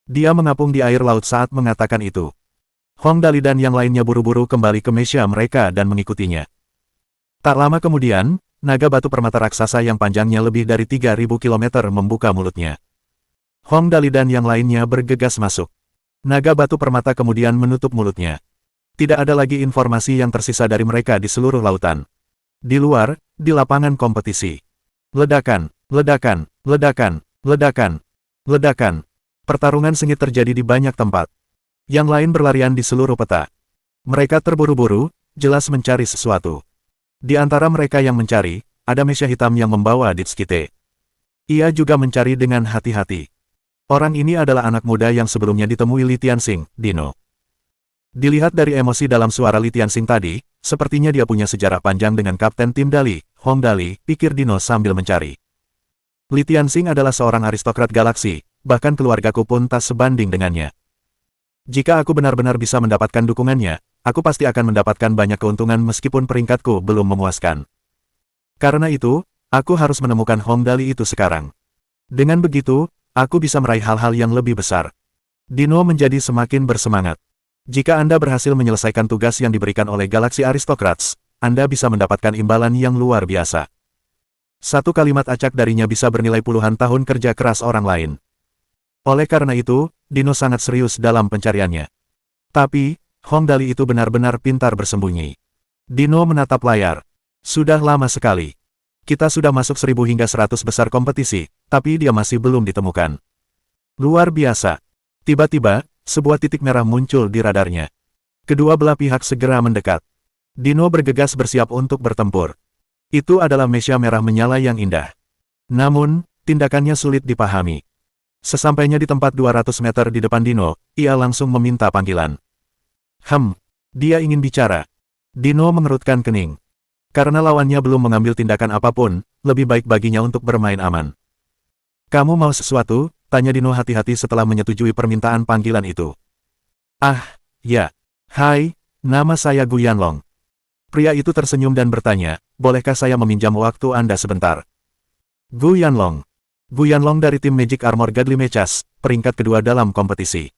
Dia mengapung di air laut saat mengatakan itu. Hong Dali dan yang lainnya buru-buru kembali ke mesia mereka dan mengikutinya. Tak lama kemudian, naga batu permata raksasa yang panjangnya lebih dari 3000 km membuka mulutnya. Hong Dali dan yang lainnya bergegas masuk. Naga batu permata kemudian menutup mulutnya. Tidak ada lagi informasi yang tersisa dari mereka di seluruh lautan. Di luar, di lapangan kompetisi. Ledakan, ledakan, ledakan, ledakan, ledakan. Pertarungan sengit terjadi di banyak tempat. Yang lain berlarian di seluruh peta. Mereka terburu-buru, jelas mencari sesuatu. Di antara mereka yang mencari, ada mesia hitam yang membawa Ditskite. Ia juga mencari dengan hati-hati. Orang ini adalah anak muda yang sebelumnya ditemui Li Tianxing, Dino. Dilihat dari emosi dalam suara Li Tianxing tadi, sepertinya dia punya sejarah panjang dengan Kapten Tim Dali, Hong Dali, pikir Dino sambil mencari. Li Tianxing adalah seorang aristokrat galaksi, bahkan keluargaku pun tak sebanding dengannya. Jika aku benar-benar bisa mendapatkan dukungannya, aku pasti akan mendapatkan banyak keuntungan meskipun peringkatku belum memuaskan. Karena itu, aku harus menemukan Hong Dali itu sekarang. Dengan begitu, aku bisa meraih hal-hal yang lebih besar. Dino menjadi semakin bersemangat. Jika Anda berhasil menyelesaikan tugas yang diberikan oleh Galaxy Aristocrats, Anda bisa mendapatkan imbalan yang luar biasa. Satu kalimat acak darinya bisa bernilai puluhan tahun kerja keras orang lain. Oleh karena itu, Dino sangat serius dalam pencariannya. Tapi, Hong Dali itu benar-benar pintar bersembunyi. Dino menatap layar. Sudah lama sekali. Kita sudah masuk 1000 hingga 100 besar kompetisi, tapi dia masih belum ditemukan. Luar biasa. Tiba-tiba, sebuah titik merah muncul di radarnya. Kedua belah pihak segera mendekat. Dino bergegas bersiap untuk bertempur. Itu adalah mesia merah menyala yang indah. Namun, tindakannya sulit dipahami. Sesampainya di tempat 200 meter di depan Dino, ia langsung meminta panggilan. Dia ingin bicara. Dino mengerutkan kening. Karena lawannya belum mengambil tindakan apapun, lebih baik baginya untuk bermain aman. Kamu mau sesuatu? Tanya Dino hati-hati setelah menyetujui permintaan panggilan itu. Ya. Hai, nama saya Gu Yanlong. Pria itu tersenyum dan bertanya, bolehkah saya meminjam waktu Anda sebentar? Gu Yanlong. Gu Yanlong dari tim Magic Armor Godly Mechas, peringkat kedua dalam kompetisi.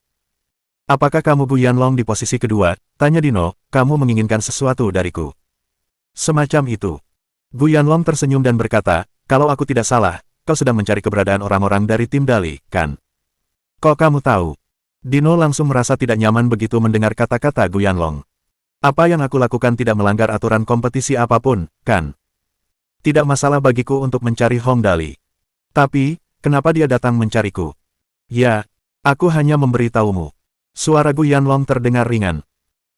Apakah kamu Gu Yanlong di posisi kedua? Tanya Dino, kamu menginginkan sesuatu dariku. Semacam itu. Gu Yanlong tersenyum dan berkata, kalau aku tidak salah, kau sedang mencari keberadaan orang-orang dari tim Dali, kan? Kok kamu tahu? Dino langsung merasa tidak nyaman begitu mendengar kata-kata Gu Yanlong. Apa yang aku lakukan tidak melanggar aturan kompetisi apapun, kan? Tidak masalah bagiku untuk mencari Hong Dali. Tapi, kenapa dia datang mencariku? Ya, aku hanya memberitahumu. Suara Gu Yanlong terdengar ringan.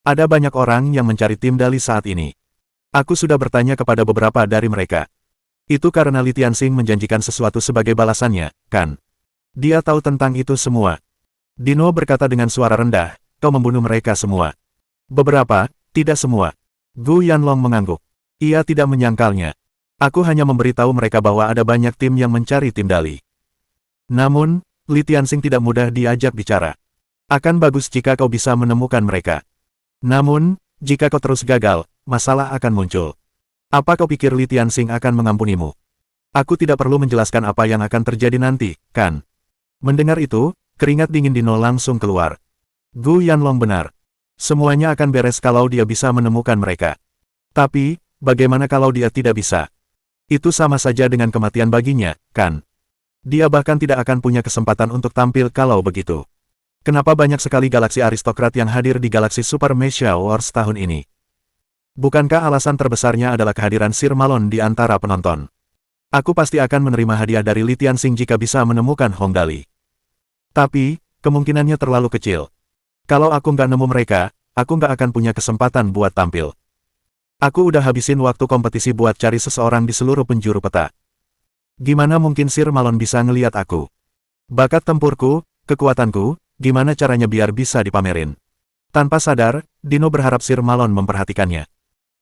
Ada banyak orang yang mencari tim Dali saat ini. Aku sudah bertanya kepada beberapa dari mereka. Itu karena Li Tianxing menjanjikan sesuatu sebagai balasannya, kan? Dia tahu tentang itu semua. Dino berkata dengan suara rendah, kau membunuh mereka semua. Beberapa, tidak semua. Gu Yanlong mengangguk. Ia tidak menyangkalnya. Aku hanya memberitahu mereka bahwa ada banyak tim yang mencari tim Dali. Namun, Li Tianxing tidak mudah diajak bicara. Akan bagus jika kau bisa menemukan mereka. Namun, jika kau terus gagal, masalah akan muncul. Apa kau pikir Li Tianxing akan mengampunimu? Aku tidak perlu menjelaskan apa yang akan terjadi nanti, kan? Mendengar itu, keringat dingin Dino langsung keluar. Gu Yanlong benar. Semuanya akan beres kalau dia bisa menemukan mereka. Tapi, bagaimana kalau dia tidak bisa? Itu sama saja dengan kematian baginya, kan? Dia bahkan tidak akan punya kesempatan untuk tampil kalau begitu. Kenapa banyak sekali galaksi aristokrat yang hadir di galaksi Super Mecha Wars tahun ini? Bukankah alasan terbesarnya adalah kehadiran Sir Malon di antara penonton? Aku pasti akan menerima hadiah dari Li Tianxing jika bisa menemukan Hong Dali. Tapi, kemungkinannya terlalu kecil. Kalau aku nggak nemu mereka, aku nggak akan punya kesempatan buat tampil. Aku udah habisin waktu kompetisi buat cari seseorang di seluruh penjuru peta. Gimana mungkin Sir Malon bisa ngeliat aku? Bakat tempurku, kekuatanku, gimana caranya biar bisa dipamerin? Tanpa sadar, Dino berharap Sir Malon memperhatikannya.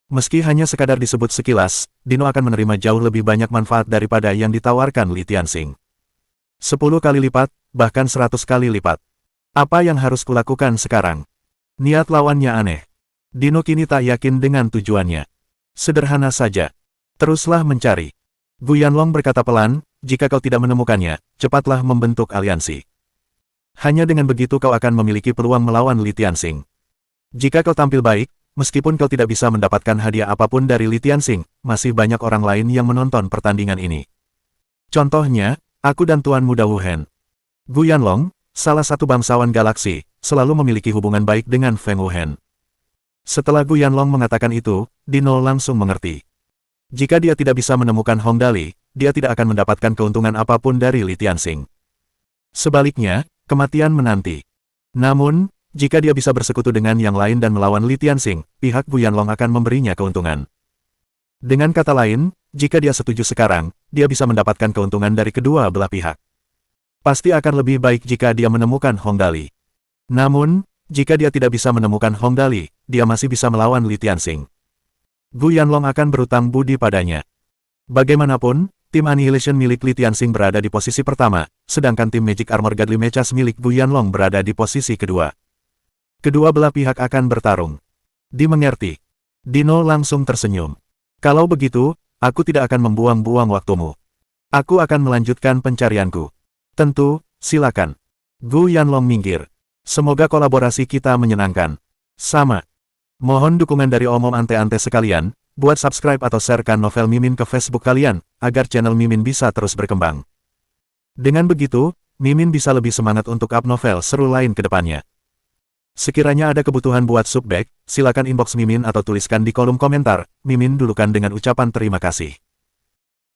Meski hanya sekadar disebut sekilas, Dino akan menerima jauh lebih banyak manfaat daripada yang ditawarkan Li Tianxing. 10 kali lipat, bahkan 100 kali lipat. Apa yang harus kulakukan sekarang? Niat lawannya aneh. Dino kini tak yakin dengan tujuannya. Sederhana saja. Teruslah mencari. Gu Yanlong berkata pelan, jika kau tidak menemukannya, cepatlah membentuk aliansi. Hanya dengan begitu kau akan memiliki peluang melawan Li Tianxing. Jika kau tampil baik, meskipun kau tidak bisa mendapatkan hadiah apapun dari Li Tianxing, masih banyak orang lain yang menonton pertandingan ini. Contohnya, aku dan Tuan Muda Wu Hen. Gu Yanlong, salah satu bangsawan galaksi, selalu memiliki hubungan baik dengan Feng Wu Hen. Setelah Gu Yanlong mengatakan itu, Dino langsung mengerti. Jika dia tidak bisa menemukan Hong Dali, dia tidak akan mendapatkan keuntungan apapun dari Li Tianxing. Sebaliknya, kematian menanti. Namun, jika dia bisa bersekutu dengan yang lain dan melawan Li Tianxing, pihak Gu Yanlong akan memberinya keuntungan. Dengan kata lain, jika dia setuju sekarang, dia bisa mendapatkan keuntungan dari kedua belah pihak. Pasti akan lebih baik jika dia menemukan Hong Dali. Namun, jika dia tidak bisa menemukan Hong Dali, dia masih bisa melawan Li Tianxing. Gu Yanlong akan berutang budi padanya. Bagaimanapun, tim Annihilation milik Li Tianxing berada di posisi pertama, sedangkan tim Magic Armor Godly Mechas milik Gu Yanlong berada di posisi kedua. Kedua belah pihak akan bertarung. Dimengerti. Dino langsung tersenyum. Kalau begitu, aku tidak akan membuang-buang waktumu. Aku akan melanjutkan pencarianku. Tentu, silakan. Gu Yanlong minggir. Semoga kolaborasi kita menyenangkan. Sama. Mohon dukungan dari omom ante-ante sekalian, buat subscribe atau sharekan novel Mimin ke Facebook kalian, agar channel Mimin bisa terus berkembang. Dengan begitu, Mimin bisa lebih semangat untuk up novel seru lain ke depannya. Sekiranya ada kebutuhan buat sub bag, silakan inbox Mimin atau tuliskan di kolom komentar. Mimin dulukan dengan ucapan terima kasih.